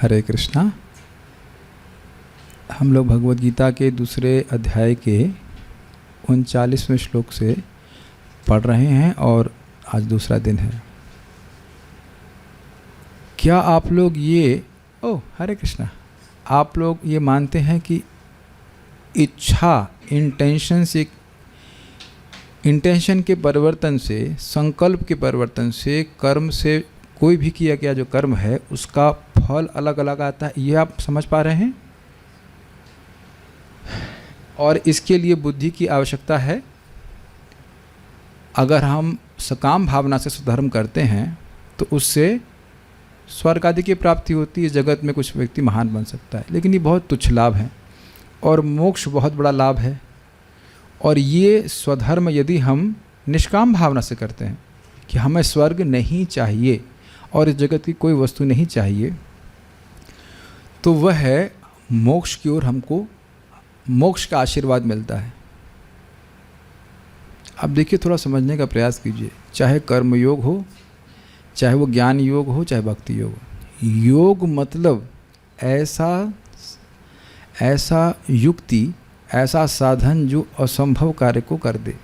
हरे कृष्णा। हम लोग भगवद गीता के दूसरे अध्याय के 39वें श्लोक से पढ़ रहे हैं और आज दूसरा दिन है। क्या आप लोग ये हरे कृष्णा, आप लोग ये मानते हैं कि इच्छा इंटेंशन के परिवर्तन से, संकल्प के परिवर्तन से, कर्म से कोई भी किया गया जो कर्म है उसका फल अलग अलग आता है, ये आप समझ पा रहे हैं? और इसके लिए बुद्धि की आवश्यकता है। अगर हम सकाम भावना से स्वधर्म करते हैं तो उससे स्वर्ग आदि की प्राप्ति होती है, जगत में कुछ व्यक्ति महान बन सकता है, लेकिन ये बहुत तुच्छ लाभ है और मोक्ष बहुत बड़ा लाभ है। और ये स्वधर्म यदि हम निष्काम भावना से करते हैं कि हमें स्वर्ग नहीं चाहिए और इस जगत की कोई वस्तु नहीं चाहिए, तो वह है मोक्ष की ओर हमको मोक्ष का आशीर्वाद मिलता है। अब देखिए, थोड़ा समझने का प्रयास कीजिए। चाहे कर्म योग हो, चाहे वो ज्ञान योग हो, चाहे भक्ति योग हो। योग मतलब ऐसा युक्ति, ऐसा साधन जो असंभव कार्य को कर दे,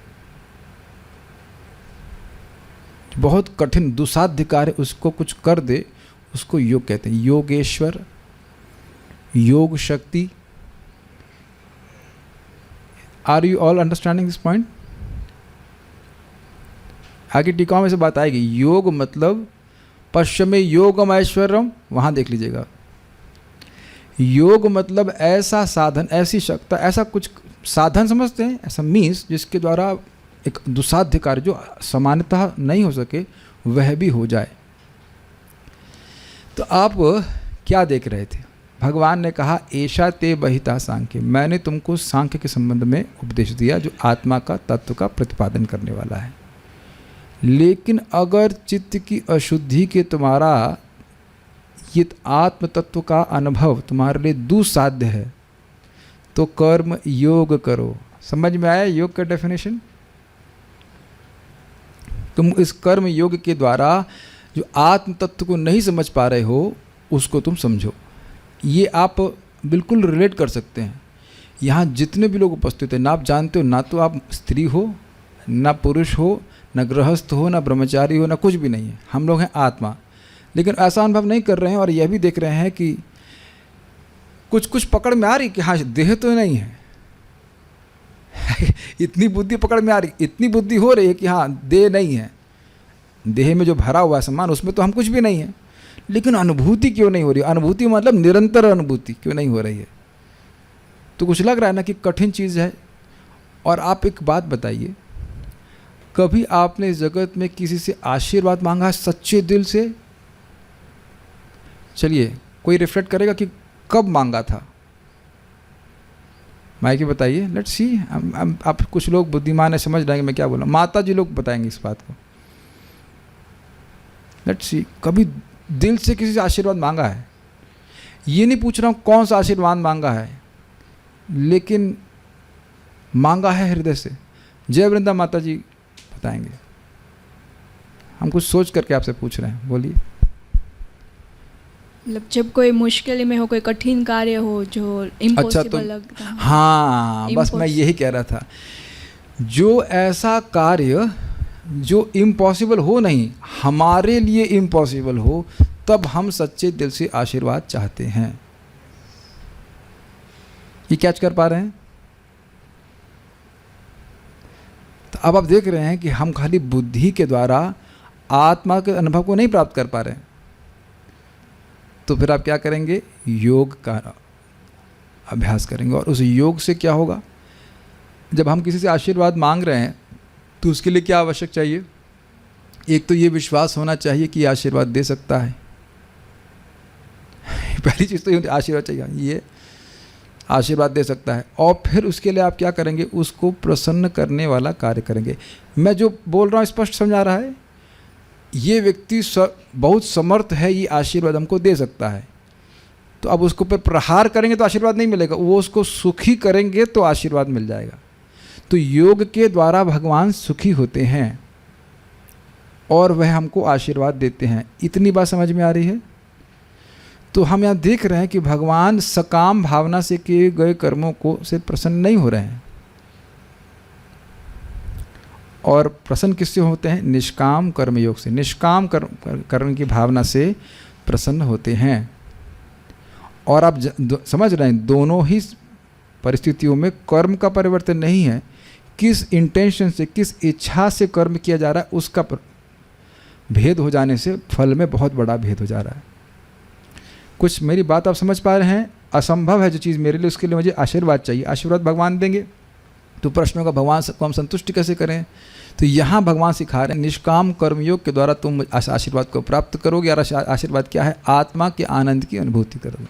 बहुत कठिन दुसाध्य कार्य उसको कुछ कर दे, उसको योग कहते हैं। योगेश्वर, योग शक्ति। Are you all understanding this point? आगे टीकाओं में से बात आएगी। योग मतलब पश्चिमे योगम ऐश्वर्यम, वहां देख लीजिएगा। योग मतलब ऐसा साधन, ऐसी शक्ति, ऐसा कुछ साधन समझते हैं, ऐसा मीन्स जिसके द्वारा एक दुसाध्य कार्य जो सामान्यतः नहीं हो सके वह भी हो जाए। तो आप क्या देख रहे थे? भगवान ने कहा ऐशा ते बहिता सांख्य, मैंने तुमको सांख्य के संबंध में उपदेश दिया जो आत्मा का तत्व का प्रतिपादन करने वाला है। लेकिन अगर चित्त की अशुद्धि के तुम्हारा ये आत्म तत्व का अनुभव तुम्हारे लिए दुसाध्य है तो कर्म योग करो। समझ में आया योग का डेफिनेशन? तुम इस कर्म योग के द्वारा जो आत्म तत्व को नहीं समझ पा रहे हो उसको तुम समझो। ये आप बिल्कुल रिलेट कर सकते हैं। यहाँ जितने भी लोग उपस्थित हैं, ना आप जानते हो, ना तो आप स्त्री हो, ना पुरुष हो, ना गृहस्थ हो, ना ब्रह्मचारी हो, ना कुछ भी नहीं है। हम लोग हैं आत्मा, लेकिन ऐसा अनुभव नहीं कर रहे हैं और यह भी देख रहे हैं कि कुछ कुछ पकड़ में आ रही कि हाँ देह तो नहीं है। इतनी बुद्धि पकड़ में आ रही, इतनी बुद्धि हो रही है कि हाँ देह नहीं है, देह में जो भरा हुआ है सामान उसमें तो हम कुछ भी नहीं है। लेकिन अनुभूति क्यों नहीं हो रही? अनुभूति मतलब निरंतर अनुभूति क्यों नहीं हो रही है? तो कुछ लग रहा है ना कि कठिन चीज़ है। और आप एक बात बताइए, कभी आपने इस जगत में किसी से आशीर्वाद मांगा सच्चे दिल से? चलिए कोई रिफ्लेक्ट करेगा कि कब मांगा था? माइक बताइए, लेट्स सी। आप कुछ लोग बुद्धिमान है, समझ जाएंगे मैं क्या बोला। माता जी लोग बताएंगे इस बात को। लेट्स सी, कभी दिल से किसी से आशीर्वाद मांगा है? ये नहीं पूछ रहा हूँ कौन सा आशीर्वाद मांगा है, लेकिन मांगा है हृदय से। जय वृंदा माता जी बताएंगे। हम कुछ सोच करके आपसे पूछ रहे हैं, बोलिए। मतलब जब कोई मुश्किल में हो, कोई कठिन कार्य हो जो इम्पॉसिबल लगता है। हाँ, बस मैं यही कह रहा था। जो ऐसा कार्य जो इम्पॉसिबल हो, नहीं हमारे लिए इम्पॉसिबल हो, तब हम सच्चे दिल से आशीर्वाद चाहते हैं। ये कैच कर पा रहे हैं? तो अब आप देख रहे हैं कि हम खाली बुद्धि के द्वारा आत्मा के अनुभव को नहीं प्राप्त कर पा रहे हैं। तो फिर आप क्या करेंगे? योग का अभ्यास करेंगे। और उस योग से क्या होगा? जब हम किसी से आशीर्वाद मांग रहे हैं तो उसके लिए क्या आवश्यक चाहिए? एक तो ये विश्वास होना चाहिए कि आशीर्वाद दे सकता है। पहली चीज़ तो ये आशीर्वाद चाहिए, ये आशीर्वाद दे सकता है। और फिर उसके लिए आप क्या करेंगे? उसको प्रसन्न करने वाला कार्य करेंगे। मैं जो बोल रहा हूँ स्पष्ट समझ आ रहा है? ये व्यक्ति बहुत समर्थ है, ये आशीर्वाद हमको दे सकता है। तो अब उसको पर प्रहार करेंगे तो आशीर्वाद नहीं मिलेगा, वो उसको सुखी करेंगे तो आशीर्वाद मिल जाएगा। तो योग के द्वारा भगवान सुखी होते हैं और वह हमको आशीर्वाद देते हैं। इतनी बात समझ में आ रही है? तो हम यहाँ देख रहे हैं कि भगवान सकाम भावना से किए गए कर्मों को से प्रसन्न नहीं हो रहे हैं, और प्रसन्न किससे होते हैं? निष्काम कर्म योग से, निष्काम कर्म की भावना से प्रसन्न होते हैं। और आप समझ रहे हैं, दोनों ही परिस्थितियों में कर्म का परिवर्तन नहीं है, किस इंटेंशन से, किस इच्छा से कर्म किया जा रहा है उसका भेद हो जाने से फल में बहुत बड़ा भेद हो जा रहा है। कुछ मेरी बात आप समझ पा रहे हैं? असंभव है जो चीज़ मेरे लिए, उसके लिए मुझे आशीर्वाद चाहिए। आशीर्वाद भगवान देंगे, तो प्रश्नों का भगवान को हम संतुष्ट कैसे करें? तो यहाँ भगवान सिखा रहे हैं निष्काम कर्मयोग के द्वारा तुम आशीर्वाद को प्राप्त करोगे। और आशीर्वाद क्या है? आत्मा के आनंद की अनुभूति करोगे।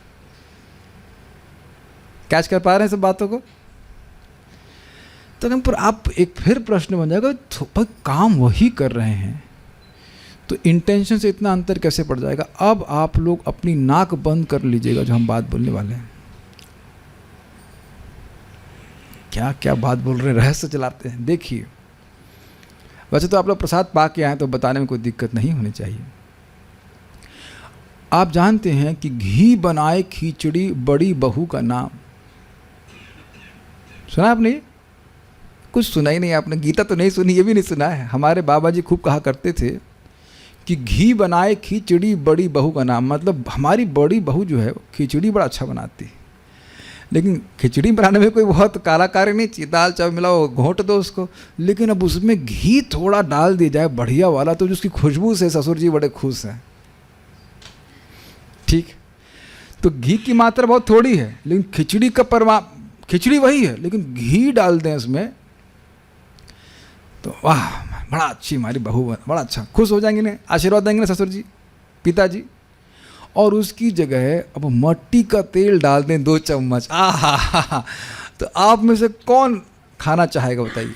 कैच कर पा रहे हैं सब बातों को? तो पर आप एक फिर प्रश्न बन जाएगा, तो काम वही कर रहे हैं तो इंटेंशन से इतना अंतर कैसे पड़ जाएगा? अब आप लोग अपनी नाक बंद कर लीजिएगा जो हम बात बोलने वाले हैं। क्या क्या बात बोल रहे हैं, रहस्य चलाते हैं। देखिए, वैसे तो आप लोग प्रसाद पा के आए तो बताने में कोई दिक्कत नहीं होनी चाहिए। आप जानते हैं कि घी बनाए खिचड़ी बड़ी बहू का नाम, सुना आपने? कुछ सुना ही नहीं आपने, गीता तो नहीं सुनी, ये भी नहीं सुना है। हमारे बाबा जी खूब कहा करते थे कि घी बनाए खिचड़ी बड़ी बहू का नाम, मतलब हमारी बड़ी बहू जो है खिचड़ी बड़ा अच्छा बनाती है। लेकिन खिचड़ी बनाने में कोई बहुत कलाकारी नहीं चाहिए, दाल चावल मिलाओ, घोंट दो उसको, लेकिन अब उसमें घी थोड़ा डाल दिया जाए बढ़िया वाला, तो उसकी खुशबू से ससुर जी बड़े खुश हैं। ठीक, तो घी की मात्रा बहुत थोड़ी है, लेकिन खिचड़ी का खिचड़ी वही है, लेकिन घी डाल दें उसमें तो वाह, बड़ा अच्छी हमारी बहू, बड़ा अच्छा, खुश हो जाएंगे ना, आशीर्वाद देंगे ना ससुर जी, पिताजी। और उसकी जगह अब मट्टी का तेल डाल दें 2 चम्मच, आहा, तो आप में से कौन खाना चाहेगा बताइए?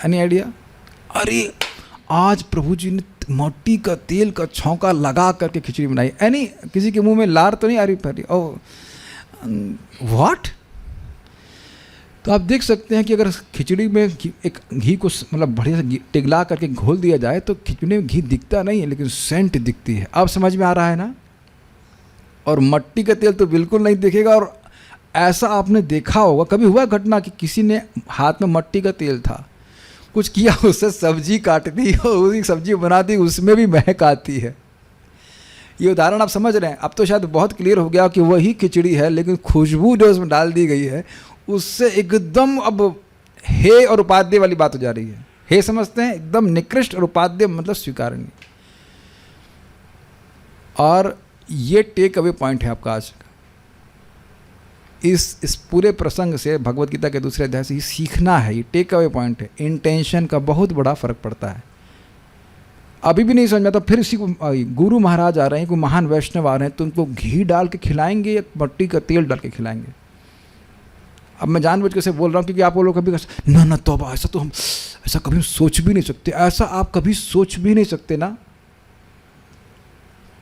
Any idea? अरे आज प्रभु जी ने मट्टी का तेल का छौंका लगा करके खिचड़ी बनाई, एनी किसी के मुंह में लार तो नहीं आ रही? Oh what? तो आप देख सकते हैं कि अगर खिचड़ी में एक घी को मतलब बढ़िया से टिगला करके घोल दिया जाए तो खिचड़ी में घी दिखता नहीं है, लेकिन सेंट दिखती है। अब समझ में आ रहा है ना? और मट्टी का तेल तो बिल्कुल नहीं दिखेगा। और ऐसा आपने देखा होगा, कभी हुआ घटना कि किसी ने हाथ में मट्टी का तेल था, कुछ किया, उससे सब्जी काट दी और उसी सब्जी बना दी, उसमें भी महक आती है। ये उदाहरण आप समझ रहे हैं? अब तो शायद बहुत क्लियर हो गया कि वही खिचड़ी है, लेकिन खुशबू जो उसमें डाल दी गई है उससे एकदम अब हे और उपाध्याय वाली बात हो जा रही है। हे समझते हैं, एकदम निकृष्ट, और उपाध्याय मतलब स्वीकारनीय। और ये टेक अवे पॉइंट है आपका आज का। इस पूरे प्रसंग से, भगवत गीता के दूसरे अध्याय से ही सीखना है, ये टेक अवे पॉइंट है। इंटेंशन का बहुत बड़ा फर्क पड़ता है। अभी भी नहीं समझ में आता, फिर इसी को गुरु महाराज आ रहे हैं, कोई महान वैष्णव आ रहे हैं, तो उनको घी डाल के खिलाएंगे या मट्टी का तेल डाल के खिलाएंगे? अब मैं जानबूझ के से बोल रहा हूँ क्योंकि आप लोग कभी ना तौबा, ऐसा तो हम ऐसा कभी सोच भी नहीं सकते, ऐसा आप कभी सोच भी नहीं सकते ना।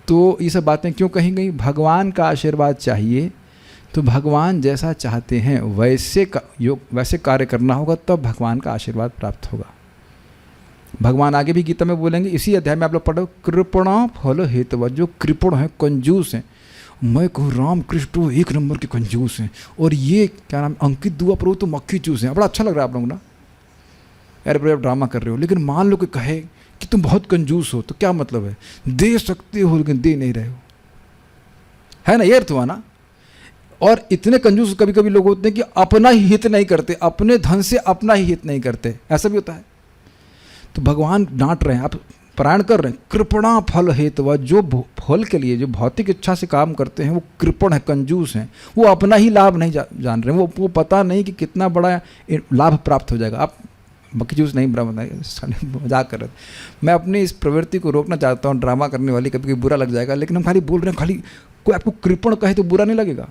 तो ये सब बातें क्यों कही गई? भगवान का आशीर्वाद चाहिए तो भगवान जैसा चाहते हैं वैसे कार्य करना होगा, तब भगवान का आशीर्वाद प्राप्त होगा। भगवान आगे भी गीता में बोलेंगे, इसी अध्याय में आप लोग पढ़ो, कृपणा फल हेतु। जो कृपण हैं, कंजूस हैं, मैं कहूँ राम कृष्ण तो 1 नंबर के कंजूस हैं, और ये क्या नाम अंकित दुआ प्रभु तो मक्खी चूस हैं। बड़ा अच्छा लग रहा है आप लोग ना, यार बड़े ड्रामा कर रहे हो, लेकिन मान लो कि कहे कि तुम बहुत कंजूस हो, तो क्या मतलब है? दे सकते हो लेकिन दे नहीं रहे हो, है ना? ये अर्थ हुआ ना। और इतने कंजूस कभी कभी लोग होते हैं कि अपना ही हित नहीं करते, अपने धन से अपना ही हित नहीं करते, ऐसा भी होता है। तो भगवान डांट रहे हैं, आप पारायण कर रहे हैं, कृपणा फल हेतु। जो फल के लिए, जो भौतिक इच्छा से काम करते हैं, वो कृपण है, कंजूस हैं, वो अपना ही लाभ नहीं जान रहे हैं, वो पता नहीं कि कितना बड़ा लाभ प्राप्त हो जाएगा। आप मक्खी जूस नहीं मजाक कर रहे थे। मैं अपनी इस प्रवृत्ति को रोकना चाहता हूँ, ड्रामा करने वाली, कभी कभी बुरा लग जाएगा, लेकिन हम खाली बोल रहे हैं, खाली कोई आपको कृपण कहे तो बुरा नहीं लगेगा।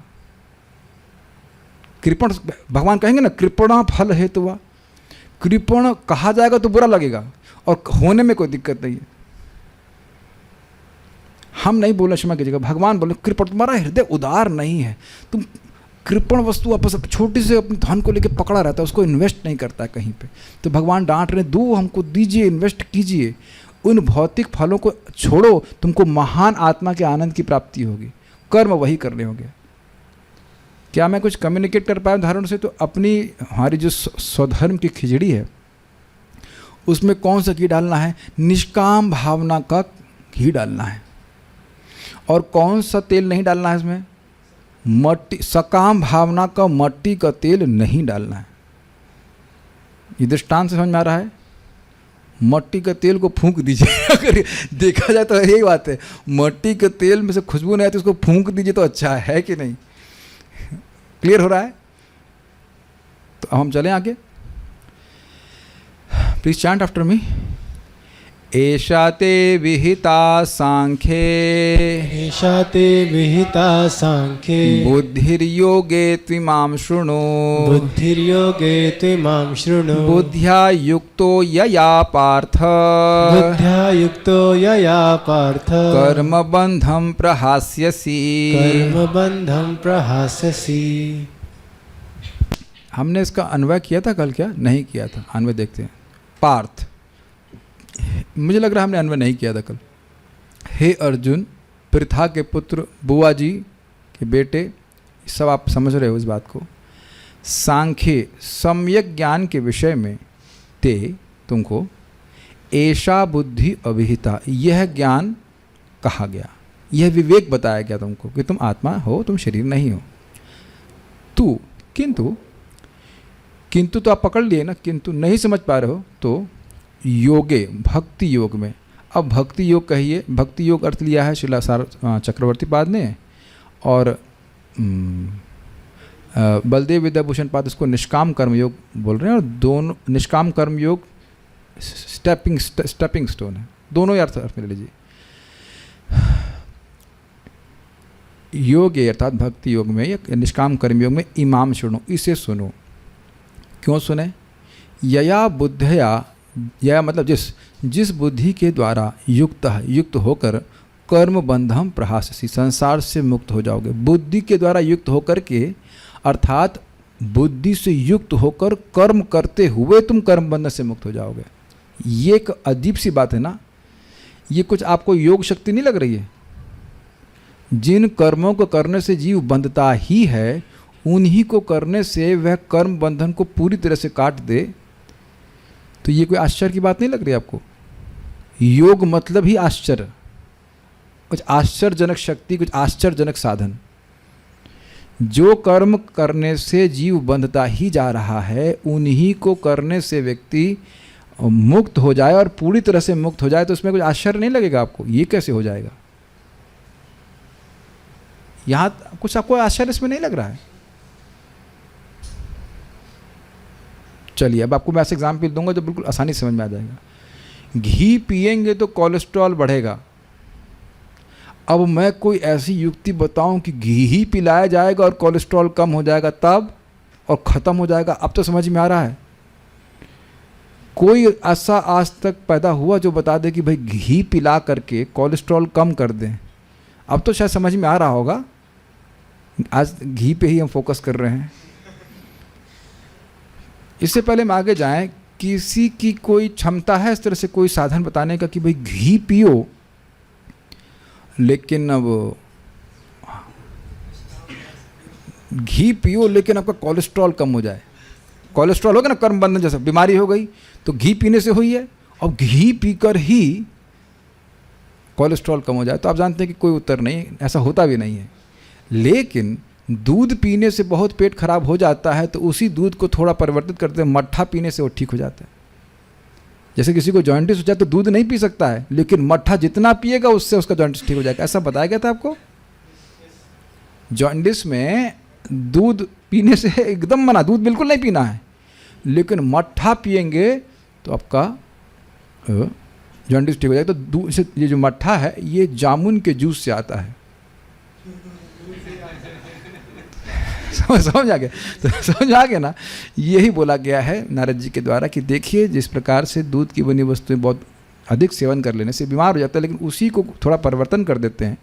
कृपण भगवान कहेंगे ना, कृपणा फल हेतु। कृपण कहा जाएगा तो बुरा लगेगा, और होने में कोई दिक्कत नहीं है। हम नहीं बोलना क्षमा कीजिएगा, भगवान बोले कृपण, तुम्हारा हृदय उदार नहीं है, तुम कृपण वस्तु आपस छोटी से अपने धन को लेकर पकड़ा रहता है, उसको इन्वेस्ट नहीं करता है कहीं पे। तो भगवान डांट रहे, दो हमको दीजिए, इन्वेस्ट कीजिए। उन भौतिक फलों को छोड़ो, तुमको महान आत्मा के आनंद की प्राप्ति होगी। कर्म वही करने होंगे। क्या मैं कुछ कम्युनिकेट कर पाया उदाहरण से? तो अपनी हमारी जो स्वधर्म की खिचड़ी है उसमें कौन सा घी डालना है? निष्काम भावना का घी डालना है। और कौन सा तेल नहीं डालना है इसमें? मट्टी, सकाम भावना का मट्टी का तेल नहीं डालना है। ये दृष्टांत से समझ में आ रहा है? मट्टी का तेल को फूंक दीजिए। अगर देखा जाए तो यही बात है, मट्टी के तेल में से खुशबू नहीं आती, उसको फूंक दीजिए तो अच्छा है कि नहीं? क्लियर हो रहा है? तो अब हम चलें आगे। Please chant after me. एषा ते विहिता सांख्ये, एषा ते विहिता सांख्ये, बुद्धिर्योगे त्विमां शृणु, बुद्धिर्योगे त्विमां शृणु, बुद्ध्या युक्तो यया पार्थ, बुद्ध्या युक्तो यया पार्थ, कर्मबन्धं प्रहास्यसि, कर्मबन्धं प्रहास्यसि। हमने इसका अन्वय किया था कल? क्या नहीं किया था? अन्वय देखते हैं। पार्थ, मुझे लग रहा है हमने अन्वय नहीं किया था कल। हे अर्जुन, पृथा के पुत्र, बुआ जी के बेटे, सब आप समझ रहे हो इस बात को। सांख्य, सम्यक ज्ञान के विषय में, ते तुमको, ऐसा बुद्धि अभिहिता, यह ज्ञान कहा गया, यह विवेक बताया गया तुमको कि तुम आत्मा हो, तुम शरीर नहीं हो। तू, किंतु, किंतु तो आप पकड़ लिए ना, किंतु नहीं समझ पा रहे हो तो योगे, भक्ति योग में। अब भक्ति योग कहिए, भक्ति योग अर्थ लिया है शिलासार चक्रवर्ती पाद ने, और बलदेव विद्याभूषण पाद इसको निष्काम कर्म योग बोल रहे हैं। और दोनों निष्काम कर्म योग स्टेपिंग स्टोन है, दोनों ही अर्थ में ले लीजिए। योग अर्थात भक्ति योग में या निष्काम कर्म योग में इमाम सुनो, इसे सुनो। क्यों सुने? यया बुद्धया, यह मतलब जिस बुद्धि के द्वारा युक्त होकर कर्म बंधम प्रहास्यसि, संसार से मुक्त हो जाओगे। बुद्धि के द्वारा युक्त होकर के, अर्थात बुद्धि से युक्त होकर कर्म करते हुए तुम कर्म बंधन से मुक्त हो जाओगे। ये एक अजीब सी बात है ना? ये कुछ आपको योग शक्ति नहीं लग रही है? जिन कर्मों को करने से जीव बंधता ही है, उन्हीं को करने से वह कर्म बंधन को पूरी तरह से काट दे, तो ये कोई आश्चर्य की बात नहीं लग रही आपको? योग मतलब ही आश्चर्य, कुछ आश्चर्यजनक शक्ति, कुछ आश्चर्यजनक साधन। जो कर्म करने से जीव बंधता ही जा रहा है, उन्हीं को करने से व्यक्ति मुक्त हो जाए और पूरी तरह से मुक्त हो जाए, तो उसमें कुछ आश्चर्य नहीं लगेगा आपको? ये कैसे हो जाएगा? यहाँ कुछ आपको आश्चर्य इसमें नहीं लग रहा है? चलिए अब आपको मैं ऐसे एग्जाम्पल दूंगा जो बिल्कुल आसानी से समझ में आ जाएगा। घी पिएंगे तो कोलेस्ट्रॉल बढ़ेगा। अब मैं कोई ऐसी युक्ति बताऊं कि घी ही पिलाया जाएगा और कोलेस्ट्रॉल कम हो जाएगा तब, और ख़त्म हो जाएगा। अब तो समझ में आ रहा है? कोई ऐसा आज तक पैदा हुआ जो बता दे कि भाई घी पिला करके कोलेस्ट्रॉल कम कर दें? अब तो शायद समझ में आ रहा होगा। आज घी पे ही हम फोकस कर रहे हैं। इससे पहले हम आगे जाएं, किसी की कोई क्षमता है इस तरह से कोई साधन बताने का कि भाई घी पियो, लेकिन अब घी पियो लेकिन आपका कोलेस्ट्रॉल कम हो जाए? कोलेस्ट्रॉल हो गया ना, कर्म बंधन जैसा बीमारी हो गई, तो घी पीने से हुई है, और घी पीकर ही कोलेस्ट्रॉल कम हो जाए? तो आप जानते हैं कि कोई उत्तर नहीं, ऐसा होता भी नहीं है। लेकिन दूध पीने से बहुत पेट खराब हो जाता है, तो उसी दूध को थोड़ा परिवर्तित करते हैं, मट्ठा पीने से वो ठीक हो जाता है। जैसे किसी को जॉइंटिस हो जाए तो दूध नहीं पी सकता है, लेकिन मट्ठा जितना पिएगा उससे उसका जॉइंटिस ठीक हो जाएगा। ऐसा बताया गया था आपको? जॉइंटिस में दूध पीने से एकदम मना, दूध बिल्कुल नहीं पीना है, लेकिन मट्ठा पिएंगे तो आपका जॉइंटिस ठीक हो जाएगा। तो ये जो मट्ठा है ये जामुन के जूस से आता है। समझ आ गया? तो समझ आ गया ना? यही बोला गया है नारद जी के द्वारा कि देखिए जिस प्रकार से दूध की बनी वस्तुएं बहुत अधिक सेवन कर लेने से बीमार हो जाता है, लेकिन उसी को थोड़ा परिवर्तन कर देते हैं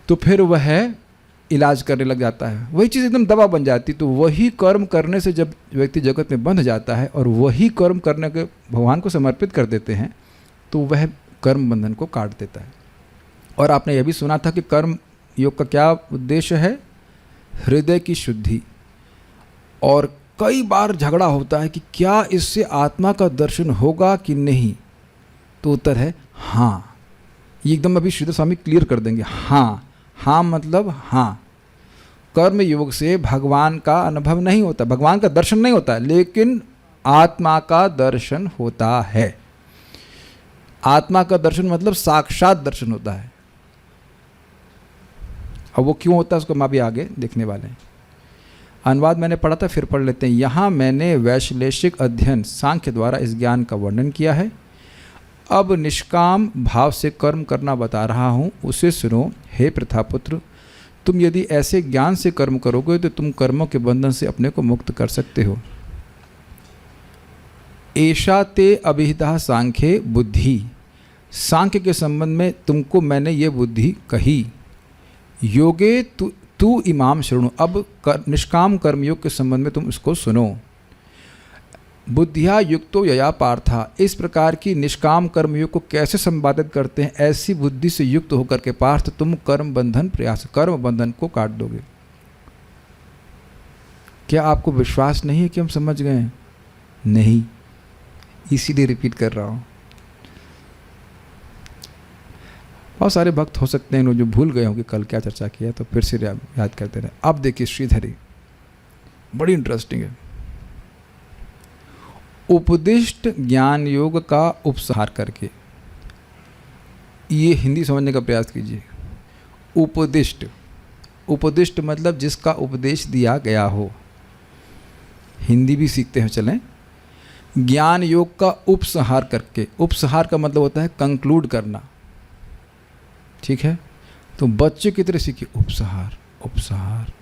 तो फिर वह इलाज करने लग जाता है। वही चीज़ एकदम दवा बन जाती। तो वही कर्म करने से जब व्यक्ति जगत में बंध जाता है और वही कर्म करने के भगवान को समर्पित कर देते हैं, तो तो वह कर्म बंधन को काट देता है। और आपने यह भी सुना था कि कर्म योग का क्या उद्देश्य है? हृदय की शुद्धि। और कई बार झगड़ा होता है कि क्या इससे आत्मा का दर्शन होगा कि नहीं, तो उत्तर है हाँ। ये एकदम अभी श्रीधर स्वामी क्लियर कर देंगे। हाँ, हाँ मतलब हाँ। कर्म योग से भगवान का अनुभव नहीं होता, भगवान का दर्शन नहीं होता, लेकिन आत्मा का दर्शन होता है। आत्मा का दर्शन मतलब साक्षात दर्शन होता है। अब वो क्यों होता है उसको हम अभी आगे देखने वाले हैं। अनुवाद मैंने पढ़ा था, फिर पढ़ लेते हैं। यहाँ मैंने वैश्लेषिक अध्ययन सांख्य द्वारा इस ज्ञान का वर्णन किया है। अब निष्काम भाव से कर्म करना बता रहा हूँ, उसे सुनो। हे प्रथापुत्र, तुम यदि ऐसे ज्ञान से कर्म करोगे तो तुम कर्मों के बंधन से अपने को मुक्त कर सकते हो। ऐशा ते अभिहिता सांख्ये बुद्धि। सांख्य के संबंध में तुमको मैंने ये बुद्धि कही। योगे तू इमाम शृणु। अब निष्काम कर्मयोग के संबंध में तुम इसको सुनो। बुद्धिया युक्तो यया पार्था। इस प्रकार की निष्काम कर्मयोग को कैसे संपादित करते हैं? ऐसी बुद्धि से युक्त होकर के पार्थ तुम कर्म बंधन को काट दोगे। क्या आपको विश्वास नहीं है कि हम समझ गए हैं? नहीं, इसीलिए रिपीट कर रहा हूं। बहुत सारे भक्त हो सकते हैं जो भूल गए होंगे कल क्या चर्चा किया, तो फिर से याद करते रहे। अब देखिए श्रीधरी, बड़ी इंटरेस्टिंग है। उपदिष्ट ज्ञान योग का उपसंहार करके, ये हिंदी समझने का प्रयास कीजिए। उपदिष्ट मतलब जिसका उपदेश दिया गया हो। हिंदी भी सीखते हैं, चलें। ज्ञान योग का उपसंहार करके, उपसंहार का मतलब होता है कंक्लूड करना, ठीक है। तो बच्चे की तरह सीखिए, उपसंहार उपसंहार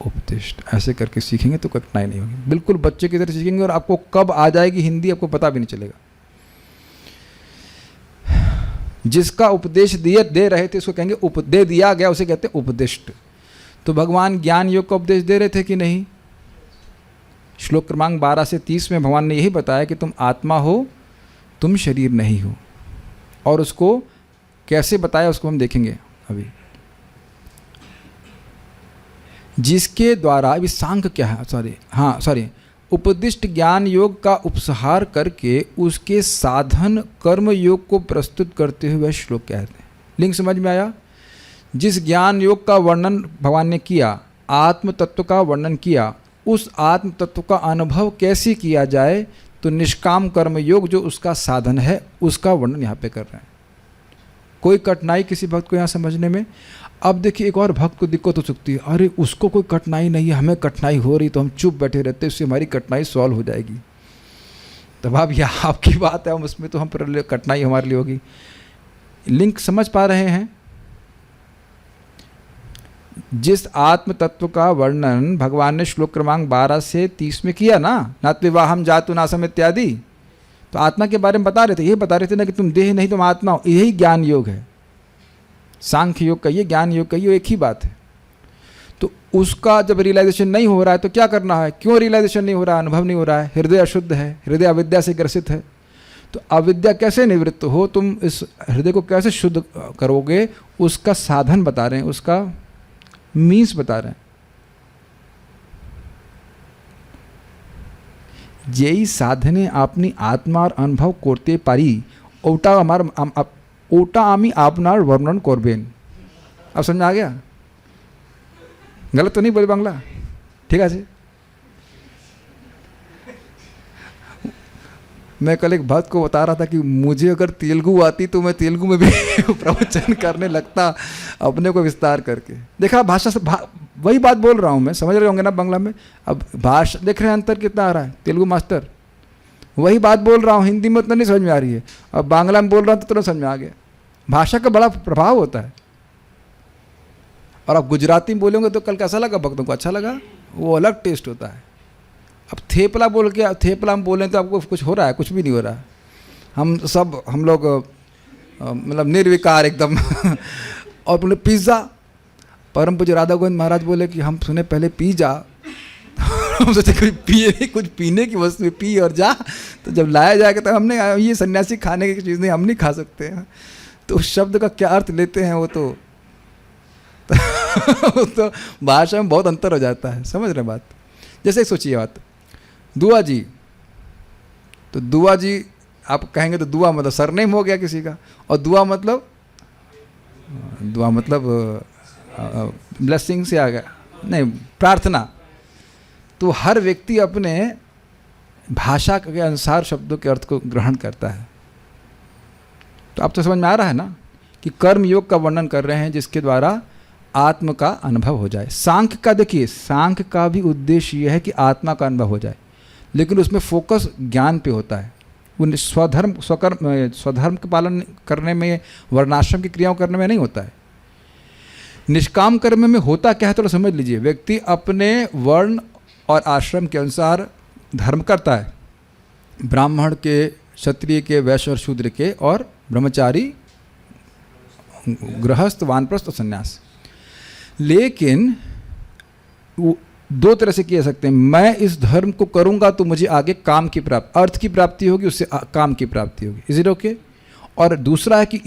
उपदिष्ट, ऐसे करके सीखेंगे तो कठिनाई नहीं होगी। बिल्कुल बच्चे की तरह सीखेंगे और आपको कब आ जाएगी हिंदी आपको पता भी नहीं चलेगा। जिसका उपदेश दे रहे थे उसको कहेंगे दे दिया गया, उसे कहते हैं उपदिष्ट। तो भगवान ज्ञान योग का उपदेश दे रहे थे कि नहीं? श्लोक क्रमांक 12 से 30 में भगवान ने यही बताया कि तुम आत्मा हो, तुम शरीर नहीं हो। और उसको कैसे बताया उसको हम देखेंगे अभी। जिसके द्वारा, अभी सांख्य क्या है, उपदिष्ट ज्ञान योग का उपसंहार करके उसके साधन कर्म योग को प्रस्तुत करते हुए श्लोक कहते हैं। लिंग समझ में आया? जिस ज्ञान योग का वर्णन भगवान ने किया, आत्म तत्व का वर्णन किया, उस आत्म तत्व का अनुभव कैसे किया जाए, तो निष्काम कर्म योग जो उसका साधन है उसका वर्णन यहाँ पे कर रहे हैं। कोई कठिनाई किसी भक्त को यहाँ समझने में? अब देखिए, एक और भक्त को दिक्कत हो सकती है, अरे उसको कोई कठिनाई नहीं है, हमें कठिनाई हो रही तो हम चुप बैठे रहते, उससे हमारी कठिनाई सॉल्व हो जाएगी। तब अब यह आपकी बात है, हम उसमें तो हम पर कठिनाई हमारे लिए होगी। लिंक समझ पा रहे हैं? जिस आत्म तत्व का वर्णन भगवान ने श्लोक क्रमांक 12 से 30 में किया ना, नात विवाहम जातु नासम इत्यादि, तो आत्मा के बारे में बता रहे थे। ये बता रहे थे ना कि तुम देह नहीं तुम आत्मा हो। यही ज्ञान योग है। सांख्य योग कहिए, ज्ञान योग कहिए, एक ही बात है। तो उसका जब रियलाइजेशन नहीं हो रहा है तो क्या करना है? क्यों रियलाइजेशन नहीं हो रहा है? अनुभव नहीं हो रहा है। हृदय अशुद्ध है, हृदय अविद्या से ग्रसित है। तो अविद्या कैसे निवृत्त हो? तुम इस हृदय को कैसे शुद्ध करोगे? उसका साधन बता रहे हैं, उसका मीन्स बता रहे हैं। যেই সাধনে আপনি আত্মার অনুভব করতে পারি ওটা আমি আপনার वर्णन করবেন। अब समझ आ गया? गलत तो नहीं बोले बांग्ला? ठीक है। मैं कल एक भक्त को बता रहा था कि मुझे अगर तेलुगु आती तो मैं तेलुगु में भी प्रवचन करने लगता, अपने को विस्तार करके। देखा भाषा से वही बात बोल रहा हूँ मैं, समझ रहे होंगे ना बांग्ला में। अब भाषा देख रहे हैं अंतर कितना आ रहा है। तेलुगु मास्टर वही बात बोल रहा हूँ, हिंदी में उतना नहीं समझ में आ रही है, अब बांग्ला में बोल रहा हूँ तो तुरंत समझ में आ गया। भाषा का बड़ा प्रभाव होता है। और आप गुजराती में बोलेंगे तो कल कैसा लगा भक्तों को? अच्छा लगा, वो अलग टेस्ट होता है। अब थेपला बोल के थेपला में बोलें तो आपको कुछ हो रहा है? कुछ भी नहीं हो रहा है। हम लोग मतलब निर्विकार एकदम। और बोले पिज़्ज़ा, परम पूज्य राधा गोविंद महाराज बोले कि हम सुने पहले पिज़्ज़ा हम सोचे कुछ पीने की वस्तु पी और जा, तो जब लाया जाएगा तो हमने ये सन्यासी खाने की चीज़ नहीं, हम नहीं खा सकते हैं। तो उस शब्द का क्या अर्थ लेते हैं वो तो तो भाषा में बहुत अंतर हो जाता है, समझ रहे बात। जैसे सोचिए बात, दुआ जी, तो दुआ जी आप कहेंगे तो दुआ मतलब सरनेम हो गया किसी का, और दुआ मतलब ब्लेसिंग से आ गया, नहीं प्रार्थना। तो हर व्यक्ति अपने भाषा के अनुसार शब्दों के अर्थ को ग्रहण करता है। तो आप तो समझ में आ रहा है ना कि कर्म योग का वर्णन कर रहे हैं जिसके द्वारा आत्म का अनुभव हो जाए। सांख्य का देखिए, सांख्य का भी उद्देश्य यह है कि आत्मा का अनुभव हो जाए, लेकिन उसमें फोकस ज्ञान पे होता है। वो स्वधर्म के पालन करने में, वर्णाश्रम की क्रियाओं करने में नहीं होता है। निष्काम कर्म में होता क्या है तो समझ लीजिए, व्यक्ति अपने वर्ण और आश्रम के अनुसार धर्म करता है, ब्राह्मण के, क्षत्रिय के, वैश्य और शूद्र के, और ब्रह्मचारी, गृहस्थ, वानप्रस्थ और संन्यास। लेकिन दो तरह से किया सकते हैं, मैं इस धर्म को करूंगा तो मुझे आगे काम की प्राप्ति, अर्थ की प्राप्ति होगी, उससे काम की प्राप्ति होगी, इज इट ओके। और दूसरा है कि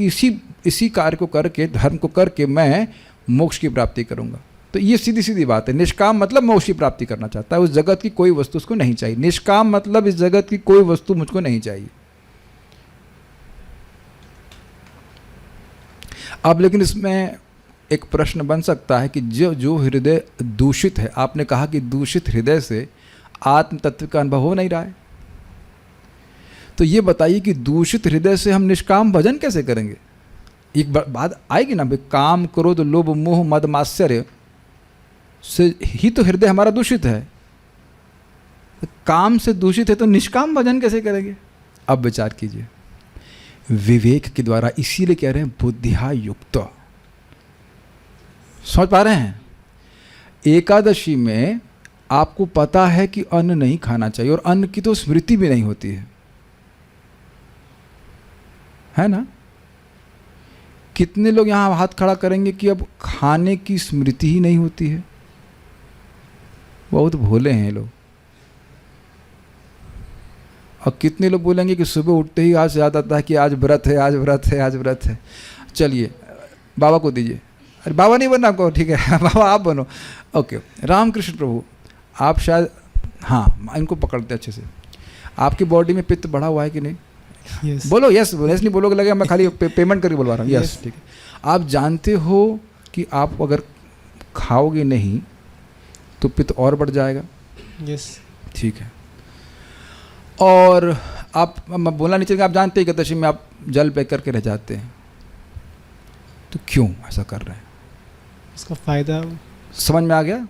इसी कार्य को करके, धर्म को करके मैं मोक्ष की प्राप्ति करूंगा। तो ये सीधी सीधी बात है। निष्काम मतलब मोक्ष की प्राप्ति करना चाहता है, उस जगत की कोई वस्तु उसको नहीं चाहिए। निष्काम मतलब इस जगत की कोई वस्तु मुझको नहीं चाहिए। अब लेकिन इसमें एक प्रश्न बन सकता है कि जो हृदय दूषित है, आपने कहा कि दूषित हृदय से आत्म तत्व का अनुभव हो नहीं रहा है, तो ये बताइए कि दूषित हृदय से हम निष्काम भजन कैसे करेंगे? एक बात आएगी ना भाई, काम क्रोध लोभ मोह मद मात्सर्य से ही तो हृदय हमारा दूषित है। तो काम से दूषित है तो निष्काम भजन कैसे करेंगे? अब विचार कीजिए विवेक के द्वारा, इसीलिए कह रहे हैं बुद्धिया युक्त। समझ पा रहे हैं? एकादशी में आपको पता है कि अन्न नहीं खाना चाहिए, और अन्न की तो स्मृति भी नहीं होती है ना? कितने लोग यहाँ हाथ खड़ा करेंगे कि अब खाने की स्मृति ही नहीं होती है? बहुत भोले हैं लोग। और कितने लोग बोलेंगे कि सुबह उठते ही आज याद आता है कि आज व्रत है, आज व्रत है, आज व्रत है। चलिए बाबा को दीजिए। अरे बाबा नहीं बनना आपको, ठीक है बाबा आप बनो। ओके, रामकृष्ण प्रभु आप शायद, हाँ इनको पकड़ते अच्छे से। आपकी बॉडी में पित्त बढ़ा हुआ है कि नहीं? yes. बोलो यस, नहीं बोलोगे लगेगा मैं खाली पेमेंट करके बोलवा रहा हूँ। यस ठीक है। आप जानते हो कि आप अगर खाओगे नहीं तो पित्त और बढ़ जाएगा। yes. ठीक है। और आप, मैं बोलना नहीं चाहिए, आप जानते हैं एकादशी में आप जल पे करके रह जाते हैं, तो क्यों ऐसा कर रहे हैं? उसका फायदा समझ में आ गया?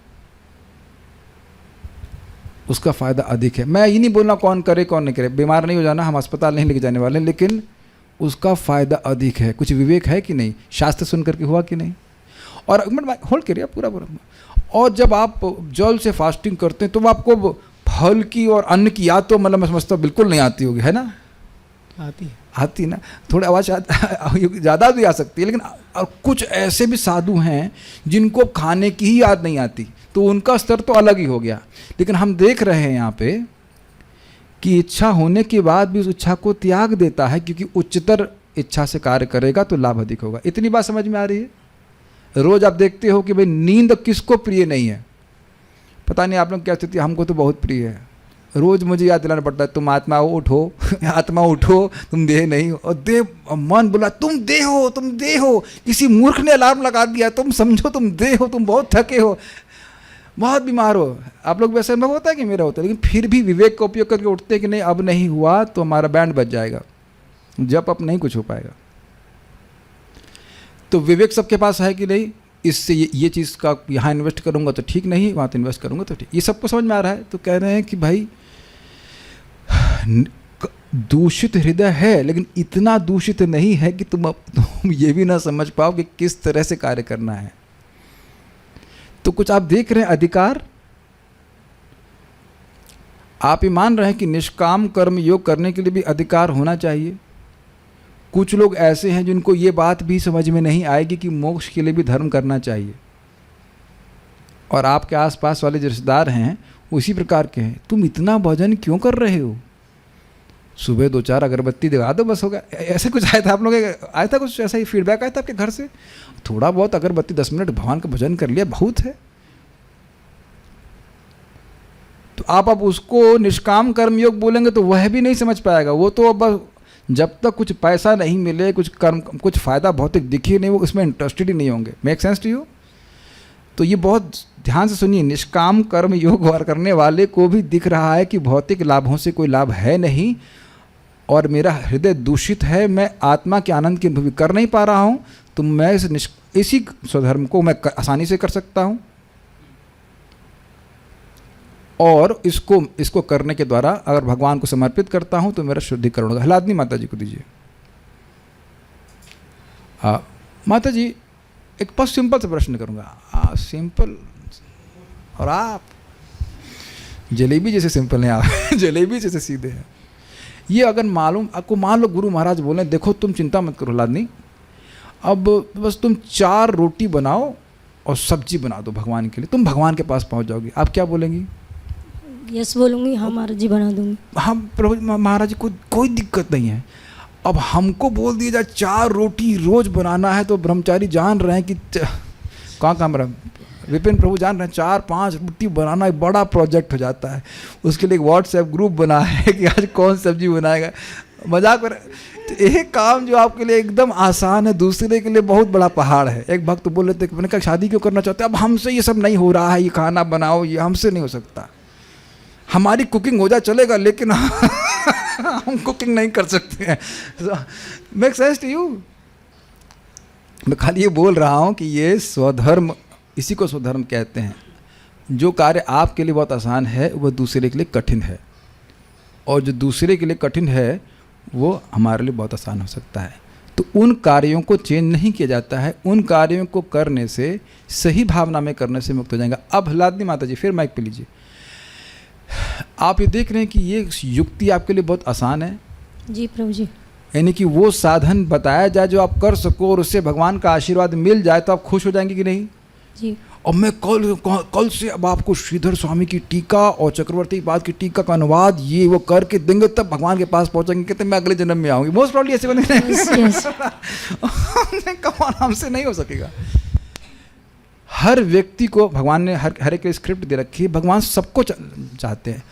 उसका फ़ायदा अधिक है। मैं ये नहीं बोलना कौन करे कौन नहीं करे, बीमार नहीं हो जाना, हम अस्पताल नहीं लेके जाने वाले, लेकिन उसका फ़ायदा अधिक है। कुछ विवेक है कि नहीं? शास्त्र सुन करके हुआ कि नहीं? और होल्ड करिए पूरा। और जब आप जल से फास्टिंग करते हैं तो आपको फल की और अन्न की याद तो मतलब मैं समझता हूँ बिल्कुल नहीं आती होगी, है ना? आती ना, थोड़ी आवाज़ ज़्यादा भी आ सकती है, लेकिन और कुछ ऐसे भी साधु हैं जिनको खाने की ही याद नहीं आती, तो उनका स्तर तो अलग ही हो गया। लेकिन हम देख रहे हैं यहाँ पे कि इच्छा होने के बाद भी उस इच्छा को त्याग देता है, क्योंकि उच्चतर इच्छा से कार्य करेगा तो लाभ अधिक होगा। इतनी बात समझ में आ रही है? रोज़ आप देखते हो कि भाई नींद किसको प्रिय नहीं है? पता नहीं आप लोग क्या स्थिति, हमको तो बहुत प्रिय है। रोज़ मुझे याद दिलाना पड़ता है, तुम आत्मा उठो आत्मा उठो, तुम देह नहीं हो। और देह, मन बोला तुम देह हो, तुम देह हो। किसी मूर्ख ने अलार्म लगा दिया, तुम समझो तुम देह हो, तुम बहुत थके हो, बहुत बीमार हो। आप लोग वैसे अनुभव होता है कि मेरा होता है, लेकिन फिर भी विवेक का उपयोग करके उठते हैं कि नहीं अब नहीं हुआ तो हमारा बैंड बज जाएगा, जब अब नहीं कुछ हो पाएगा। तो विवेक सबके पास है कि नहीं? इससे ये चीज़ का यहाँ इन्वेस्ट करूँगा तो ठीक नहीं, वहाँ तो इन्वेस्ट करूँगा तो ठीक। ये सबको समझ में आ रहा है? तो कह रहे हैं कि भाई दूषित हृदय है, लेकिन इतना दूषित नहीं है कि तुम ये भी ना समझ पाओ कि किस तरह से कार्य करना है। तो कुछ आप देख रहे हैं अधिकार, आप ये मान रहे हैं कि निष्काम कर्म योग करने के लिए भी अधिकार होना चाहिए। कुछ लोग ऐसे हैं जिनको ये बात भी समझ में नहीं आएगी कि मोक्ष के लिए भी धर्म करना चाहिए। और आपके आसपास वाले जो रिश्तेदार हैं उसी प्रकार के हैं। तुम इतना भजन क्यों कर रहे हो? सुबह 2-4 अगरबत्ती दिखा दो बस होगा। ऐसे कुछ आया था आप लोगों के, आया था कुछ ऐसा ही फीडबैक आया था आपके घर से? थोड़ा बहुत अगरबत्ती 10 मिनट भगवान का भजन कर लिया बहुत है। तो आप अब उसको निष्काम कर्म योग बोलेंगे तो वह भी नहीं समझ पाएगा। वो तो अब जब तक कुछ पैसा नहीं मिले, कुछ कर्म, कुछ फ़ायदा भौतिक दिखे नहीं, वो उसमें इंटरेस्टेड ही नहीं होंगे। Make sense to you? तो ये बहुत ध्यान से सुनिए, निष्काम कर्म योग करने वाले को भी दिख रहा है कि भौतिक लाभों से कोई लाभ है नहीं और मेरा हृदय दूषित है, मैं आत्मा के आनंद की अनुभूति कर नहीं पा रहा हूँ, तो मैं इसी स्वधर्म को मैं आसानी से कर सकता हूँ और इसको करने के द्वारा अगर भगवान को समर्पित करता हूँ तो मेरा शुद्धिकरण होगा। हलादनी माता जी को दीजिए। माता जी एक बहुत सिंपल सा प्रश्न करूँगा। सिंपल, और आप जलेबी जैसे सिंपल हैं, आप जलेबी जैसे सीधे हैं। ये अगर आपको मान लो गुरु महाराज बोले देखो तुम चिंता मत करो हलादनी, अब बस तुम 4 रोटी बनाओ और सब्जी बना दो भगवान के लिए, तुम भगवान के पास पहुंच जाओगी, आप क्या बोलेंगी? यस बोलूँगी, हाँ महाराज जी बना दूँगी। हम प्रभु महाराज जी को कोई दिक्कत नहीं है। अब हमको बोल दिया जाए 4 रोटी रोज बनाना है तो ब्रह्मचारी जान रहे हैं कि कहाँ मेरा विपिन प्रभु जान रहे हैं 4-5 रोटी बनाना एक बड़ा प्रोजेक्ट हो जाता है। उसके लिए एक व्हाट्सएप ग्रुप बना है कि आज कौन सब्जी बनाएगा। मजाक कर, तो एक काम जो आपके लिए एकदम आसान है दूसरे के लिए बहुत बड़ा पहाड़ है। एक भक्त बोल रहे थे मैंने कहा शादी क्यों करना चाहते हैं? अब हमसे ये सब नहीं हो रहा है, ये खाना बनाओ, ये हमसे नहीं हो सकता। हमारी कुकिंग हो जाए चलेगा लेकिन हम कुकिंग नहीं कर सकते हैं। Make sense to you? मैं खाली ये बोल रहा हूँ कि ये स्वधर्म, इसी को स्वधर्म कहते हैं। जो कार्य आपके लिए बहुत आसान है वह दूसरे के लिए कठिन है, और जो दूसरे के लिए कठिन है वो हमारे लिए बहुत आसान हो सकता है। तो उन कार्यों को चेंज नहीं किया जाता है, उन कार्यों को करने से, सही भावना में करने से मुक्त हो जाएगा। अब हलादनी माता जी फिर माइक पे लीजिए। आप ये देख रहे हैं कि ये युक्ति आपके लिए बहुत आसान है। जी प्रभु जी। यानी कि वो साधन बताया जाए जो आप कर सको और उससे भगवान का आशीर्वाद मिल जाए तो आप खुश हो जाएंगे कि नहीं? जी। और मैं कल से अब आपको श्रीधर स्वामी की टीका और चक्रवर्ती पाद की टीका का अनुवाद ये वो करके देंगे तब भगवान के पास पहुंचेंगे, कहते मैं अगले जन्म में आऊंगी। मोस्ट प्रॉब्ली ऐसे बने कमान हमसे नहीं हो सकेगा। हर व्यक्ति को भगवान ने हर एक स्क्रिप्ट दे रखी है। भगवान सबको चाहते हैं।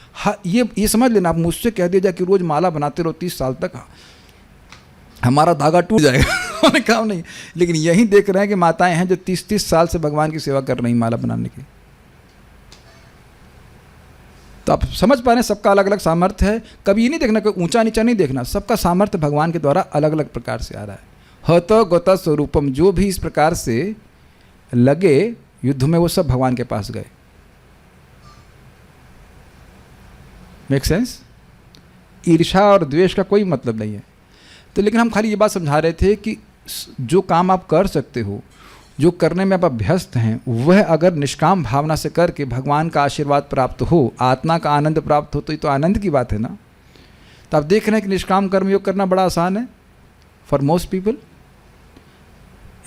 ये समझ लेना, आप मुझसे कह दिया जाए कि रोज माला बनाते रहो 30 साल तक, हमारा धागा टूट जाएगा। उन्हें काम नहीं। लेकिन यही देख रहे हैं कि माताएं हैं जो 30-30 साल से भगवान की सेवा कर रही माला बनाने की। तो आप समझ पा रहे हैं सबका अलग अलग सामर्थ्य है। कभी ये नहीं देखना, कोई ऊंचा नीचा नहीं देखना, सबका सामर्थ्य भगवान के द्वारा अलग अलग प्रकार से आ रहा है। हत गत स्वरूपम, जो भी इस प्रकार से लगे युद्ध में वो सब भगवान के पास गए। Make sense? ईर्ष्या और द्वेष का कोई मतलब नहीं है। तो लेकिन हम खाली ये बात समझा रहे थे कि जो काम आप कर सकते हो, जो करने में आप अभ्यस्त हैं, वह अगर निष्काम भावना से करके भगवान का आशीर्वाद प्राप्त हो, आत्मा का आनंद प्राप्त हो, तो ये तो आनंद की बात है ना। तो आप देख रहे हैं कि निष्काम कर्म योग करना बड़ा आसान है for most people.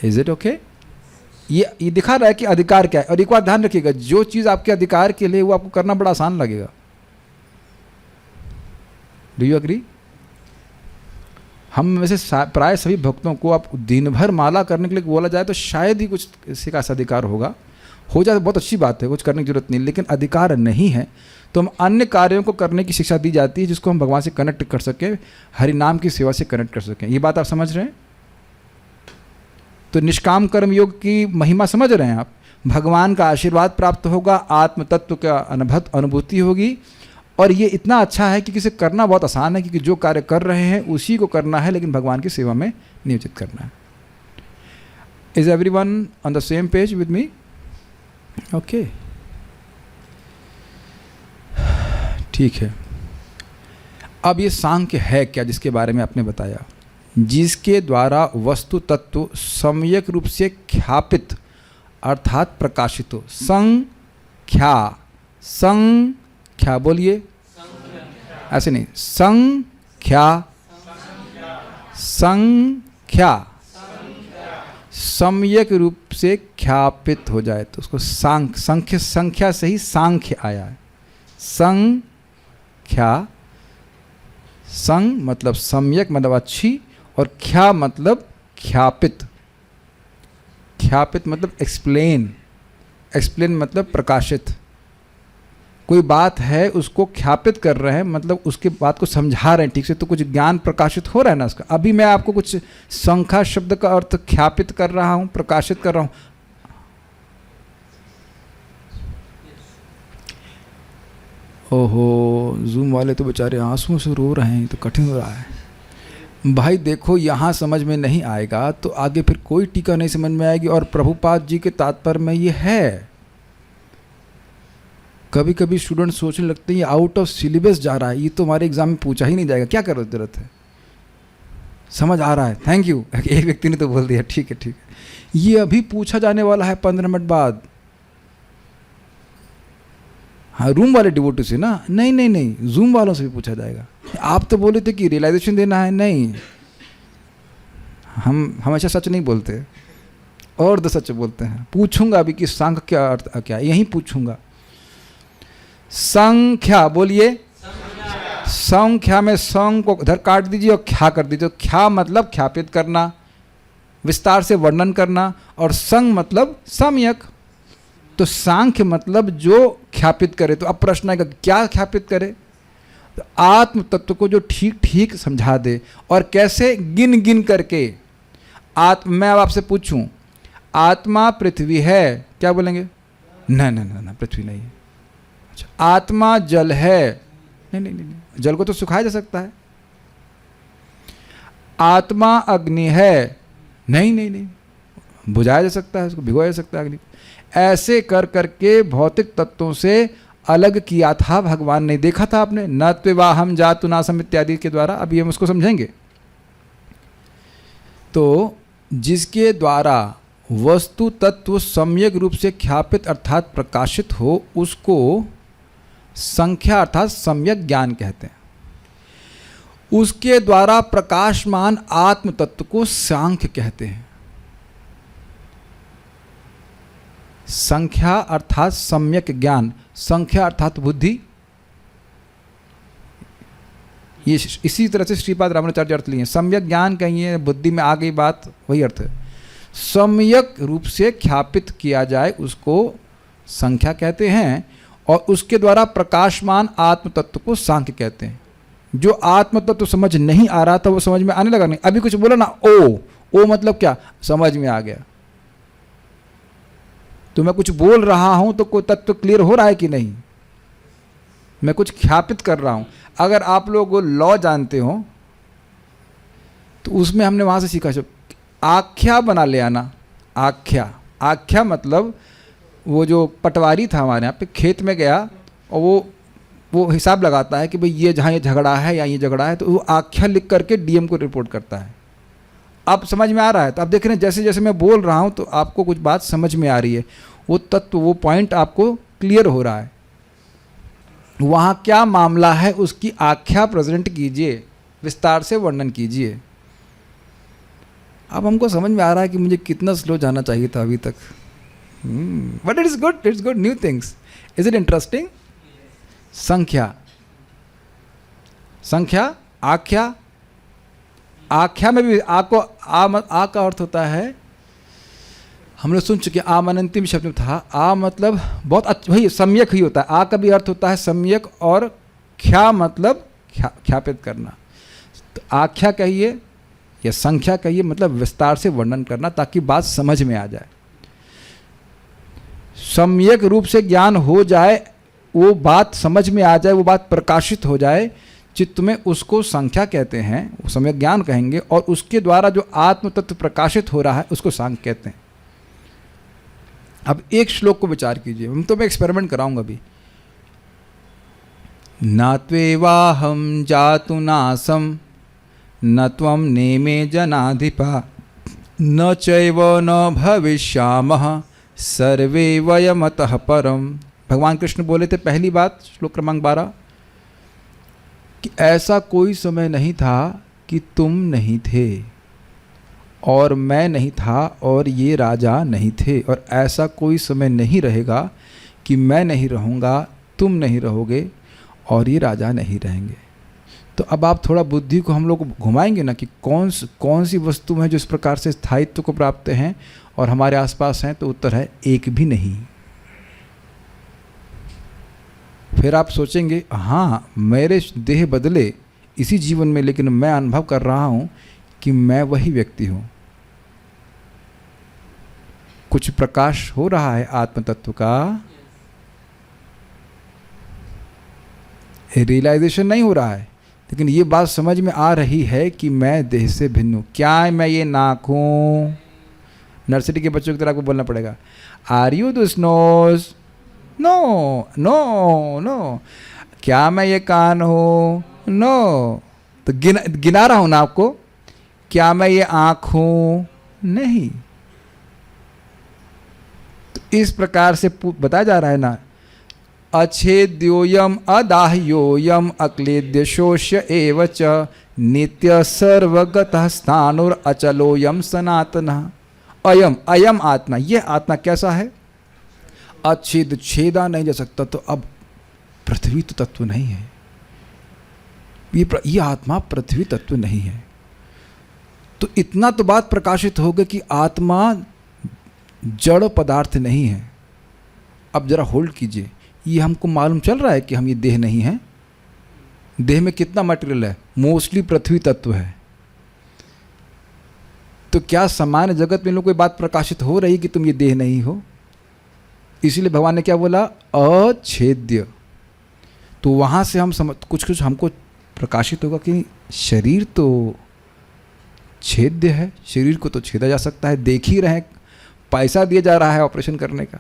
Is it okay? ये दिखा रहा है कि अधिकार क्या है। और एक बात ध्यान रखिएगा, जो चीज़ आपके अधिकार के लिए वो आपको करना बड़ा आसान लगेगा। Do you agree? हम वैसे प्राय सभी भक्तों को आप दिन भर माला करने के लिए बोला जाए तो शायद ही कुछ किसी का अधिकार होगा। हो जाए तो बहुत अच्छी बात है, कुछ करने की जरूरत नहीं। लेकिन अधिकार नहीं है तो हम अन्य कार्यों को करने की शिक्षा दी जाती है जिसको हम भगवान से कनेक्ट कर सकें, हरि नाम की सेवा से कनेक्ट कर सकें। ये बात आप समझ रहे हैं? तो निष्काम कर्म योग की महिमा समझ रहे हैं आप? भगवान का आशीर्वाद प्राप्त होगा, आत्म तत्व का अनुभूति होगी। और ये इतना अच्छा है कि किसे करना बहुत आसान है, क्योंकि जो कार्य कर रहे हैं उसी को करना है, लेकिन भगवान की सेवा में नियोजित करना है। Is everyone on the same page with me? Okay, ठीक है। अब ये सांख्य है क्या जिसके बारे में आपने बताया? जिसके द्वारा वस्तु तत्व सम्यक रूप से ख्यापित अर्थात प्रकाशित हो। संख्या, संख्या बोलिए, ऐसे नहीं, संख्या, संख्या सम्यक रूप से ख्यापित हो जाए तो उसको सांख्य, संख्या से ही सांख्य आया है। संख्या, संग मतलब सम्यक मतलब अच्छी, और ख्या मतलब ख्यापित। ख्यापित मतलब एक्सप्लेन, एक्सप्लेन मतलब प्रकाशित। कोई बात है उसको ख्यापित कर रहे हैं, मतलब उसके बात को समझा रहे हैं ठीक से, तो कुछ ज्ञान प्रकाशित हो रहा है ना उसका। अभी मैं आपको कुछ संख्या शब्द का अर्थ ख्यापित कर रहा हूँ, प्रकाशित कर रहा हूँ। ओहो, जूम वाले तो बेचारे आंसुओं से रो रहे हैं, तो कठिन हो रहा है। भाई देखो, यहाँ समझ में नहीं आएगा तो आगे फिर कोई टीका नहीं समझ में आएगी। और प्रभुपाद जी के तात्पर्य में ये है। कभी कभी स्टूडेंट सोचने लगते हैं ये आउट ऑफ सिलेबस जा रहा है, ये तो हमारे एग्जाम में पूछा ही नहीं जाएगा, क्या कर जरूरत है, समझ आ रहा है, थैंक यू। एक व्यक्ति ने तो बोल दिया, ठीक है ठीक है, ये अभी पूछा जाने वाला है 15 मिनट बाद। हाँ, रूम वाले डिवोटी से ना, नहीं नहीं नहीं, जूम वालों से भी पूछा जाएगा। आप तो बोले थे कि रियलाइजेशन देना है, नहीं, हम हमेशा सच नहीं बोलते और तो सच बोलते हैं। पूछूंगा अभी कि सांख्य क्या अर्थ क्या, यही पूछूंगा। संख्या बोलिए, संख्या में संग को उधर काट दीजिए और ख्या कर दीजिए। ख्या मतलब ख्यापित करना, विस्तार से वर्णन करना, और संग मतलब सम्यक। तो सांख्य मतलब जो ख्यापित करे। तो अब प्रश्न आएगा क्या ख्यापित करे? तो आत्म तत्व को जो ठीक ठीक समझा दे, और कैसे गिन गिन करके। मैं अब आपसे पूछूं, आत्मा पृथ्वी है, क्या बोलेंगे? नहीं नहीं नहीं, पृथ्वी नहीं है। अच्छा, आत्मा जल है, नहीं नहीं नहीं, जल को तो सुखाया जा सकता है। आत्मा अग्नि है, नहीं नहीं नहीं, बुझाया जा सकता है, उसको भिगोया जा सकता है अग्नि। ऐसे कर करके भौतिक तत्वों से अलग किया था भगवान ने। देखा था आपने, न त्विवाहम जातु नासम इत्यादि के द्वारा। अभी हम उसको समझेंगे। तो जिसके द्वारा वस्तु तत्व सम्यक रूप से ख्यापित अर्थात प्रकाशित हो, उसको संख्या अर्थात सम्यक ज्ञान कहते हैं। उसके द्वारा प्रकाशमान आत्म तत्व को सांख्य कहते हैं। संख्या अर्थात सम्यक ज्ञान, संख्या अर्थात बुद्धि। ये इसी तरह से श्रीपाद रामानुजाचार्य अर्थ लिए। सम्यक ज्ञान कहिए, बुद्धि में आ गई बात, वही अर्थ है। सम्यक रूप से ख्यापित किया जाए उसको संख्या कहते हैं, और उसके द्वारा प्रकाशमान आत्म तत्व को सांख्य कहते हैं। जो आत्म तत्व समझ नहीं आ रहा था वो समझ में आने लगा। नहीं, अभी कुछ बोला ना, ओ मतलब क्या, समझ में आ गया। तो मैं कुछ बोल रहा हूं तो कोई तत्व क्लियर हो रहा है कि नहीं? मैं कुछ ख्यापित कर रहा हूं। अगर आप लोग लॉ जानते हो तो उसमें हमने वहां से सीखा, आख्या बना ले आना। आख्या मतलब वो जो पटवारी था हमारे यहाँ पे, खेत में गया और वो हिसाब लगाता है कि भाई ये जहाँ ये झगड़ा है या ये झगड़ा है, तो वो आख्या लिख करके डीएम को रिपोर्ट करता है। अब समझ में आ रहा है? तो आप देख रहे हैं जैसे जैसे मैं बोल रहा हूँ तो आपको कुछ बात समझ में आ रही है, वो तत्व वो पॉइंट आपको क्लियर हो रहा है। वहाँ क्या मामला है उसकी आख्या प्रेजेंट कीजिए, विस्तार से वर्णन कीजिए। अब हमको समझ में आ रहा है कि मुझे कितना स्लो जाना चाहिए था अभी तक। But it's good, new things. Is it interesting? संख्या, आख्या में भी आ का अर्थ होता है, हम लोग सुन चुके, आमनंती में शब्द में था। आ मतलब बहुत अच्छा, वही सम्यक ही होता है। आ का भी अर्थ होता है सम्यक, और ख्या मतलब ख्यापित करना। तो आख्या कहिए या संख्या कहिए, मतलब विस्तार से वर्णन करना ताकि बात समझ में आ जाए, सम्यक रूप से ज्ञान हो जाए, वो बात समझ में आ जाए, वो बात प्रकाशित हो जाए चित्त में, उसको संख्या कहते हैं, वो सम्यक ज्ञान कहेंगे। और उसके द्वारा जो आत्म तत्व प्रकाशित हो रहा है उसको सांख्य कहते हैं। अब एक श्लोक को विचार कीजिए, तो मैं एक्सपेरिमेंट कराऊंगा अभी। न त्वेवाहम जातु नासम न त्वं नेमे जनाधिपा न चैव न भविष्यामः सर्वे वयमतः परम। भगवान कृष्ण बोले थे पहली बात, श्लोक क्रमांक 12, कि ऐसा कोई समय नहीं था कि तुम नहीं थे और मैं नहीं था और ये राजा नहीं थे, और ऐसा कोई समय नहीं रहेगा कि मैं नहीं रहूँगा तुम नहीं रहोगे और ये राजा नहीं रहेंगे। तो अब आप थोड़ा बुद्धि को हम लोग घुमाएंगे ना कि कौन सी वस्तु है जो इस प्रकार से स्थायित्व को प्राप्त हैं और हमारे आसपास हैं, तो उत्तर है एक भी नहीं। फिर आप सोचेंगे हाँ मेरे देह बदले इसी जीवन में, लेकिन मैं अनुभव कर रहा हूँ कि मैं वही व्यक्ति हूँ। कुछ प्रकाश हो रहा है आत्म तत्व का, रियलाइजेशन नहीं हो रहा है, लेकिन ये बात समझ में आ रही है कि मैं देह से भिन्न हूँ। क्या मैं ये नाक हूँ? नर्सरी के बच्चों की तरह आपको बोलना पड़ेगा, are you this knows? No no no. क्या मैं ये कान हूँ? नो। तो गिना रहा हूँ ना आपको। क्या मैं ये आँख हूँ? नहीं। तो इस प्रकार से बताया जा रहा है ना, अच्छेद्योयम अदाह्योयम अक्लेद्य शोष्य एव च नित्य सर्वगतः स्थानुर अचलोयम सनातनः। अयम आत्मा, यह आत्मा कैसा है? अच्छेद, छेदा नहीं जा सकता। तो अब पृथ्वी तो तत्व नहीं है, ये आत्मा पृथ्वी तत्व नहीं है। तो इतना तो बात प्रकाशित हो गई कि आत्मा जड़ पदार्थ नहीं है। अब जरा होल्ड कीजिए, ये हमको मालूम चल रहा है कि हम ये देह नहीं हैं। देह में कितना मटेरियल है? मोस्टली पृथ्वी तत्व है। तो क्या सामान्य जगत में लोग कोई बात प्रकाशित हो रही कि तुम ये देह नहीं हो? इसीलिए भगवान ने क्या बोला? अछेद्य। तो वहाँ से हम कुछ हमको प्रकाशित होगा कि शरीर तो छेद्य है, शरीर को तो छेदा जा सकता है। देख ही रहे, पैसा दिया जा रहा है ऑपरेशन करने का।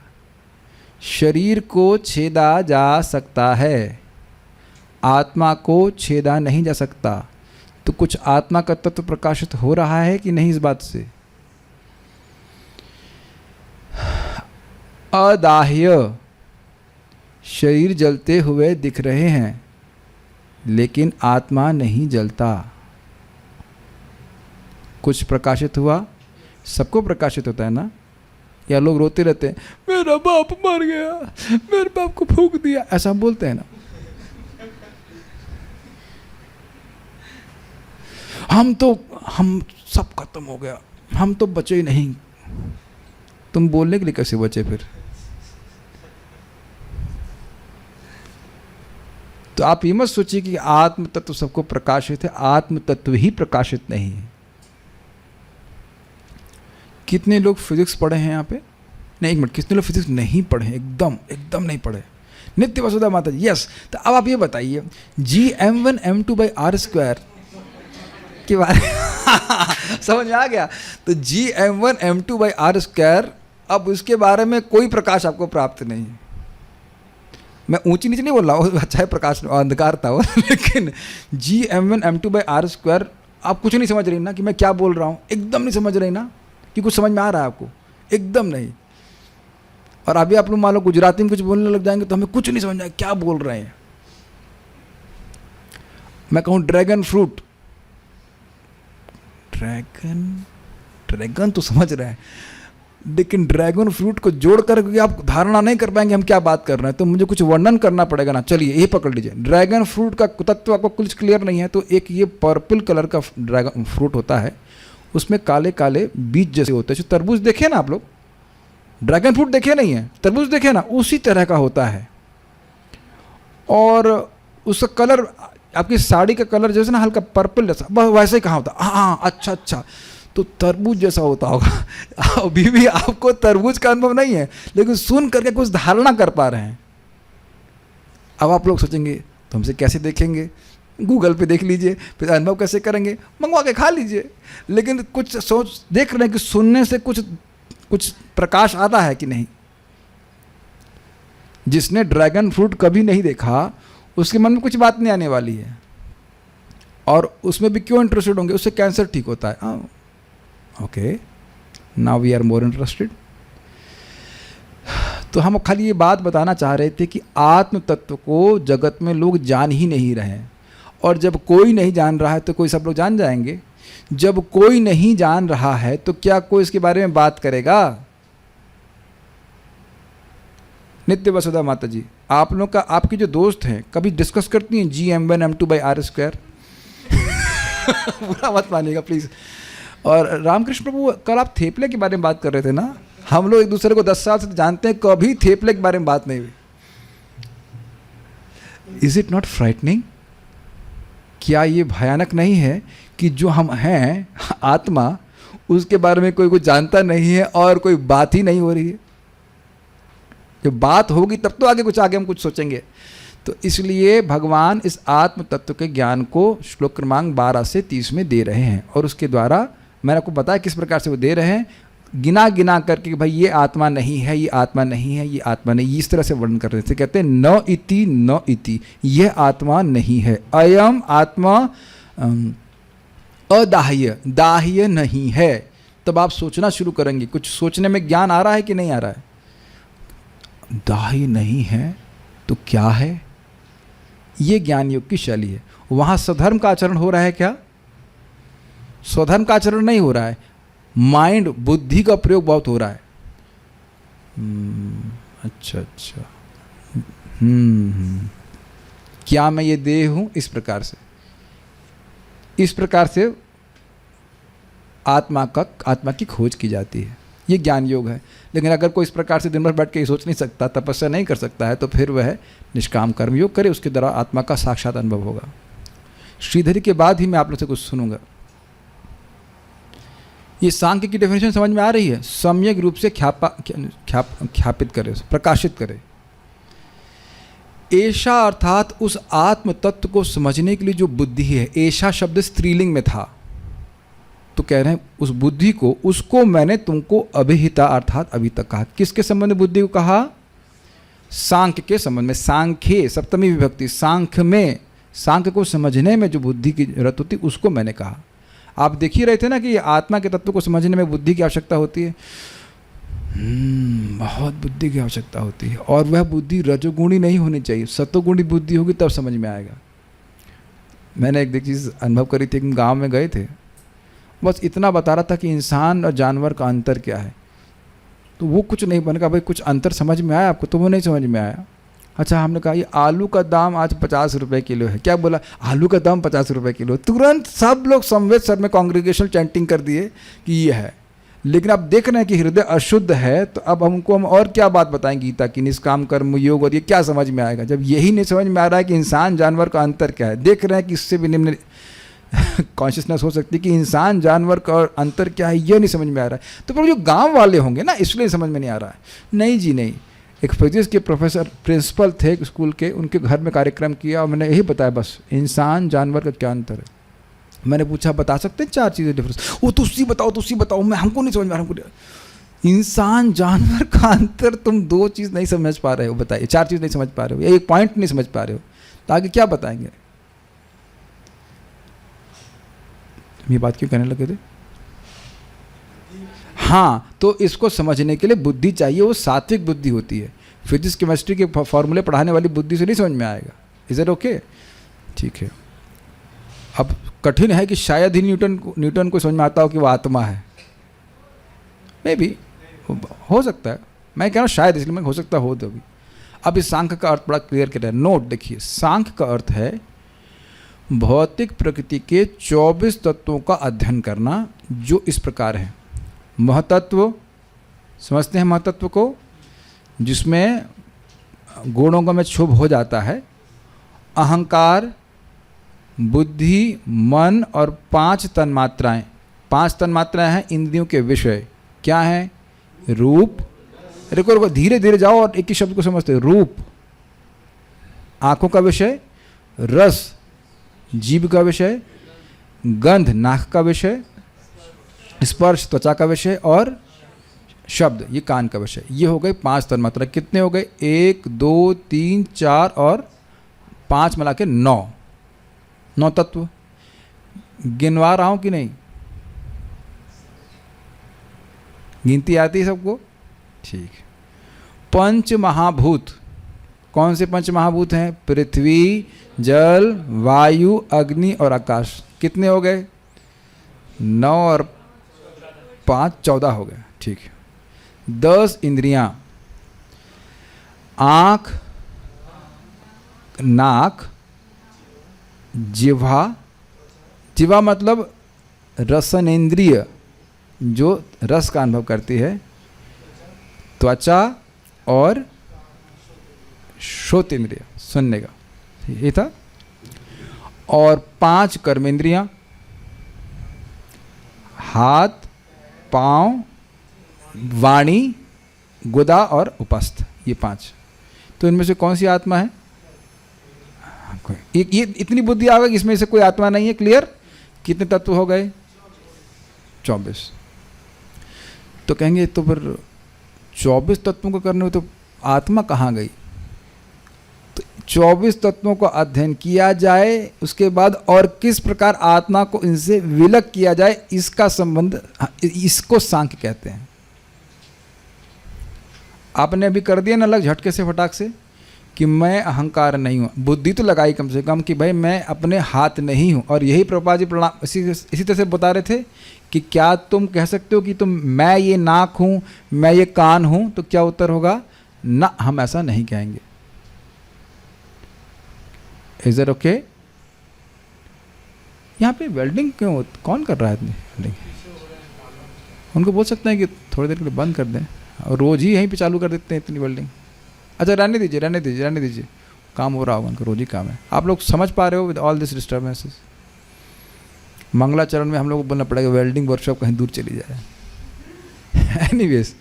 शरीर को छेदा जा सकता है, आत्मा को छेदा नहीं जा सकता। तो कुछ आत्मा का तत्व प्रकाशित हो रहा है कि नहीं? इस बात से अदाह्य शरीर जलते हुए दिख रहे हैं, लेकिन आत्मा नहीं जलता। कुछ प्रकाशित हुआ, सबको प्रकाशित होता है ना। या लोग रोते रहते हैं, मेरा बाप मर गया, मेरे बाप को फूंक दिया, ऐसा बोलते हैं ना। हम सब खत्म हो गया, हम तो बचे ही नहीं। तुम बोलने के लिए कैसे बचे फिर? तो आप ये मत सोचिए कि आत्म तत्व सबको प्रकाशित है। आत्म तत्व ही प्रकाशित नहीं है। कितने लोग फिजिक्स पढ़े हैं यहाँ पे? नहीं, एक मिनट, कितने लोग फिजिक्स नहीं पढ़े हैं? एकदम नहीं पढ़े। नित्य वसुधा माता जी, यस। तो अब आप ये बताइए, Gm1m2/r² के बारे में समझ में आ गया? तो Gm1m2/r², अब उसके बारे में कोई प्रकाश आपको प्राप्त नहीं है। मैं ऊंची नीचे नहीं बोल रहा हूँ, अच्छा है प्रकाश अंधकार था वो, लेकिन Gm1m2/r² आप कुछ नहीं समझ रही ना कि मैं क्या बोल रहा हूँ? एकदम नहीं समझ रही ना कि कुछ समझ में आ रहा है आपको? एकदम नहीं। और अभी आप लोग मान लो गुजराती में कुछ बोलने लग जाएंगे तो हमें कुछ नहीं समझ में आएगा क्या बोल रहे हैं। मैं कहूँ ड्रैगन फ्रूट, ड्रैगन तो समझ रहे हैं, लेकिन ड्रैगन फ्रूट को जोड़ कर आप धारणा नहीं कर पाएंगे हम क्या बात कर रहे हैं। तो मुझे कुछ वर्णन करना पड़ेगा ना। चलिए ये पकड़ लीजिए, ड्रैगन फ्रूट का तत्व आपको कुछ क्लियर नहीं है। तो एक ये पर्पल कलर का ड्रैगन फ्रूट होता है, उसमें काले काले बीज जैसे होते हैं। जो तरबूज देखे ना आप लोग, ड्रैगन फ्रूट देखे नहीं है, तरबूज देखे ना, उसी तरह का होता है। और उसका कलर आपकी साड़ी का कलर जैसे ना हल्का पर्पल जैसा, वैसे ही कहाँ होता? हाँ, अच्छा, तो तरबूज जैसा होता होगा। अभी भी आपको तरबूज का अनुभव नहीं है, लेकिन सुन करके कुछ धारणा कर पा रहे हैं। अब आप लोग सोचेंगे तो हमसे कैसे देखेंगे? गूगल पे देख लीजिए, फिर अनुभव कैसे करेंगे? मंगवा के खा लीजिए। लेकिन कुछ सोच देख रहे हैं कि सुनने से कुछ प्रकाश आता है कि नहीं? जिसने ड्रैगन फ्रूट कभी नहीं देखा उसके मन में कुछ बात नहीं आने वाली है। और उसमें भी क्यों इंटरेस्टेड होंगे? उससे कैंसर ठीक होता है। Okay, now we are more interested. तो हम खाली ये बात बताना चाह रहे थे कि आत्म तत्व को जगत में लोग जान ही नहीं रहे हैं। और जब कोई नहीं जान रहा है तो कोई सब लोग जान जाएंगे। जब कोई नहीं जान रहा है तो क्या कोई इसके बारे में बात करेगा? नित्य वसुधा माता जी, आप लोग का, आपकी जो दोस्त हैं कभी डिस्कस करती हैं G m1m2/r²? बुरा मत मानिएगा प्लीज़। और रामकृष्ण प्रभु, कल आप थेपले के बारे में बात कर रहे थे ना, हम लोग एक दूसरे को 10 साल से जानते हैं, कभी थेपले के बारे में बात नहीं हुई। Is it not frightening? क्या ये भयानक नहीं है कि जो हम हैं आत्मा, उसके बारे में कोई कुछ जानता नहीं है और कोई बात ही नहीं हो रही है? जब बात होगी तब तो आगे हम कुछ सोचेंगे। तो इसलिए भगवान इस आत्म तत्व के ज्ञान को श्लोक क्रमांक 12 से 30 में दे रहे हैं, और उसके द्वारा मैंने आपको बताया किस प्रकार से वो दे रहे हैं, गिना करके कि भाई ये आत्मा नहीं है, ये आत्मा नहीं है, ये आत्मा नहीं, इस तरह से वर्णन कर रहे थे। कहते हैं न इति, यह आत्मा नहीं है, अयम आत्मा अदाह्य, दाह्य नहीं है। तब आप सोचना शुरू करेंगे, कुछ सोचने में ज्ञान आ रहा है कि नहीं आ रहा है? दाह्य नहीं है तो क्या है? ये ज्ञान योग की शैली है। वहाँ स्वधर्म का आचरण हो रहा है क्या? स्वधर्म का आचरण नहीं हो रहा है, माइंड, बुद्धि का प्रयोग बहुत हो रहा है। अच्छा, क्या मैं ये देह हूँ? इस प्रकार से आत्मा की खोज की जाती है। ये ज्ञान योग है। लेकिन अगर कोई इस प्रकार से दिन भर बैठ के सोच नहीं सकता, तपस्या नहीं कर सकता है, तो फिर वह निष्काम कर्म योग करे, उसके द्वारा आत्मा का साक्षात अनुभव होगा। श्रीधरी के बाद ही मैं आप लोग से कुछ सुनूंगा। ये सांख्य की डेफिनेशन समझ में आ रही है? सम्यक रूप से ख्यापित करे, प्रकाशित करे। ऐशा अर्थात उस आत्म तत्व को समझने के लिए जो बुद्धि है, ऐशा शब्द स्त्रीलिंग में था, तो कह रहे हैं उस बुद्धि को, उसको मैंने तुमको अभिहिता अर्थात अभी तक कहा। किसके संबंध में बुद्धि को कहा? सांख्य के संबंध में। सांख्य सप्तमी विभक्ति, सांख्य में, सांख्य को समझने में जो बुद्धि की जरूरत होती उसको मैंने कहा। आप देख ही रहे थे ना कि ये आत्मा के तत्व को समझने में बुद्धि की आवश्यकता होती है। बहुत बुद्धि की आवश्यकता होती है, और वह बुद्धि रजोगुणी नहीं होनी चाहिए, सतोगुणी बुद्धि होगी तब समझ में आएगा। मैंने एक चीज़ अनुभव करी थी, गाँव में गए थे, बस इतना बता रहा था कि इंसान और जानवर का अंतर क्या है, तो वो कुछ नहीं बन कहा भाई कुछ अंतर समझ में आया आपको? तो वो नहीं समझ में आया। अच्छा, हमने कहा ये आलू का दाम आज 50 रुपये किलो है। क्या बोला? आलू का दाम 50 रुपये किलो। तुरंत सब लोग समवेत सर में कांग्रेगेशनल चैंटिंग कर दिए कि ये है। लेकिन अब देख रहे हैं कि हृदय अशुद्ध है, तो अब हम और क्या बात बताएं गीता की, निष्काम कर्म योग, और ये क्या समझ में आएगा जब यही नहीं समझ में आ रहा है कि इंसान जानवर का अंतर क्या है। देख रहे हैं कि इससे भी निम्न कॉन्शियसनेस हो सकती है कि इंसान जानवर का अंतर क्या है, ये नहीं समझ में आ रहा है। तो पर जो गांव वाले होंगे ना, इसलिए समझ में नहीं आ रहा है। नहीं जी नहीं, एक फिजिक्स के प्रोफेसर प्रिंसिपल थे एक स्कूल के, उनके घर में कार्यक्रम किया और मैंने यही बताया बस, इंसान जानवर का क्या अंतर है। मैंने पूछा बता सकते हैं 4 चीज़ें डिफरेंस? वो तुसी बताओ, मैं हमको नहीं समझ में आ रहा। इंसान जानवर का अंतर तुम 2 चीज़ नहीं समझ पा रहे हो, बताइए 4 चीज़ नहीं समझ पा रहे हो, या एक पॉइंट नहीं समझ पा रहे हो, तो आगे क्या बताएंगे? ये बात क्यों कहने लगे थे? हाँ, तो इसको समझने के लिए बुद्धि चाहिए, वो सात्विक बुद्धि होती है। फिजिक्स केमिस्ट्री के फॉर्मूले पढ़ाने वाली बुद्धि से नहीं समझ में आएगा। Is it okay? ठीक है। अब कठिन है कि शायद ही न्यूटन को समझ में आता हो कि वो आत्मा है। मे भी हो सकता है, मैं कह रहा हूँ शायद, इसलिए मैं हो सकता हो तो भी। अब इस सांख्य का अर्थ बड़ा क्लियर कर रहा है। नोट देखिए, सांख्य का अर्थ है भौतिक प्रकृति के 24 तत्वों का अध्ययन करना, जो इस प्रकार है। महतत्व, समझते हैं महतत्व को, जिसमें गुणों में क्षोभ हो जाता है। अहंकार, बुद्धि, मन और 5 तन्मात्राएं। 5 तन्मात्राएं हैं इंद्रियों के विषय। क्या है? रूप, रुको धीरे धीरे जाओ और एक ही शब्द को समझते हैं। रूप आंखों का विषय, रस जीभ का विषय, गंध नाक का विषय, स्पर्श त्वचा का विषय, और शब्द ये कान का विषय। ये हो गए 5 तन्मात्रा। कितने हो गए? 1 2 3 4 और 5 मिला के 9 तत्व। गिनवा रहा हूं कि नहीं? गिनती आती है सबको? ठीक। 5 महाभूत। कौन से 5 महाभूत हैं? पृथ्वी, जल, वायु, अग्नि और आकाश। कितने हो गए? 9 और 5 14 हो गए। ठीक है। 10 इंद्रियां। आँख, नाक, जिह्वा, जिह्वा मतलब रसनेन्द्रिय जो रस का अनुभव करती है, त्वचा और श्रोतेंद्रिय सुनने का, ये था। और 5 कर्मेंद्रियां, हाथ, पाँव, वाणी, गुदा और उपस्थ, ये 5। तो इनमें से कौन सी आत्मा है? ये इतनी बुद्धि आ गई, इसमें से कोई आत्मा नहीं है। क्लियर? कितने तत्व हो गए? 24। तो कहेंगे तो फिर 24 तत्वों को करने में तो आत्मा कहाँ गई? तो 24 तत्वों का अध्ययन किया जाए, उसके बाद और किस प्रकार आत्मा को इनसे विलग किया जाए, इसका संबंध, इसको सांख्य कहते हैं। आपने अभी कर दिया ना अलग झटके से, फटाक से, कि मैं अहंकार नहीं हूँ। बुद्धि तो लगाई कम से कम कि भाई मैं अपने हाथ नहीं हूँ। और यही प्रभुपाद जी प्रणाम इसी तरह से बता रहे थे कि क्या तुम कह सकते हो कि तुम मैं ये नाक हूँ, मैं ये कान हूँ? तो क्या उत्तर होगा? ना, हम ऐसा नहीं कहेंगे। Is it okay? यहाँ पे वेल्डिंग क्यों, कौन कर रहा है इतनी वेल्डिंग? उनको बोल सकते हैं कि थोड़ी देर के लिए बंद कर दें, और रोज़ ही यहीं पे चालू कर देते हैं इतनी वेल्डिंग। अच्छा, रहने दीजिए, रहने दीजिए, रहने दीजिए, काम हो रहा होगा उनका, रोज ही काम है। आप लोग समझ पा रहे हो विद ऑल दिस डिस्टर्बेंसेस? मंगलाचरण में हम लोग को बोलना पड़ेगा वेल्डिंग वर्कशॉप कहीं दूर चली जाए। एनीवेज,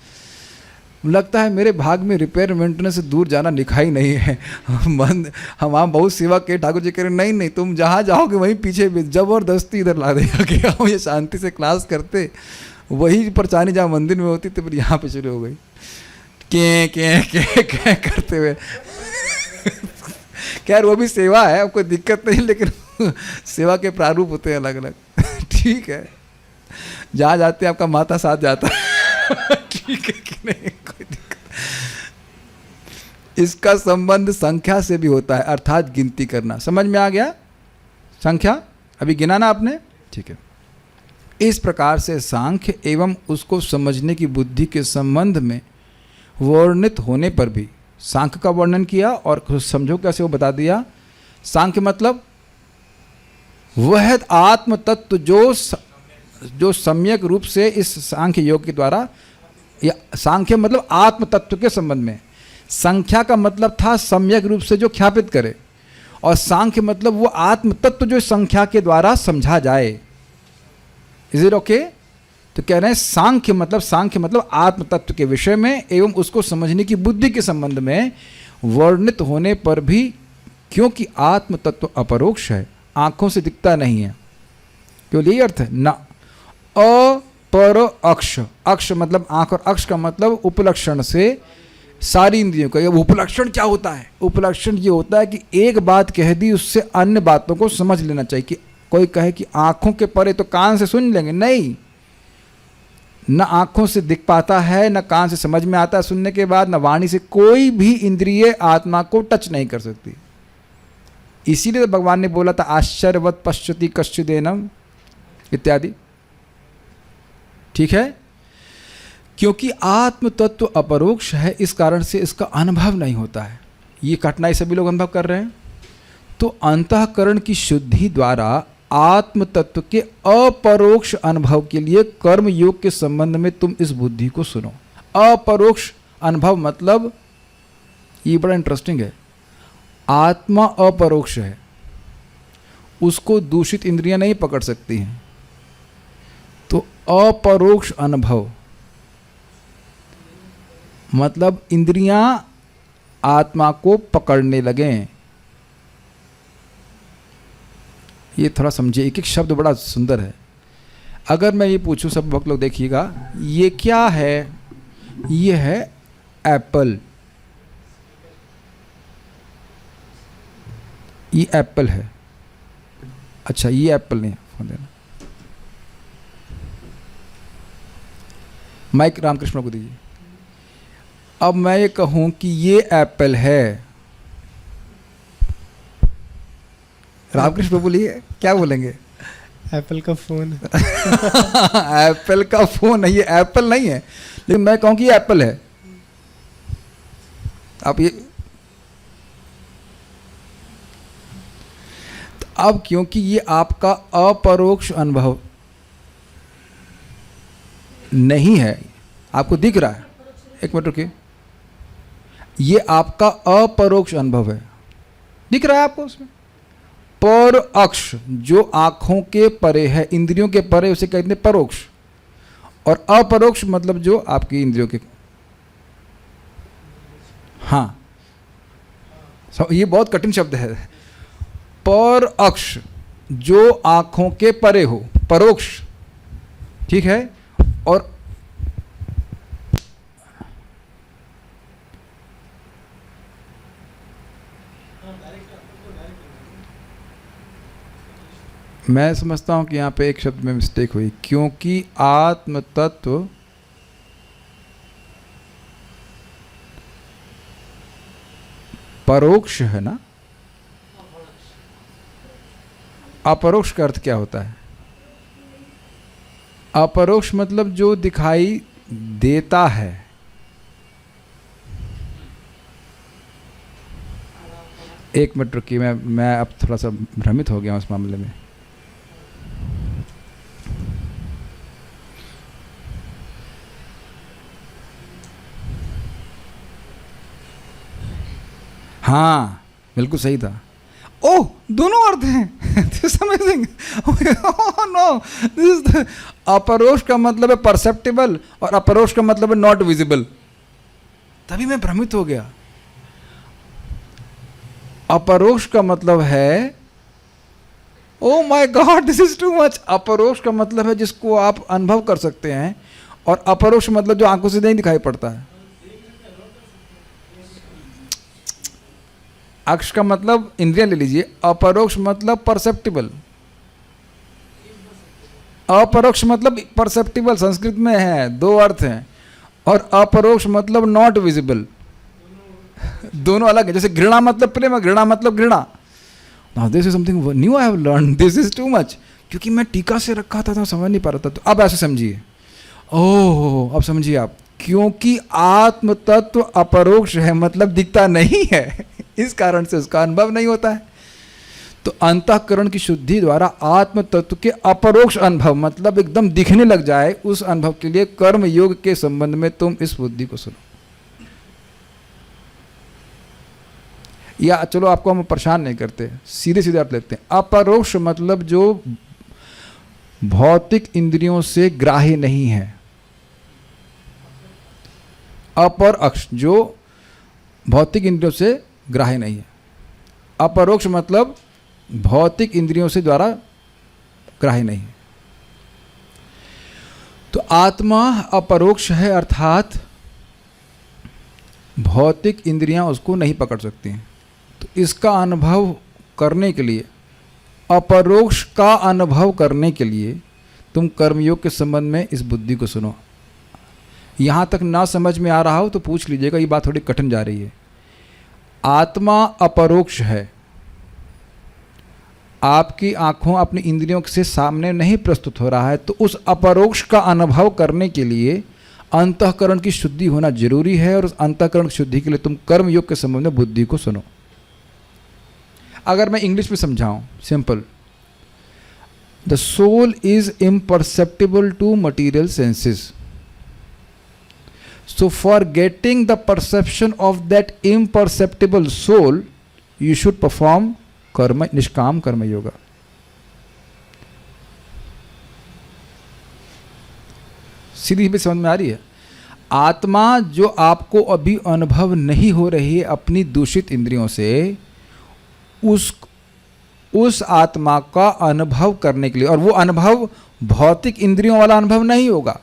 लगता है मेरे भाग में रिपेयर मेंटेनेंस से दूर जाना लिखा ही नहीं है। हम वहाँ बहुत सेवा के ठाकुर जी कह रहे नहीं नहीं, तुम जहाँ जाओगे वहीं पीछे जबरदस्ती इधर ला देगा कि हम ये शांति से क्लास करते, वही परचानी जहाँ मंदिर में होती तो फिर यहाँ पे शुरू हो गई के करते हुए। खैर वो भी सेवा है, अब कोई दिक्कत नहीं, लेकिन सेवा के प्रारूप होते हैं अलग अलग। ठीक है, जहाँ जाते हैं आपका माता साथ जाता है। ठीक है कि नहीं, कोई दिक्कत। इसका संबंध संख्या से भी होता है, अर्थात गिनती करना। समझ में आ गया? संख्या अभी गिना ना आपने? ठीक है। इस प्रकार से सांख्य एवं उसको समझने की बुद्धि के संबंध में वर्णित होने पर भी सांख्य का वर्णन किया और समझो कैसे वो बता दिया। सांख्य मतलब वह आत्म तत्व जो सम्यक रूप से इस सांख्य योग के द्वारा, या सांख्य मतलब आत्म तत्व के संबंध में, संख्या का मतलब था सम्यक रूप से जो ख्यापित करे, और सांख्य मतलब वो आत्म तत्व जो संख्या के द्वारा समझा जाए। Is it okay? तो कह रहे हैं सांख्य मतलब आत्म तत्व के विषय में एवं उसको समझने की बुद्धि के संबंध में वर्णित होने पर भी, क्योंकि आत्म तत्व अपरोक्ष है, आंखों से दिखता नहीं है। क्यों? यही अर्थ है ना। अपर अक्ष, अक्ष मतलब आंख, और अक्ष का मतलब उपलक्षण से सारी इंद्रियों का। उपलक्षण क्या होता है? उपलक्षण ये होता है कि एक बात कह दी, उससे अन्य बातों को समझ लेना चाहिए। कि कोई कहे कि आंखों के परे तो कान से सुन लेंगे, नहीं, न आँखों से दिख पाता है, न कान से समझ में आता है सुनने के बाद, न वाणी से कोई भी इंद्रिय आत्मा को टच नहीं कर सकती। इसीलिए तो भगवान ने बोला था आश्चर्यवत पश्यति कश्चिदेनम इत्यादि। ठीक है? क्योंकि आत्म तत्व अपरोक्ष है, इस कारण से इसका अनुभव नहीं होता है। ये कठिनाई सभी लोग अनुभव कर रहे हैं। तो अंतःकरण की शुद्धि द्वारा आत्म तत्व के अपरोक्ष अनुभव के लिए कर्म योग के संबंध में तुम इस बुद्धि को सुनो। अपरोक्ष अनुभव मतलब, ये बड़ा इंटरेस्टिंग है, आत्मा अपरोक्ष है, उसको दूषित इंद्रियां नहीं पकड़ सकती हैं। तो अपरोक्ष अनुभव मतलब इंद्रियां आत्मा को पकड़ने लगें। ये थोड़ा समझिए, एक एक शब्द बड़ा सुंदर है। अगर मैं ये पूछूं, सब भक्त लोग देखिएगा, ये क्या है? ये है एप्पल। ये एप्पल है। अच्छा, ये एप्पल नहीं है, फोन देना। माइक रामकृष्ण को दीजिए। अब मैं ये कहूं कि ये एप्पल है, रामकृष्ण प्रभु बोलिए, क्या बोलेंगे? एप्पल का फ़ोन। एप्पल का फ़ोन है, ये एप्पल नहीं है। लेकिन मैं कहूँ कि ये एप्पल है, आप ये तो अब क्योंकि ये आपका अपरोक्ष अनुभव नहीं है, आपको दिख रहा है, एक मिनट रुकिए, ये आपका अपरोक्ष अनुभव है, दिख रहा है आपको उसमें। पर अक्ष जो आंखों के परे है, इंद्रियों के परे, उसे कहते हैं परोक्ष। और अपरोक्ष मतलब जो आपकी इंद्रियों के, हाँ ये बहुत कठिन शब्द है। पर अक्ष जो आंखों के परे हो, परोक्ष, ठीक है। और मैं समझता हूं कि यहाँ पे एक शब्द में मिस्टेक हुई, क्योंकि आत्म तत्व परोक्ष है ना। अपरोक्ष का अर्थ क्या होता है? अपरोक्ष मतलब जो दिखाई देता है। एक मिनट रुकिए, मैं अब थोड़ा सा भ्रमित हो गया हूं इस मामले में। हाँ बिल्कुल सही था। ओह, दोनों अर्थ हैं। This amazing. No, this is अपरोक्ष का मतलब है परसेप्टेबल और अपरोक्ष का मतलब है नॉट विजिबल। तभी मैं भ्रमित हो गया। अपरोक्ष का मतलब है, oh my God, this is too much. अपरोक्ष का मतलब है जिसको आप अनुभव कर सकते हैं, और अपरोक्ष मतलब जो आंखों से नहीं दिखाई पड़ता है। अक्ष का मतलब इंद्रियां ले लीजिए, अपरोक्ष मतलब परसेप्टिबल। अपरोक्ष मतलब परसेप्टिबल संस्कृत में है, दो अर्थ हैं। और अपरोक्ष मतलब नॉट विजिबल, दोनों अलग है। जैसे घृणा मतलब प्रेम, घृणा मतलब घृणा। Now this is something new I have learn, this is too much. क्योंकि मैं टीका से रखा था तो समझ नहीं पा रहा था, तो अब ऐसे समझिए। ओह, अब समझिए आप, क्योंकि आत्म तत्व अपरोक्ष है, मतलब दिखता नहीं है, इस कारण से उसका अनुभव नहीं होता है। तो अंतःकरण की शुद्धि द्वारा आत्म तत्व के अपरोक्ष अनुभव, मतलब एकदम दिखने लग जाए, उस अनुभव के लिए कर्म योग के संबंध में तुम इस बुद्धि को सुनो। या चलो, आपको हम परेशान नहीं करते, सीधे सीधे आप लेते हैं। अपरोक्ष मतलब जो भौतिक इंद्रियों से ग्राह्य नहीं है। अपर अक्ष जो भौतिक इंद्रियों से ग्राह्य नहीं है। अपरोक्ष मतलब भौतिक इंद्रियों से द्वारा ग्राह्य नहीं है। तो आत्मा अपरोक्ष है, अर्थात भौतिक इंद्रियां उसको नहीं पकड़ सकती हैं। तो इसका अनुभव करने के लिए, अपरोक्ष का अनुभव करने के लिए तुम कर्मयोग के संबंध में इस बुद्धि को सुनो। यहाँ तक ना समझ में आ रहा हो तो पूछ लीजिएगा, ये बात थोड़ी कठिन जा रही है। आत्मा अपरोक्ष है, आपकी आंखों अपनी इंद्रियों से सामने नहीं प्रस्तुत हो रहा है, तो उस अपरोक्ष का अनुभव करने के लिए अंतःकरण की शुद्धि होना जरूरी है। और उस अंतःकरण की शुद्धि के लिए तुम कर्म योग के संबंध में बुद्धि को सुनो। अगर मैं इंग्लिश में समझाऊं, simple, the soul is imperceptible to material senses. So for getting the perception of that imperceptible soul, you should perform karma, निष्काम कर्म योगा। सीधी भी समझ में आ रही है? आत्मा जो आपको अभी अनुभव नहीं हो रही है अपनी दूषित इंद्रियों से, उस आत्मा का अनुभव करने के लिए, और वो अनुभव भौतिक इंद्रियों वाला अनुभव नहीं होगा,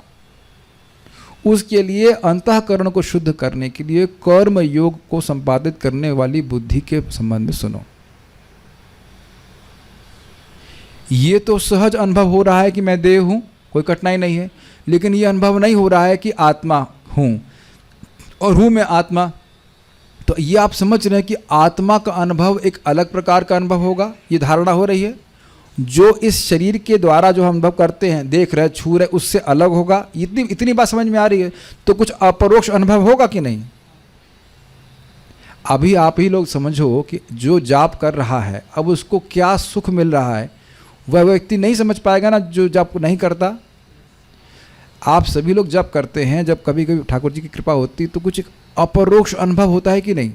उसके लिए अंतःकरण को शुद्ध करने के लिए कर्म योग को संपादित करने वाली बुद्धि के संबंध में सुनो। ये तो सहज अनुभव हो रहा है कि मैं देह हूं, कोई कठिनाई नहीं है, लेकिन ये अनुभव नहीं हो रहा है कि आत्मा हूं और हूं मैं आत्मा। तो ये आप समझ रहे हैं कि आत्मा का अनुभव एक अलग प्रकार का अनुभव होगा, ये धारणा हो रही है। जो इस शरीर के द्वारा जो हम अनुभव करते हैं, देख रहे, छू रहे, उससे अलग होगा। इतनी बात समझ में आ रही है। तो कुछ अपरोक्ष अनुभव होगा कि नहीं? अभी आप ही लोग समझो कि जो जाप कर रहा है अब उसको क्या सुख मिल रहा है, वह व्यक्ति नहीं समझ पाएगा ना जो जाप नहीं करता। आप सभी लोग जप करते हैं, जब कभी कभी ठाकुर जी की कृपा होती तो कुछ एक अपरोक्ष अनुभव होता है कि नहीं।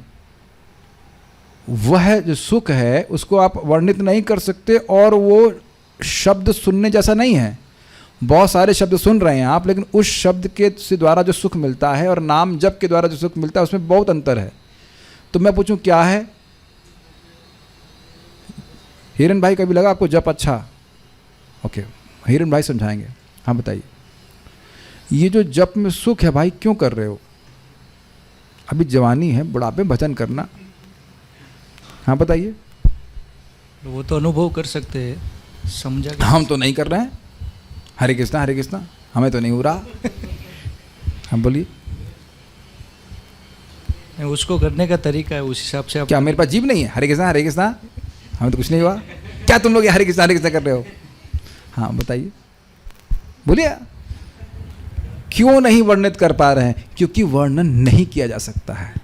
वह जो सुख है उसको आप वर्णित नहीं कर सकते, और वो शब्द सुनने जैसा नहीं है। बहुत सारे शब्द सुन रहे हैं आप, लेकिन उस शब्द के से द्वारा जो सुख मिलता है और नाम जप के द्वारा जो सुख मिलता है उसमें बहुत अंतर है। तो मैं पूछूं क्या है? हिरन भाई, कभी लगा आपको जप अच्छा? ओके, हिरन भाई समझाएंगे। हाँ बताइए, ये जो जप में सुख है भाई क्यों कर रहे हो? अभी जवानी है, बुढ़ापे में भजन करना। हाँ बताइए। वो तो अनुभव कर सकते हैं, समझा। हम तो नहीं कर रहे हैं। हरे कृष्णा हरे कृष्णा, हमें तो नहीं हो रहा। हम बोलिए। उसको करने का तरीका है, उस हिसाब से आप। क्या मेरे पास जीभ नहीं है? हरे कृष्णा हमें तो कुछ नहीं हुआ। क्या तुम लोग ये हरे कृष्णा कर रहे हो? हाँ बताइए, बोलिए। क्यों नहीं वर्णित कर पा रहे हैं? क्योंकि वर्णन नहीं किया जा सकता है।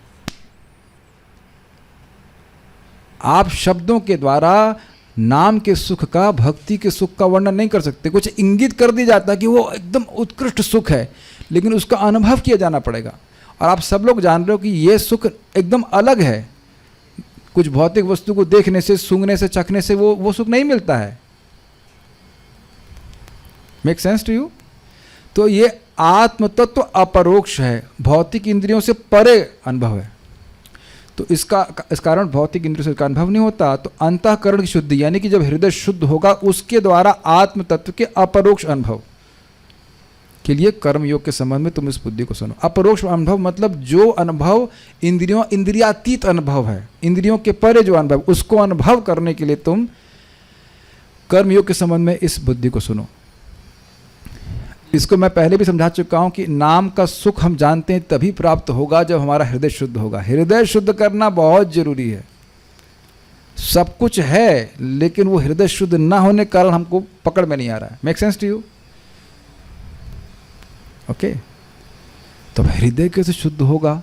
आप शब्दों के द्वारा नाम के सुख का, भक्ति के सुख का वर्णन नहीं कर सकते। कुछ इंगित कर दिया जाता है कि वो एकदम उत्कृष्ट सुख है, लेकिन उसका अनुभव किया जाना पड़ेगा। और आप सब लोग जान रहे हो कि ये सुख एकदम अलग है। कुछ भौतिक वस्तु को देखने से, सूंघने से, चखने से वो सुख नहीं मिलता है। Make sense to you? तो ये आत्म तत्व अपरोक्ष है, भौतिक इंद्रियों से परे अनुभव है। तो इस कारण भौतिक इंद्रियों से इसका अनुभव नहीं होता। तो अंतःकरण की शुद्धि, यानी कि जब हृदय शुद्ध होगा उसके द्वारा आत्म तत्व के अपरोक्ष अनुभव के लिए कर्म योग के संबंध में तुम इस बुद्धि को सुनो। अपरोक्ष अनुभव मतलब जो अनुभव इंद्रियातीत अनुभव है, इंद्रियों के परे जो अनुभव, उसको अनुभव करने के लिए तुम कर्म योग के संबंध में इस बुद्धि को सुनो। इसको मैं पहले भी समझा चुका हूं कि नाम का सुख हम जानते हैं तभी प्राप्त होगा जब हमारा हृदय शुद्ध होगा। हृदय शुद्ध करना बहुत जरूरी है। सब कुछ है, लेकिन वो हृदय शुद्ध ना होने के कारण हमको पकड़ में नहीं आ रहा है। Make sense to you? Okay, तो हृदय कैसे शुद्ध होगा?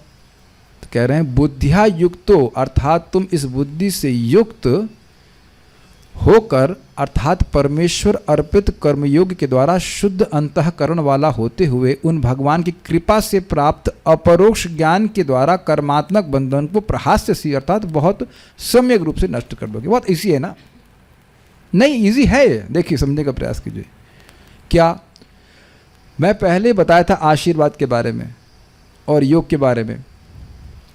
तो कह रहे हैं बुद्धिया युक्तो, अर्थात तुम इस बुद्धि से युक्त होकर, अर्थात परमेश्वर अर्पित कर्मयोग के द्वारा शुद्ध अंतःकरण वाला होते हुए उन भगवान की कृपा से प्राप्त अपरोक्ष ज्ञान के द्वारा कर्मात्मक बंधन को प्रहास्य सी, अर्थात बहुत सम्यक रूप से नष्ट कर दोगे। बहुत इजी है ना? नहीं, इजी है। देखिए, समझने का प्रयास कीजिए। क्या मैं पहले बताया था आशीर्वाद के बारे में और योग के बारे में?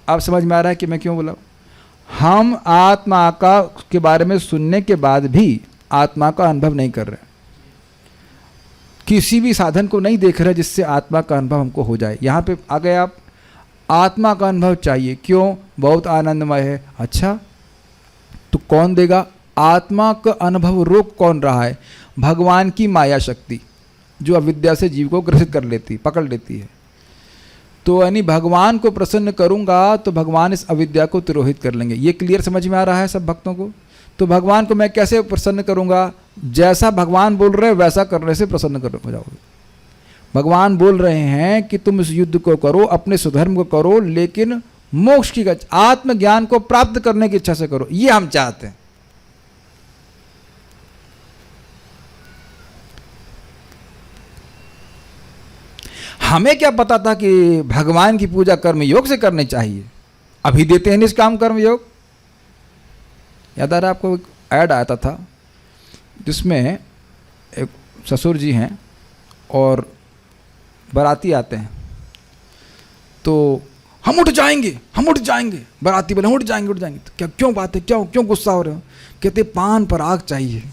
आप समझ में आ रहा है कि मैं क्यों बोला? हम आत्मा का के बारे में सुनने के बाद भी आत्मा का अनुभव नहीं कर रहे, किसी भी साधन को नहीं देख रहे जिससे आत्मा का अनुभव हमको हो जाए। यहाँ पे आ गए आप, आत्मा का अनुभव चाहिए। क्यों? बहुत आनंदमय है। अच्छा, तो कौन देगा? आत्मा का अनुभव रोक कौन रहा है? भगवान की माया शक्ति, जो अविद्या से जीव को ग्रसित कर लेती, पकड़ लेती है। तो यानी भगवान को प्रसन्न करूंगा तो भगवान इस अविद्या को तिरोहित कर लेंगे। ये क्लियर समझ में आ रहा है सब भक्तों को? तो भगवान को मैं कैसे प्रसन्न करूंगा? जैसा भगवान बोल रहे हैं वैसा करने से प्रसन्न हो जाओगे। भगवान बोल रहे हैं कि तुम इस युद्ध को करो, अपने स्वधर्म को करो, लेकिन मोक्ष की आत्मज्ञान को प्राप्त करने की इच्छा से करो। ये हम चाहते हैं। हमें क्या पता था कि भगवान की पूजा कर्म योग से करनी चाहिए? अभी देते हैं निष्काम कर्म योग। याद आ रहा है आपको? एक ऐड आता था जिसमें एक ससुर जी हैं और बाराती आते हैं, तो हम उठ जाएंगे, हम उठ जाएंगे। बाराती बोले उठ जाएंगे, उठ जाएंगे। तो क्या, क्यों बात है, क्यों गुस्सा हो रहे हो? कहते पान पराग चाहिए।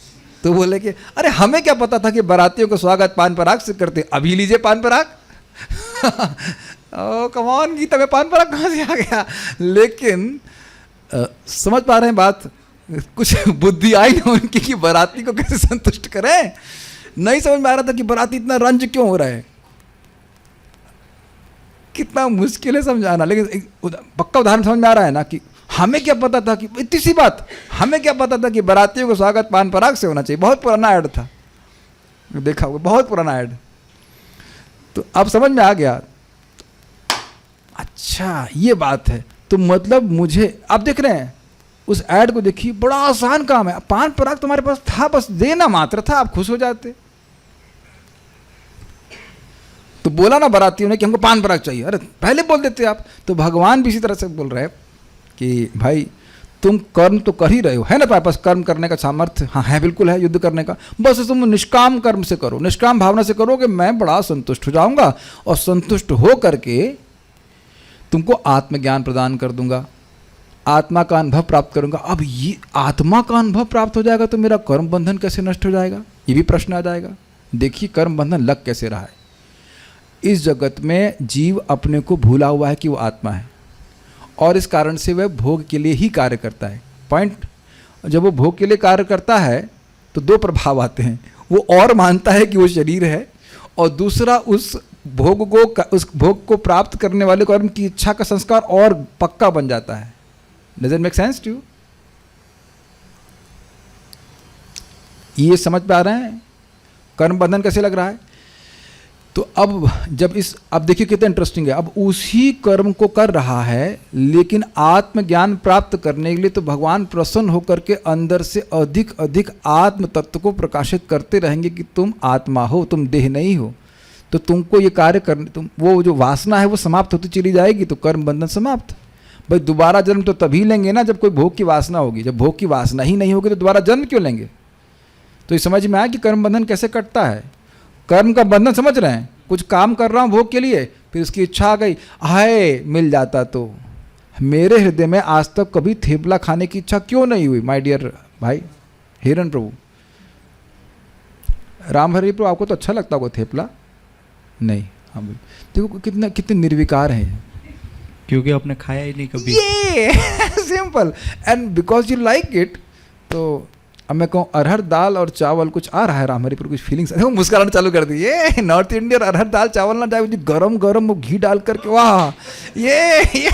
तो बोले कि अरे हमें क्या पता था कि बारातियों का स्वागत पान पराग से करते, अभी लीजिए पान पराग। ओ कम ऑन गीता में पान पराग कहाँ से आ गया? लेकिन समझ पा रहे हैं बात? कुछ बुद्धि आई ना उनकी कि बाराती को कैसे संतुष्ट करें। नहीं समझ में आ रहा था कि बाराती इतना रंज क्यों हो रहा है। कितना मुश्किल है समझाना, लेकिन पक्का उदाहरण समझ में आ रहा है ना कि हमें क्या पता था कि इतनी सी बात, हमें क्या पता था कि बारातियों का स्वागत पान पराग से होना चाहिए। बहुत पुराना ऐड था, देखा होगा, बहुत पुराना ऐड। तो अब समझ में आ गया, अच्छा ये बात है। तो मतलब मुझे, आप देख रहे हैं उस ऐड को, देखिए बड़ा आसान काम है, पान पराग तुम्हारे पास था, बस देना मात्र था, आप खुश हो जाते। तो बोला ना बारातियों ने कि हमको पान पराग चाहिए, अरे पहले बोल देते आप। तो भगवान भी इसी तरह से बोल रहे हैं कि भाई तुम कर्म तो कर ही रहे हो, है ना तुम्हारे पास कर्म करने का सामर्थ्य? हाँ है, बिल्कुल है, युद्ध करने का, बस तुम निष्काम कर्म से करो, निष्काम भावना से करो कि मैं बड़ा संतुष्ट हो जाऊंगा और संतुष्ट हो करके तुमको आत्मज्ञान प्रदान कर दूंगा, आत्मा का अनुभव प्राप्त करूंगा। अब ये आत्मा का अनुभव प्राप्त हो जाएगा तो मेरा कर्म बंधन कैसे नष्ट हो जाएगा, ये भी प्रश्न आ जाएगा। देखिए कर्म बंधन लग कैसे रहा है। इस जगत में जीव अपने को भूला हुआ है कि वो आत्मा है, और इस कारण से वह भोग के लिए ही कार्य करता है। पॉइंट, जब वो भोग के लिए कार्य करता है तो दो प्रभाव आते हैं, वो और मानता है कि वो शरीर है, और दूसरा उस भोग को प्राप्त करने वाले कर्म की इच्छा का संस्कार और पक्का बन जाता है। Does it make sense to you? ये समझ पा रहे हैं कर्म बंधन कैसे लग रहा है? तो अब देखिए कितना इंटरेस्टिंग है। अब उसी कर्म को कर रहा है, लेकिन आत्मज्ञान प्राप्त करने के लिए तो भगवान प्रसन्न होकर के अंदर से अधिक अधिक आत्म तत्व को प्रकाशित करते रहेंगे कि तुम आत्मा हो, तुम देह नहीं हो। तो तुमको ये कार्य करने, तुम वो जो वासना है वो समाप्त होती चली जाएगी, तो कर्म बंधन समाप्त। भाई दोबारा जन्म तो तभी लेंगे ना जब कोई भोग की वासना होगी। जब भोग की वासना ही नहीं होगी तो दोबारा जन्म क्यों लेंगे? तो ये समझ में आया कि कर्म बंधन कैसे कटता है। कर्म का बंधन समझ रहे हैं, कुछ काम कर रहा हूँ भोग के लिए, फिर उसकी इच्छा आ गई, हाय मिल जाता तो। मेरे हृदय में आज तक कभी थेपला खाने की इच्छा क्यों नहीं हुई माय डियर भाई हिरण प्रभु? राम हरि प्रभु, आपको तो अच्छा लगता होगा थेपला? नहीं, हाँ देखो कितने निर्विकार हैं, क्योंकि आपने खाया ही नहीं कभी। ये simple, and because you like it. तो अब मैं कहूँ अरहर दाल और चावल, कुछ आ रहा है राम हरि पर कुछ फीलिंग्स, मुस्कुराना चालू कर दी। ये नॉर्थ इंडियन अरहर दाल चावल ना जाए, गरम गरम वो घी डाल करके, वाह ये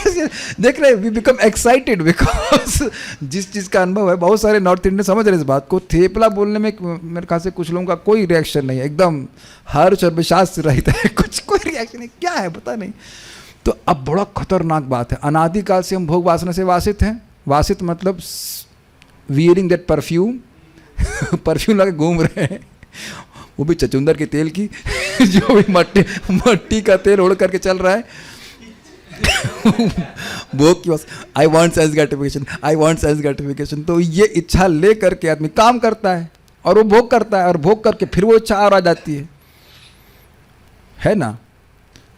देख रहे, वी बिकम एक्साइटेड बिकॉज जिस चीज़ का अनुभव है, बहुत सारे नॉर्थ इंडियन समझ रहे इस बात को। थेपला बोलने में मेरे ख्याल से कुछ लोगों का कोई रिएक्शन नहीं है, एकदम हर्ष और विश्वास से रहता है, कुछ कोई रिएक्शन नहीं, क्या है पता नहीं। तो अब बड़ा खतरनाक बात है, अनादिकाल से हम भोग वासना से वासित हैं। वासित मतलब वियरिंग दैट परफ्यूम, परफ्यूम लगा घूम रहे हैं, वो भी चचुंदर के तेल की जो भी मट्टी का तेल उड़ करके चल रहा है। भोग की I want sense gratification, I want sense gratification. तो ये इच्छा ले करके आदमी काम करता है और वो भोग करता है, और भोग करके फिर वो इच्छा और आ जाती है ना?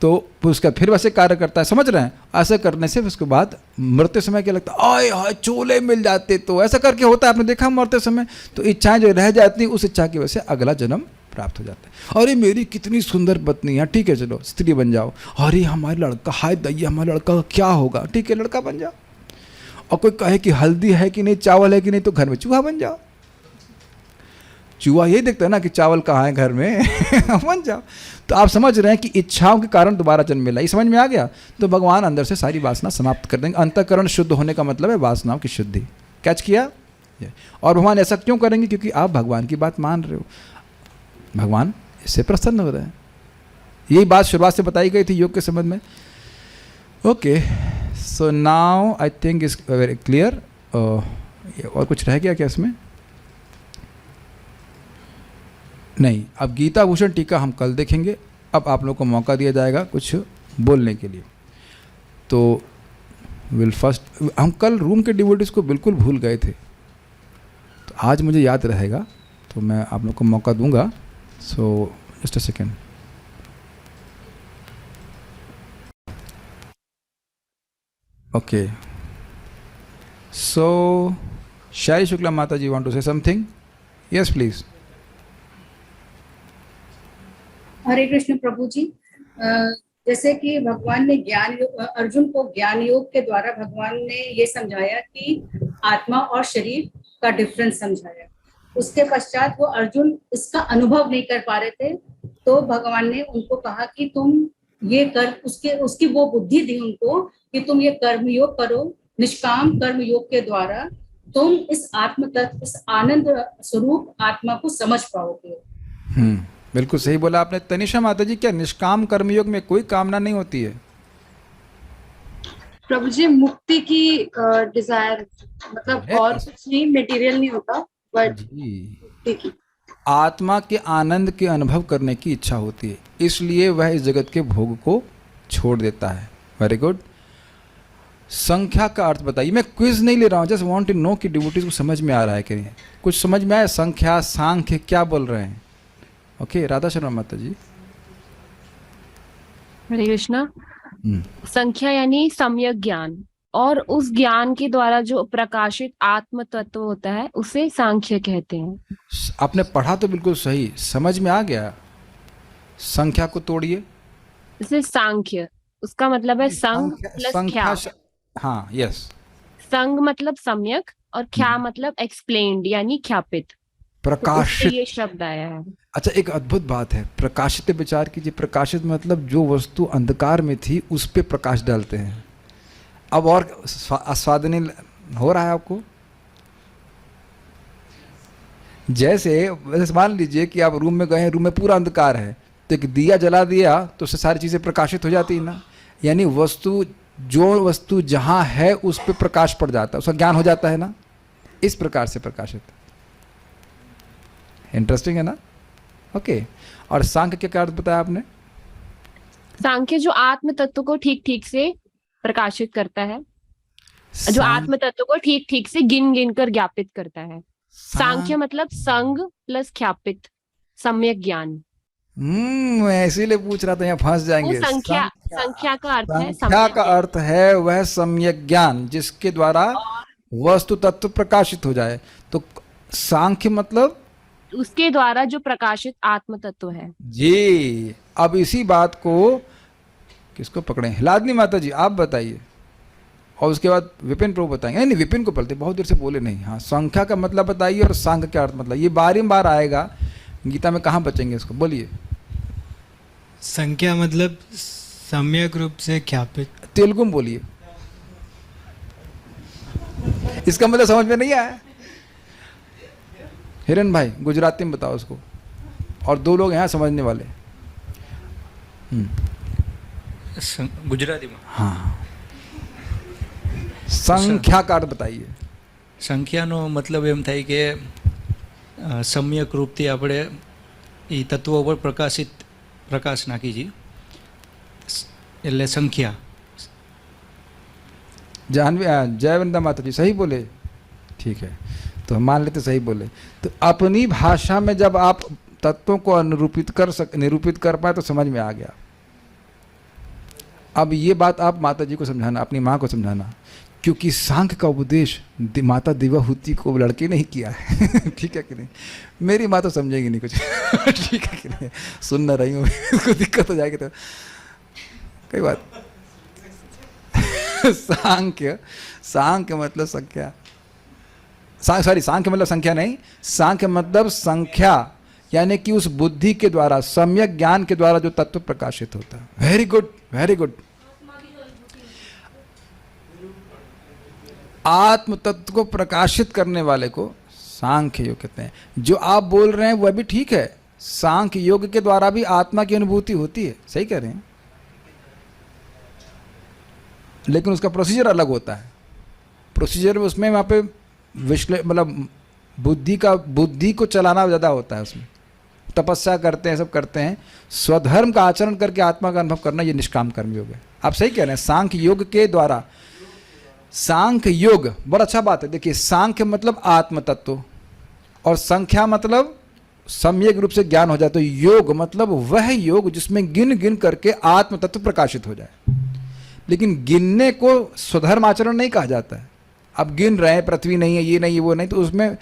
तो उसका फिर वैसे कार्य करता है, समझ रहे हैं? ऐसे करने से उसके बाद मरते समय क्या लगता है, आय हाय चोले मिल जाते, तो ऐसा करके होता है, आपने देखा मरते समय। तो इच्छाएं जो रह जाती हैं उस इच्छा की वजह से अगला जन्म प्राप्त हो जाता है। अरे मेरी कितनी सुंदर पत्नी है, ठीक है चलो स्त्री बन जाओ। अरे हमारे लड़का, हाय दैया हमारे लड़का का क्या होगा, ठीक है लड़का बन जाओ। और कोई कहे कि हल्दी है कि नहीं, चावल है कि नहीं, तो घर में चूहा बन जाओ। चूहा यही देखता है ना कि चावल कहाँ है घर में बन जाओ। तो आप समझ रहे हैं कि इच्छाओं के कारण दोबारा जन्म मिला, ये समझ में आ गया? तो भगवान अंदर से सारी वासना समाप्त कर देंगे। अंतःकरण शुद्ध होने का मतलब है वासनाओं की शुद्धि। कैच किया? और भगवान ऐसा क्यों करेंगे? क्योंकि आप भगवान की बात मान रहे हो, भगवान इससे प्रसन्न हो रहे हैं। यही बात शुरुआत से बताई गई थी योग के संबंध में। Okay, so now I think is very clear. और कुछ रह गया क्या इसमें? नहीं, अब गीता भूषण टीका हम कल देखेंगे। अब आप लोगों को मौका दिया जाएगा कुछ बोलने के लिए। तो हम कल रूम के डिवोटीज को बिल्कुल भूल गए थे, तो आज मुझे याद रहेगा, तो मैं आप लोग को मौका दूंगा। So just a second. Okay, so Shayari Shukla Mata ji want to say something? Yes please. Hare Krishna Prabhu ji. जैसे कि भगवान ने अर्जुन को ज्ञान योग के द्वारा भगवान ने ये समझाया कि आत्मा और शरीर का डिफरेंस समझाया। उसके पश्चात वो अर्जुन इसका अनुभव नहीं कर पा रहे थे, तो भगवान ने उनको कहा कि तुम ये कर, उसकी वो बुद्धि दी उनको कि तुम ये कर्म योग करो। निष्काम कर्म योग के द्वारा तुम इस आत्म तत्व, इस आनंद स्वरूप आत्मा को समझ पाओगे। बिल्कुल सही बोला आपने। तनिषा माता जी, क्या निष्काम कर्मयोग में कोई कामना नहीं होती है? प्रभु जी मुक्ति की डिजायर, मतलब और Yes. कुछ नहीं, मटेरियल नहीं होता, बट जी, मुक्ति की। आत्मा के आनंद के अनुभव करने की इच्छा होती है, इसलिए वह इस जगत के भोग को छोड़ देता है। Very good. संख्या का अर्थ बताइए। मैं क्विज नहीं ले रहा हूँ, जस्ट वांट टू नो कि डिवोटीज को समझ में आ रहा है कि नहीं। कुछ समझ में आया? संख्या, सांख्य क्या बोल रहे हैं? ओके, राधा शर्मा माता जी। हरे कृष्णा। संख्या यानी सम्यक ज्ञान, और उस ज्ञान के द्वारा जो प्रकाशित आत्म तत्व होता है उसे सांख्य कहते हैं। आपने पढ़ा तो बिल्कुल सही, समझ में आ गया। संख्या को तोड़िए। जैसे सांख्य, उसका मतलब है संग प्लस ख्या। हाँ, यस। संग मतलब सम्यक और ख्या मतलब एक्सप्लेन्ड यानी ख्यापित, प्रकाशित। तो ये शब्द आया है। अच्छा, एक अद्भुत बात है, प्रकाशित पे विचार कीजिए। प्रकाशित मतलब जो वस्तु अंधकार में थी उस पे प्रकाश डालते हैं। अब और आस्वादनीय हो रहा है आपको? जैसे मान लीजिए कि आप रूम में गए हैं, रूम में पूरा अंधकार है, तो एक दिया जला दिया तो उससे सारी चीज़ें प्रकाशित हो जाती है ना। यानी जो वस्तु जहाँ है उस पर प्रकाश पड़ जाता है, उसका ज्ञान हो जाता है ना। इस प्रकार से प्रकाशित। इंटरेस्टिंग है ना? ओके। और सांख्य के क्या अर्थ बताया आपने? सांख्य जो आत्म तत्व को ठीक ठीक से प्रकाशित करता है, जो आत्म तत्व को ठीक ठीक से गिन गिन कर ज्ञापित करता है। सांख्य मतलब संग प्लस ख्यापित, सम्यक ज्ञान। मैं इसीलिए पूछ रहा था, यहाँ फंस जाएंगे। संख्या का अर्थ है, संख्या का अर्थ है वह सम्यक ज्ञान जिसके द्वारा वस्तु तत्व प्रकाशित हो जाए। तो सांख्य मतलब उसके द्वारा जो प्रकाशित आत्म तत्व है। जी। अब इसी बात को किसको पकड़े? हिलादनी माता जी आप बताइए, और उसके बाद विपिन प्रभु बताएंगे। नहीं, विपिन को पढ़ते, बहुत देर से बोले नहीं। हाँ, संख्या का मतलब बताइए और सांख्य का अर्थ मतलब। ये बार आएगा गीता में, कहाँ बचेंगे इसको? बोलिए। संख्या मतलब सम्यक रूप से ख्यापित। तेलुगु में बोलिए, इसका मतलब समझ में नहीं आया? हिरन भाई गुजराती में बताओ उसको, और दो लोग यहाँ समझने वाले। गुजराती में। हाँ, संख्या का अर्थ बताइए। સંખ્યાનો મતલબ એમ થાય કે સમ્યક રૂપથી આપણે એ તત્વો પર પ્રકાશ નાખી છીએ, એટલે સંખ્યા। जानवी जयवंदा माता जी सही बोले? ठीक है, तो हम मान लेते सही बोले। तो अपनी भाषा में जब आप तत्वों को निरूपित कर पाए तो समझ में आ गया। अब ये बात आप माता जी को समझाना, अपनी माँ को समझाना, क्योंकि सांख्य का उपदेश माता दिव्याहुति को लड़के नहीं किया है। ठीक है कि नहीं? मेरी माँ तो समझेगी नहीं कुछ। ठीक है कि नहीं? सुन ना रही हूँ, उसको दिक्कत हो जाएगी तो कई बात। सांख्य मतलब संख्या, सांख्य मतलब संख्या नहीं, सांख्य मतलब संख्या, यानी कि उस बुद्धि के द्वारा, सम्यक ज्ञान के द्वारा जो तत्व प्रकाशित होता है। Very good, very good. आत्म तत्व को प्रकाशित करने वाले को सांख्य योग कहते हैं। जो आप बोल रहे हैं वह भी ठीक है, सांख्य योग के द्वारा भी आत्मा की अनुभूति होती है, सही कह रहे हैं, लेकिन उसका प्रोसीजर अलग होता है। प्रोसीजर में उसमें वहाँ पे मतलब बुद्धि को चलाना ज़्यादा होता है। उसमें तपस्या करते हैं, सब करते हैं। स्वधर्म का आचरण करके आत्मा का अनुभव करना, ये निष्काम कर्म योग है। आप सही कह रहे हैं, सांख्य योग के द्वारा। सांख्य योग बड़ा अच्छा बात है। देखिए, सांख्य मतलब आत्म तत्व और संख्या मतलब सम्यक रूप से ज्ञान हो जाए। तो योग मतलब वह योग जिसमें गिन गिन करके आत्म तत्व प्रकाशित हो जाए। लेकिन गिनने को स्वधर्म आचरण नहीं कहा जाता है। अब गिन रहे हैं, पृथ्वी नहीं है, ये नहीं है, वो नहीं, तो उसमें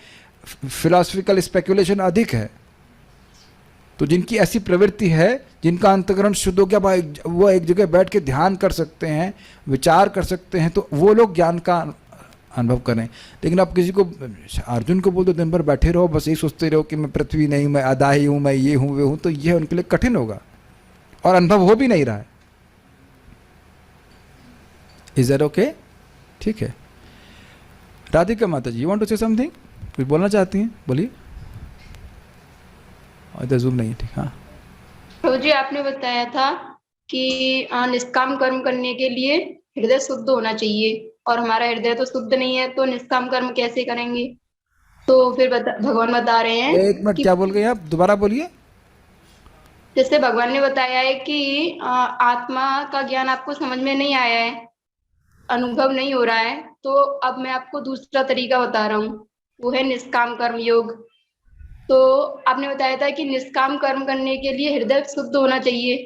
फिलॉसफिकल स्पेकुलेशन अधिक है। तो जिनकी ऐसी प्रवृत्ति है, जिनका अंतःकरण शुद्ध हो गया, भाई वो एक जगह बैठ के ध्यान कर सकते हैं, विचार कर सकते हैं, तो वो लोग ज्ञान का अनुभव करें। लेकिन आप किसी को, अर्जुन को बोल दो दिन भर बैठे रहो, बस यही सोचते रहो कि मैं पृथ्वी नहीं, मैं आधा ही हूँ, मैं ये हूँ, वे हूँ, तो यह उनके लिए कठिन होगा और अनुभव हो भी नहीं रहा है। Is that okay? ठीक है। Radhika Mata ji, you want to say something? कुछ बोलना चाहती हैं? बोलिए। इधर जूम नहीं है, ठीक। हाँ प्रभु जी, आपने बताया था कि निष्काम कर्म करने के लिए हृदय शुद्ध होना चाहिए, और हमारा हृदय तो शुद्ध नहीं है, तो निष्काम कर्म कैसे करेंगे? तो फिर भगवान बता रहे हैं एक मिनट, कि क्या बोल गए आप, दोबारा बोलिए। जैसे भगवान ने बताया है कि आत्मा का ज्ञान आपको समझ में नहीं आया है, अनुभव नहीं हो रहा है, तो अब मैं आपको दूसरा तरीका बता रहा हूँ, वो है निष्काम कर्म योग। तो आपने बताया था कि निष्काम कर्म करने के लिए हृदय शुद्ध होना चाहिए।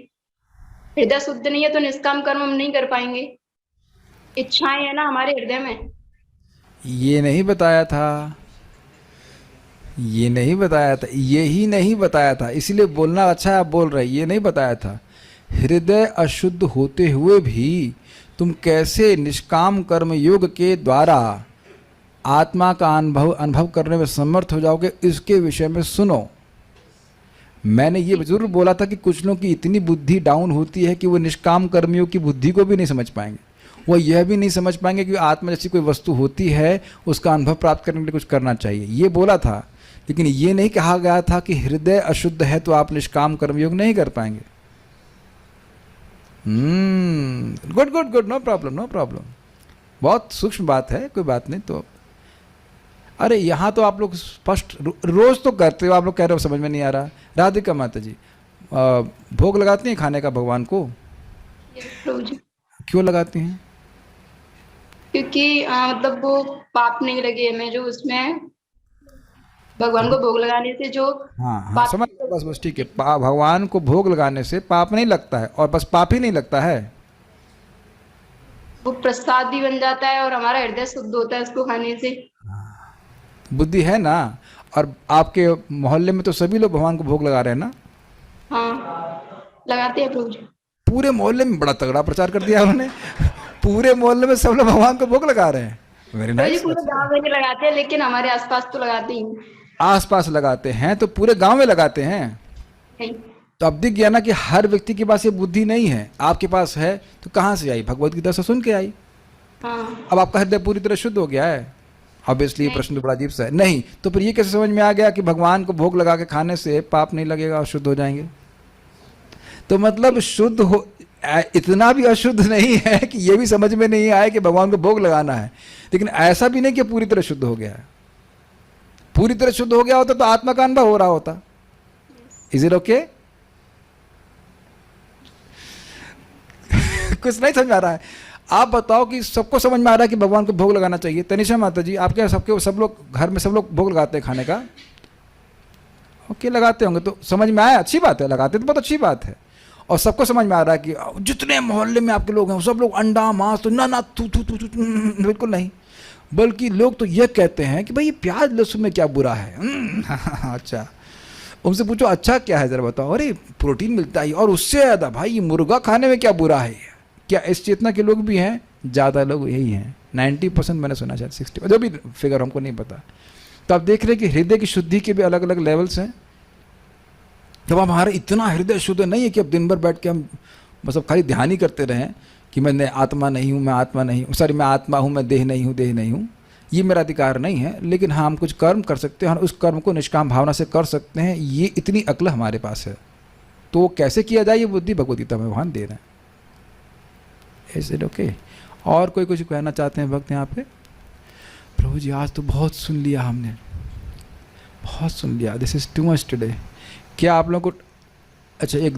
हृदय शुद्ध नहीं है तो निष्काम कर्म हम नहीं कर पाएंगे। इच्छाएं है ना हमारे हृदय में। ये नहीं बताया था, ये नहीं बताया था, यही नहीं बताया था, इसीलिए बोलना अच्छा है आप बोल रहे हैं। ये नहीं बताया था हृदय अशुद्ध होते हुए भी तुम कैसे निष्काम कर्म योग के द्वारा आत्मा का अनुभव करने में समर्थ हो जाओगे, इसके विषय में सुनो। मैंने ये जरूर बोला था कि कुछ लोगों की इतनी बुद्धि डाउन होती है कि वो निष्काम कर्मियों की बुद्धि को भी नहीं समझ पाएंगे। वो यह भी नहीं समझ पाएंगे कि आत्मा जैसी कोई वस्तु होती है, उसका अनुभव प्राप्त करने के लिए कुछ करना चाहिए। ये बोला था, लेकिन ये नहीं कहा गया था कि हृदय अशुद्ध है तो आप निष्काम कर्मयोग नहीं कर पाएंगे। Good good good, no problem no problem, बहुत सूक्ष्म बात है, कोई बात नहीं। तो अरे यहाँ तो आप लोग स्पष्ट रोज तो करते हो, आप लोग कह रहे हो समझ में नहीं आ रहा। राधिका माता जी भोग लगाती हैं खाने का भगवान को? प्रभु जी। क्यों लगाती हैं? क्योंकि मतलब वो पाप नहीं लगे हमें, जो उसमें भगवान को भोग लगाने से जो हाँ समझ, बस ठीक है। भगवान को भोग लगाने से पाप नहीं लगता है, और बस पाप ही नहीं लगता है, वो प्रसाद भी बन जाता है और हमारा हृदय शुद्ध होता है उसको खाने से। बुद्धि है ना। और आपके मोहल्ले में तो सभी लोग भगवान को भोग लगा रहे हैं ना? हाँ लगाते हैं प्रभु जी। पूरे मोहल्ले में बड़ा तगड़ा प्रचार कर दिया उन्होंने। पूरे मोहल्ले में सब लोग भगवान को भोग लगा रहे हैं। Very nice. पूरे गांव में लगाते हैं, लेकिन हमारे आसपास तो लगाते ही। आसपास लगाते हैं तो पूरे गांव में लगाते हैं। नहीं। तो अब दिख गया ना कि हर व्यक्ति के पास ये बुद्धि नहीं है। आपके पास है तो कहाँ से आई? भगवत गीता से सुन के आई। हाँ। अब आपका हृदय पूरी तरह शुद्ध हो गया है। ऑब्वियसली प्रश्न तो बड़ा अजीब सा है। नहीं तो फिर ये कैसे समझ में आ गया कि भगवान को भोग लगा के खाने से पाप नहीं लगेगा और शुद्ध हो जाएंगे? तो मतलब शुद्ध हो, इतना भी अशुद्ध नहीं है कि ये भी समझ में नहीं आया कि भगवान को भोग लगाना है, लेकिन ऐसा भी नहीं कि पूरी तरह शुद्ध हो गया है। पूरी तरह शुद्ध हो गया होता तो आत्मा का अनुभव हो रहा होता। Is it okay? कुछ नहीं समझ आ रहा है? आप बताओ कि सबको समझ में आ रहा है कि भगवान को भोग लगाना चाहिए? तनिषा माता जी, आपके यहाँ सबके सब लोग घर में सब लोग भोग लगाते हैं खाने का? ओके, लगाते होंगे तो समझ में आया, अच्छी बात है, लगाते तो बहुत अच्छी बात है। और सबको समझ में आ रहा है कि जितने मोहल्ले में आपके लोग हैं सब लोग अंडा मांस तो ना तू तू तू बिल्कुल नहीं। बल्कि लोग तो ये कहते हैं कि भाई ये प्याज लहसुन में क्या बुरा है? अच्छा, उनसे पूछो अच्छा क्या है जरा बताओ। अरे प्रोटीन मिलता है, और उससे ज़्यादा भाई ये मुर्गा खाने में क्या बुरा है? क्या इस चेतना के लोग भी हैं? ज़्यादा लोग यही हैं, 90% मैंने सुना, शायद 60, जो भी फिगर हमको नहीं पता। तो आप देख रहे हैं कि हृदय की शुद्धि के भी अलग अलग लेवल्स हैं। जब हमारा इतना हृदय शुद्ध नहीं है कि अब दिन भर बैठ के हम मतलब खाली ध्यान ही करते रहें कि मैं आत्मा नहीं हूँ, मैं आत्मा नहीं हूँ, सॉरी मैं आत्मा हूँ, मैं देह नहीं हूँ, देह नहीं हूँ, ये मेरा अधिकार नहीं है। लेकिन हाँ हम कुछ कर्म कर सकते हैं, हम उस कर्म को निष्काम भावना से कर सकते हैं, ये इतनी अक्ल हमारे पास है। तो वो कैसे किया जाए ये बुद्धि भगवद गीता में भगवान दे रहे हैं। Is it okay? और कोई कुछ कहना चाहते हैं भक्त यहाँ पे? प्रभु जी आज तो बहुत सुन लिया हमने, बहुत सुन लिया, this is too much today. क्या आप लोगों को अच्छा एक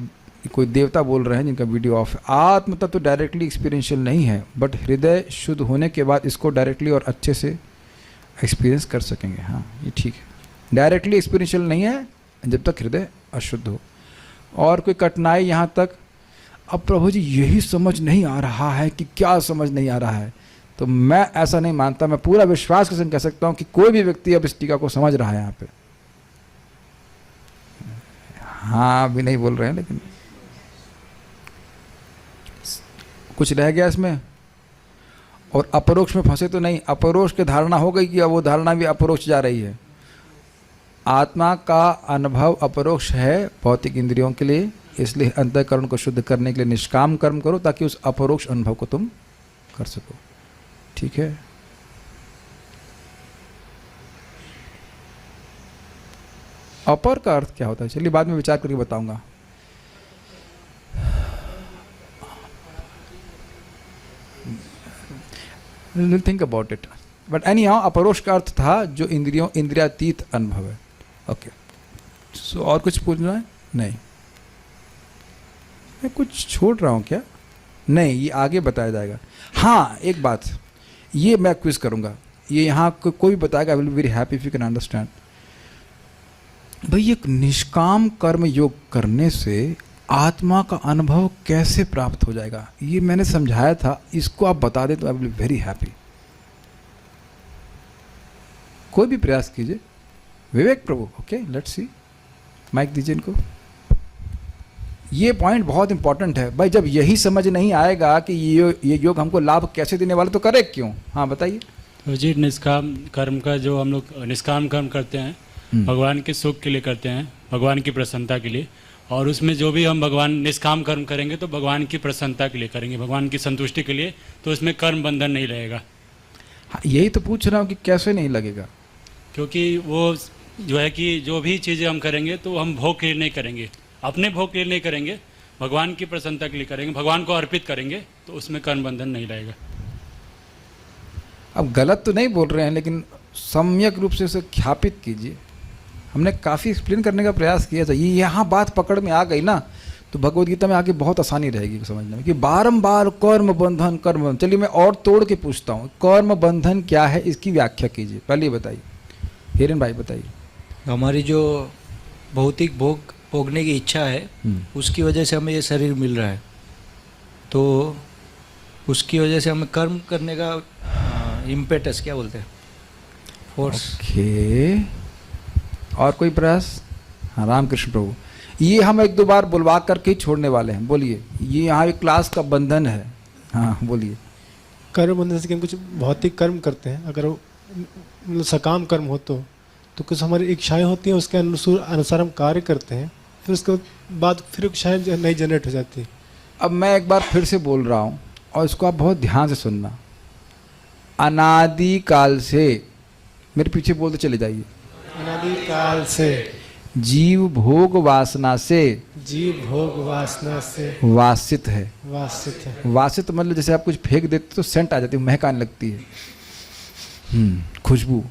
कोई देवता बोल रहे हैं जिनका वीडियो ऑफ है, आत्म तत्व तो डायरेक्टली एक्सपीरियंशियल नहीं है, बट हृदय शुद्ध होने के बाद इसको डायरेक्टली और अच्छे से एक्सपीरियंस कर सकेंगे। हाँ ये ठीक है, डायरेक्टली एक्सपीरियंशियल नहीं है जब तक हृदय अशुद्ध हो। और कोई कठिनाई यहाँ तक? अब प्रभु जी यही समझ नहीं आ रहा है कि क्या समझ नहीं आ रहा है? तो मैं ऐसा नहीं मानता, मैं पूरा विश्वास के संग कह सकता हूँ कि कोई भी व्यक्ति अब इस टीका को समझ रहा है यहाँ पे। हाँ भी नहीं बोल रहे हैं, लेकिन कुछ रह गया इसमें। और अपरोक्ष में फंसे तो नहीं, अपरोक्ष की धारणा हो गई कि अब वो धारणा भी अपरोक्ष जा रही है। आत्मा का अनुभव अपरोक्ष है भौतिक इंद्रियों के लिए, इसलिए अंतःकरण को शुद्ध करने के लिए निष्काम कर्म करो ताकि उस अपरोक्ष अनुभव को तुम कर सको। ठीक है? अपर का अर्थ क्या होता है चलिए बाद में विचार करके बताऊंगा। Think about it. But any how अपरोक्ष का अर्थ था जो इंद्रियातीत अनुभव है. ओके. सो और कुछ पूछना है? नहीं. मैं कुछ छोड़ रहा हूँ क्या? नहीं, ये आगे बताया जाएगा. हाँ, एक बात, ये मैं क्विज करूँगा, ये यहाँ कोई भी बताएगा. आई will be very happy if you can understand. भाई, एक निष्काम कर्म योग करने से आत्मा का अनुभव कैसे प्राप्त हो जाएगा, ये मैंने समझाया था. इसको आप बता दें तो I will be very happy. कोई भी प्रयास कीजिए. Vivek Prabhu. Okay, let's see. Mike दीजिए इनको. ये पॉइंट बहुत इंपॉर्टेंट है भाई. जब यही समझ नहीं आएगा कि ये योग हमको लाभ कैसे देने वाला, तो करे क्यों? हाँ बताइए. तो जी, निष्काम कर्म का जो हम लोग निष्काम कर्म करते हैं, भगवान के सुख के लिए करते हैं, भगवान की प्रसन्नता के लिए. और उसमें जो भी हम भगवान निष्काम कर्म करेंगे तो भगवान की प्रसन्नता के लिए करेंगे, भगवान की संतुष्टि के लिए. तो उसमें कर्म बंधन नहीं रहेगा. हाँ, यही तो पूछ रहा हूँ कि कैसे नहीं लगेगा. क्योंकि वो जो है कि जो भी चीज़ें हम करेंगे तो हम भोग के लिए नहीं करेंगे, अपने भोग के लिए नहीं करेंगे, भगवान की प्रसन्नता के लिए करेंगे, भगवान को अर्पित करेंगे. तो उसमें कर्म बंधन नहीं रहेगा. अब गलत तो नहीं बोल रहे हैं, लेकिन सम्यक रूप से उसे ख्यापित कीजिए. हमने काफ़ी एक्सप्लेन करने का प्रयास किया था. ये यहाँ बात पकड़ में आ गई ना, तो भगवद गीता में आगे बहुत आसानी रहेगी समझने में कि बारंबार कर्म बंधन कर्म बंधन. चलिए मैं और तोड़ के पूछता हूँ, कर्म बंधन क्या है, इसकी व्याख्या कीजिए. पहले बताइए. हिरेन भाई बताइए. हमारी जो भौतिक भोगने की इच्छा है, उसकी वजह से हमें ये शरीर मिल रहा है. तो उसकी वजह से हमें कर्म करने का इम्पेटस, क्या बोलते हैं, फोर्स. ओके. और कोई प्रयास? हाँ, रामकृष्ण प्रभु. ये हम एक दो बार बुलवा करके ही छोड़ने वाले हैं. बोलिए. ये यहाँ एक क्लास का बंधन है. हाँ बोलिए. कर्म बंधन से कि हम कुछ भौतिक कर्म करते हैं, अगर वो मतलब सकाम कर्म हो तो कुछ हमारी इच्छाएं होती हैं, उसके अनुसार हम कार्य करते हैं, फिर उसके बाद फिर इच्छाएं नई जनरेट हो जाती है. अब मैं एक बार फिर से बोल रहा हूँ और इसको आप बहुत ध्यान से सुनना. अनादि काल से, मेरे पीछे बोलते चले जाइए. अनादि काल से जीव भोग वासना से वासित है. वासित मतलब जैसे आप कुछ फेंक देते तो सेंट आ जाती है, महक आने लगती है, खुशबू.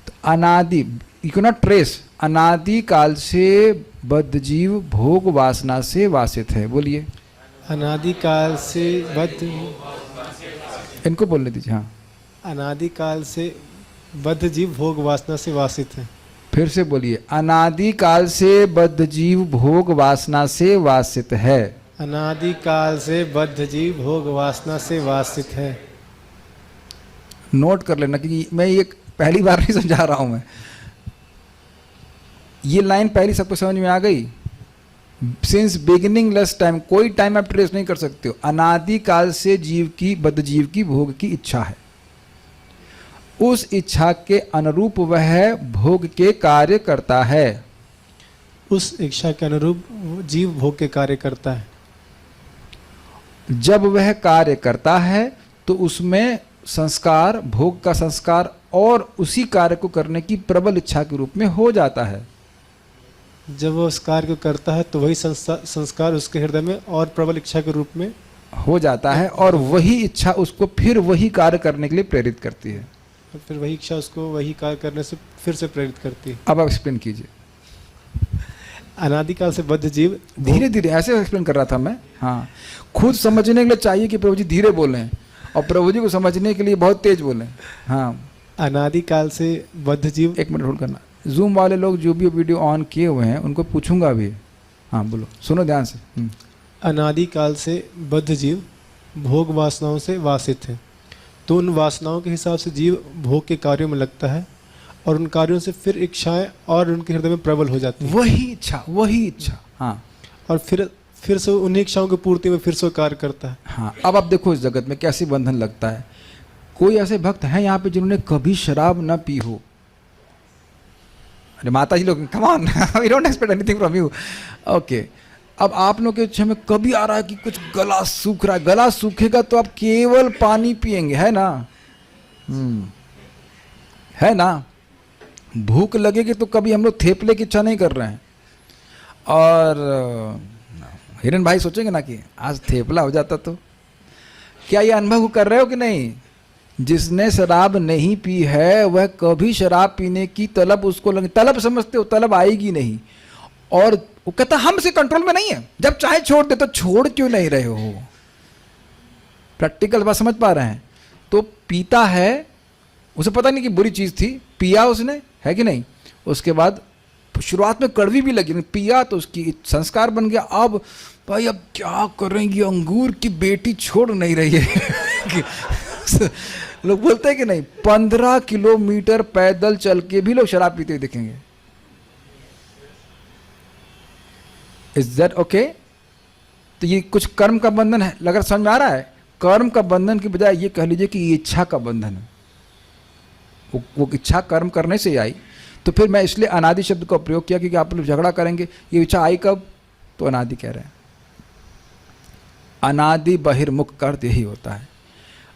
तो अनादि, यू कैन नॉट ट्रेस. अनादि काल से बद्ध जीव भोग वासना से वासित है. बोलिए. अनादि काल से बद्ध, इनको बोलने दीजिए. हाँ. अनादि काल से बद्ध जीव भोग वासना से वासित है. फिर से बोलिए. अनादि काल से बद्ध जीव भोग वासना से वासित है. अनादि काल से बद्ध जीव भोग वासना से वासित है. नोट कर लेना क्योंकि मैं ये पहली बार नहीं समझा रहा हूं. मैं ये लाइन पहली सबको समझ में आ गई. सिंस बिगिनिंग लेस टाइम, कोई टाइम आप ट्रेस नहीं कर सकते हो. अनादि काल से जीव की, बद्ध जीव की भोग की इच्छा है. उस इच्छा के अनुरूप वह भोग के कार्य करता है. उस इच्छा के अनुरूप जीव भोग के कार्य करता है. जब वह कार्य करता है तो उसमें संस्कार, भोग का संस्कार और उसी कार्य को करने की प्रबल इच्छा के रूप में हो जाता है. जब वो उस कार्य को करता है तो वही संस्कार उसके हृदय में और प्रबल इच्छा के रूप में हो जाता है, और वही इच्छा उसको फिर वही कार्य करने के लिए प्रेरित करती है. फिर वही इच्छा उसको वही कार्य करने से फिर से प्रेरित करती है. अब आप एक्सप्लेन कीजिए. अनादिकाल से बद्ध जीव, धीरे धीरे ऐसे एक्सप्लेन कर रहा था मैं. हाँ, खुद समझने के लिए चाहिए कि प्रभु जी धीरे बोलें, और प्रभु जी को समझने के लिए बहुत तेज बोलें. हाँ. अनादिकाल से बद्ध जीव. एक मिनट होल्ड करना. जूम वाले लोग जो भी वीडियो ऑन किए हुए हैं उनको पूछूंगा अभी. हाँ बोलो, सुनो ध्यान से. अनादिकाल से बद्ध जीव भोग वासनाओं से वासित है. तो उन वासनाओं के हिसाब से जीव भोग के कार्यों में लगता है, और उन कार्यों से फिर इच्छाएं और उनके हृदय में प्रबल हो जाती है. वही इच्छा. हाँ. और फिर से उन्हीं इच्छाओं की पूर्ति में फिर से कार्य करता है. हाँ. अब आप देखो इस जगत में कैसे बंधन लगता है. कोई ऐसे भक्त हैं यहाँ पे जिन्होंने कभी शराब न पी हो. अरे माता जी लोग, come on, we don't expect anything from you. Okay. अब आप लोग के इच्छा में कभी आ रहा है कि कुछ गला सूख रहा है. गला सूखेगा तो आप केवल पानी पिएंगे, है ना? है ना? भूख लगेगी तो कभी हम लोग थेपले की इच्छा नहीं कर रहे हैं. और हिरन भाई सोचेंगे ना कि आज थेपला हो जाता तो. क्या ये अनुभव कर रहे हो कि नहीं? जिसने शराब नहीं पी है वह कभी शराब पीने की तलब उसको लगे, तलब समझते हो, तलब आएगी नहीं। और वो कहता हमसे कंट्रोल में नहीं है, जब चाहे छोड़ दे, तो छोड़ क्यों नहीं रहे हो? प्रैक्टिकल बात समझ पा रहे हैं? तो पीता है, उसे पता नहीं कि बुरी चीज थी, पिया उसने, है कि नहीं? उसके बाद शुरुआत में कड़वी भी लगी, पिया तो उसकी संस्कार बन गया। अब भाई अब क्या करेंगे, अंगूर की बेटी छोड़ नहीं रही है। लोग बोलते हैं कि नहीं, 15 किलोमीटर पैदल चल के भी लोग शराब पीते हुए दिखेंगे। Is that okay? तो ये कुछ कर्म का बंधन है, अगर समझ में आ रहा है? कर्म का बंधन की बजाय ये कह लीजिए कि ये इच्छा का बंधन है। वो इच्छा कर्म करने से आई। तो फिर मैं इसलिए अनादि शब्द का प्रयोग किया, क्योंकि आप लोग झगड़ा करेंगे ये इच्छा आई कब, तो अनादि कह रहे हैं। अनादि बहिर्मुख कर्त यही होता है।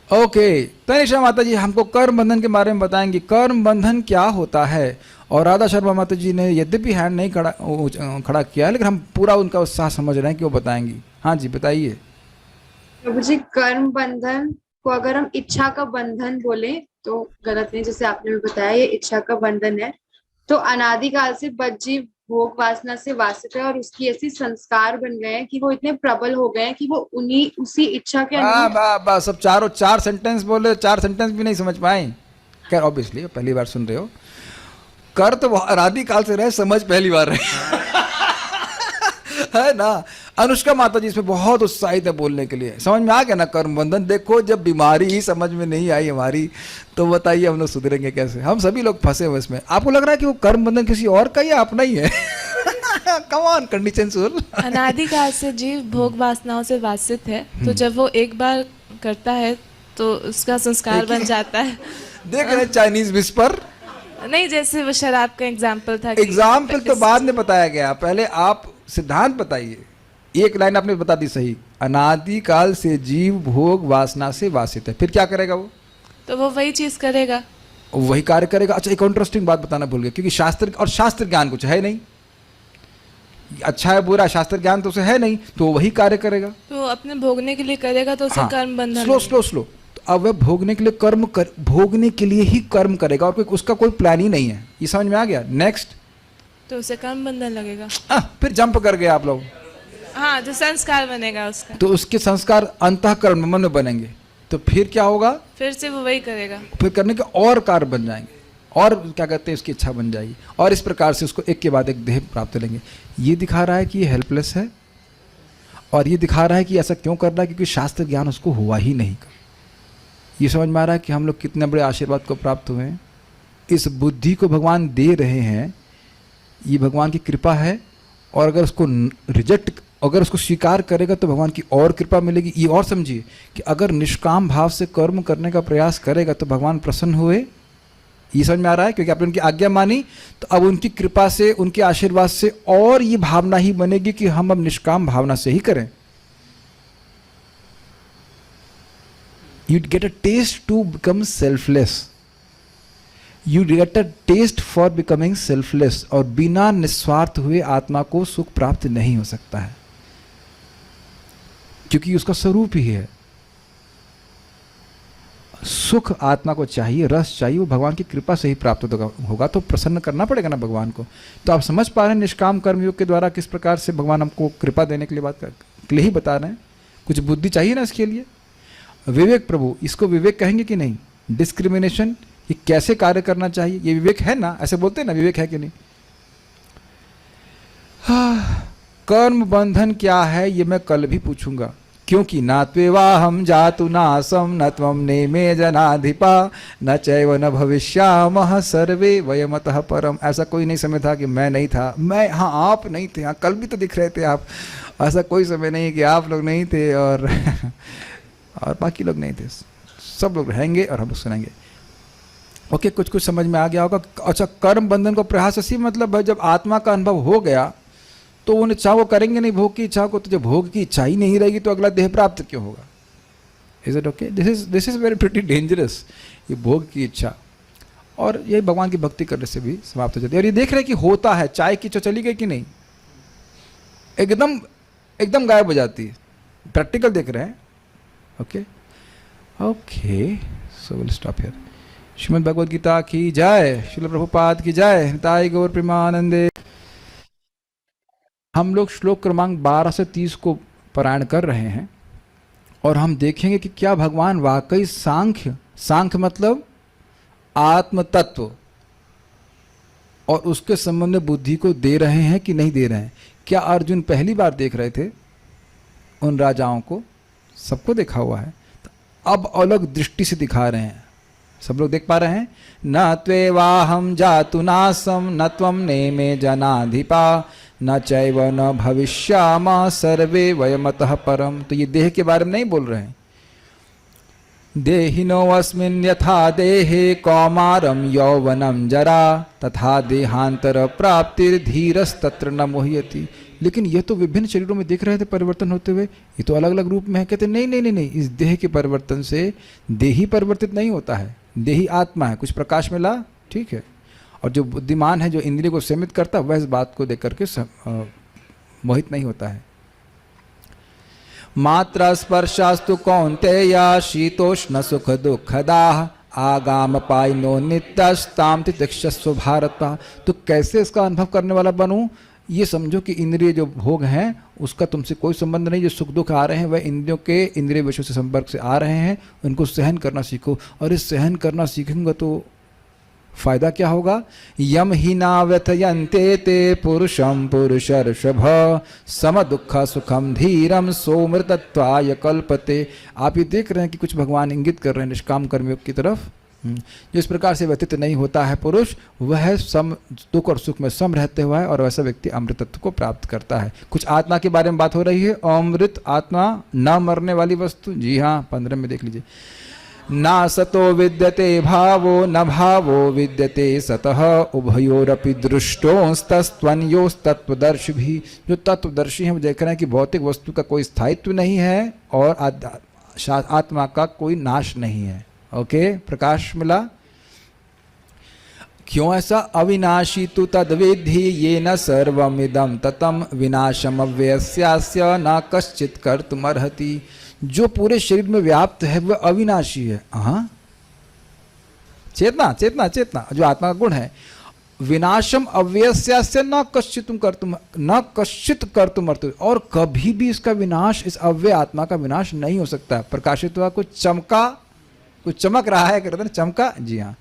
ओके, तनिषा माता जी हमको कर्म बंधन के बारे में बताएंगी, कर्म बंधन क्या होता है। और राधा शर्मा माता जी ने यद्यपि हैंड नहीं खड़ा किया है, लेकिन हम पूरा उनका उत्साह समझ रहे हैं कि वो बताएंगी। हाँ जी बताइए। प्रभु जी, कर्म बंधन को अगर हम इच्छा का बंधन बोले तो गलत नहीं, जैसे आपने भी बताया ये इच्छा का बंधन है। तो अनादिकाल से बद्ध जीव भोग वासना से वासित है और उसकी ऐसी संस्कार बन गए हैं कि वो इतने प्रबल हो गए हैं कि वो उसी इच्छा के अनुरूप सब चार सेंटेंस बोले, 4 सेंटेंस भी नहीं समझ पाए। खैर ऑब्वियसली पहली बार सुन रहे हो। कर तो अनादिकाल से रहे, समझ पहली बार रहे। है ना? अनुष्का माता जी इसमें बहुत उत्साहित है बोलने के लिए। समझ में आ गया ना कर्म बंधन? देखो जब बीमारी ही समझ में नहीं आई हमारी, तो बताइए हम लोग सुधरेंगे कैसे? हम सभी लोग फंसे हुए इसमें। आपको लग रहा है कि वो कर्म बंधन किसी और का या अपना ही है? कम ऑन, कंडीशन सुन। अनादिकाल से जीव भोग वासनाओं से वासित है, तो जब वो एक बार करता है तो उसका संस्कार बन जाता है। देख रहे चाइनीज विस्पर? नहीं, जैसे वो शराब का एग्जाम्पल था। एग्जाम्पल तो बाद में बताया गया, पहले आप सिद्धांत बताइए। एक लाइन आपने बता दी सही, अनादिकाल से जीव भोग वासना से वासित है। फिर क्या करेगा वो? तो वो वही चीज करेगा, वही कार्य करेगा। अच्छा, एक इंटरेस्टिंग बात बताना भूल गया, क्योंकि शास्त्र और शास्त्र ज्ञान कुछ है नहीं, अच्छा है बुरा शास्त्र ज्ञान तो उसे है नहीं, तो वही कार्य करेगा। तो अपने भोगने के लिए करेगा, तो उसे कर्म बंधन। स्लो अब वह भोगने के लिए भोगने के लिए ही कर्म करेगा, और उसका कोई प्लान ही नहीं है। ये समझ में आ गया? नेक्स्ट, तो उसे कर्म बंधन लगेगा। फिर जंप कर गए आप लोग। हाँ, जो संस्कार बनेगा उसका, तो उसके संस्कार अंतःकरण मन में बनेंगे, तो फिर क्या होगा? फिर से वो वही करेगा, फिर करने के और कार्य बन जाएंगे, और क्या कहते हैं उसकी इच्छा बन जाएगी, और इस प्रकार से उसको एक के बाद एक देह प्राप्त लेंगे। ये दिखा रहा है कि ये हेल्पलेस है, और ये दिखा रहा है कि ऐसा क्यों कर रहा है, क्योंकि शास्त्र ज्ञान उसको हुआ ही नहीं। ये समझ में आ रहा है कि हम लोग कितने बड़े आशीर्वाद को प्राप्त हुए हैं। इस बुद्धि को भगवान दे रहे हैं, ये भगवान की कृपा है। और अगर उसको अगर उसको स्वीकार करेगा तो भगवान की और कृपा मिलेगी। ये और समझिए कि अगर निष्काम भाव से कर्म करने का प्रयास करेगा तो भगवान प्रसन्न हुए। ये समझ में आ रहा है? क्योंकि आपने उनकी आज्ञा मानी, तो अब उनकी कृपा से, उनके आशीर्वाद से और ये भावना ही बनेगी कि हम अब निष्काम भावना से ही करें। You'd get a taste to become selfless. You get a taste for becoming selfless. और बिना निस्वार्थ हुए आत्मा को सुख प्राप्त नहीं हो सकता है, क्योंकि उसका स्वरूप ही है। सुख आत्मा को चाहिए, रस चाहिए, वो भगवान की कृपा से ही प्राप्त होगा। तो प्रसन्न करना पड़ेगा ना भगवान को। तो आप समझ पा रहे हैं निष्काम कर्मयोग के द्वारा किस प्रकार से भगवान हमको कृपा देने के लिए बात के लिए ही बता रहे हैं। कुछ बुद्धि चाहिए ना इसके लिए। विवेक प्रभु, इसको विवेक कहेंगे कि नहीं? डिस्क्रिमिनेशन, ये कैसे कार्य करना चाहिए, ये विवेक है ना? ऐसे बोलते हैं ना, विवेक है कि नहीं? कर्म बंधन क्या है ये मैं कल भी पूछूंगा, क्योंकि ना त्वेवाहम जातु नासम न त्वम नेमे जनाधिपा न चैव न भविष्यामः सर्वे वयमतः परम। ऐसा कोई नहीं समय था कि मैं नहीं था, मैं, हाँ आप नहीं थे, हाँ कल भी तो दिख रहे थे आप। ऐसा कोई समय नहीं कि आप लोग नहीं थे और बाकी लोग नहीं थे। सब लोग रहेंगे और हम लोग सुनेंगे। ओके, कुछ समझ में आ गया होगा। अच्छा, कर्म बंधन को प्रयास ऐसी मतलब है जब आत्मा का अनुभव हो गया तो उन इच्छा को करेंगे नहीं, भोग की इच्छा को। तो जब भोग की इच्छा ही नहीं रहेगी तो अगला देह प्राप्त क्यों होगा? Is it okay? This is very pretty dangerous, ये भोग की इच्छा। और यही भगवान की भक्ति करने से भी समाप्त हो जाती है। और ये देख रहे हैं कि होता है, चाय की चली गई कि नहीं, एकदम गायब हो जाती है। प्रैक्टिकल देख रहे हैं। Okay, so will stop here. Shrimad Bhagavad Gita की जय, श्रील प्रभुपाद की जय, निताई गौर प्रेमानंदे। हम लोग श्लोक क्रमांक 12 से 30 को पारायण कर रहे हैं और हम देखेंगे कि क्या भगवान वाकई सांख्य मतलब आत्म तत्व और उसके संबंध में बुद्धि को दे रहे हैं कि नहीं दे रहे हैं। क्या अर्जुन पहली बार देख रहे थे उन राजाओं को? सबको देखा हुआ है, तो अब अलग दृष्टि से दिखा रहे हैं। सब लोग देख पा रहे हैं। न त्वेवाहम जातु नासम न त्वम नेमे जनाधिपा न चैव न भविष्यामा सर्वे वयमतः परम। तो ये देह के बारे में नहीं बोल रहे हैं। देहिनो अस्मिन् यथा देहे कौमारम यौवनम जरा तथा देहांतर प्राप्तिर्धीरस्तत्र न मोह्यति। लेकिन ये तो विभिन्न शरीरों में दिख रहे थे परिवर्तन होते हुए, ये तो अलग अलग रूप में है। कहते नहीं नहीं नहीं नहीं, इस देह के परिवर्तन से देही परिवर्तित नहीं होता है, देही आत्मा है। कुछ प्रकाश मिला, ठीक है। और जो बुद्धिमान है, जो इंद्रिय को सीमित करता है, वह इस बात को देख करके मोहित नहीं होता है। मात्रा स्पर्शास्तु कौन्तेय शीतोष्ण सुख दुखदाह आगाम पाइनो नित्यस्ताम तितिक्षस्व भारत। तो कैसे इसका अनुभव करने वाला बनूं? ये समझो कि इंद्रिय जो भोग हैं उसका तुमसे कोई संबंध नहीं। जो सुख दुख आ रहे हैं वह इंद्रियों के इंद्रिय विषयों से संपर्क से आ रहे हैं, उनको सहन करना सीखो। और इस सहन करना सीखेंगे तो फायदा क्या होगा? यम ही ना व्यथयन्ते ते पुरुषम पुरुषर्षभ सम दुख सुखम धीरम सोमृतत्वाय कल्पते। आप ये देख रहे हैं कि कुछ भगवान इंगित कर रहे हैं निष्काम कर्मियों की तरफ। जो इस प्रकार से व्यतीत नहीं होता है पुरुष, वह सम दुख और सुख में सम रहते हुए है और वैसा व्यक्ति अमृतत्व को प्राप्त करता है। कुछ आत्मा के बारे में बात हो रही है। अमृत आत्मा, न मरने वाली वस्तु। जी हाँ, 15 में देख लीजिए। ना सतो विद्यते भावो न भावो विद्यते सतः उभयोरपि दृष्टोस्तस्त्वन्योस्तत्वदर्शी भी। जो तत्वदर्शी हैं वो देख रहे हैं कि भौतिक वस्तु का कोई स्थायित्व नहीं है और आत्मा का कोई नाश नहीं है। ओके, प्रकाश मिला। क्यों ऐसा? अविनाशी तु तद्विद्धि येन सर्वमिदं ततम विनाशम अव्ययस्यास्य न कश्चित् कर्तुमर्हति। जो पूरे शरीर में व्याप्त है वह अविनाशी है। हाँ, चेतना चेतना चेतना जो आत्मा का गुण है। विनाशम अव्ययस्यास्य न कश्चित् कर्तुमर्हति। और कभी भी इसका विनाश, इस अव्यय आत्मा का विनाश नहीं हो सकता। प्रकाशित हुआ, कुछ चमका, कुछ चमक रहा है, कहते हैं चमका। जी हाँ,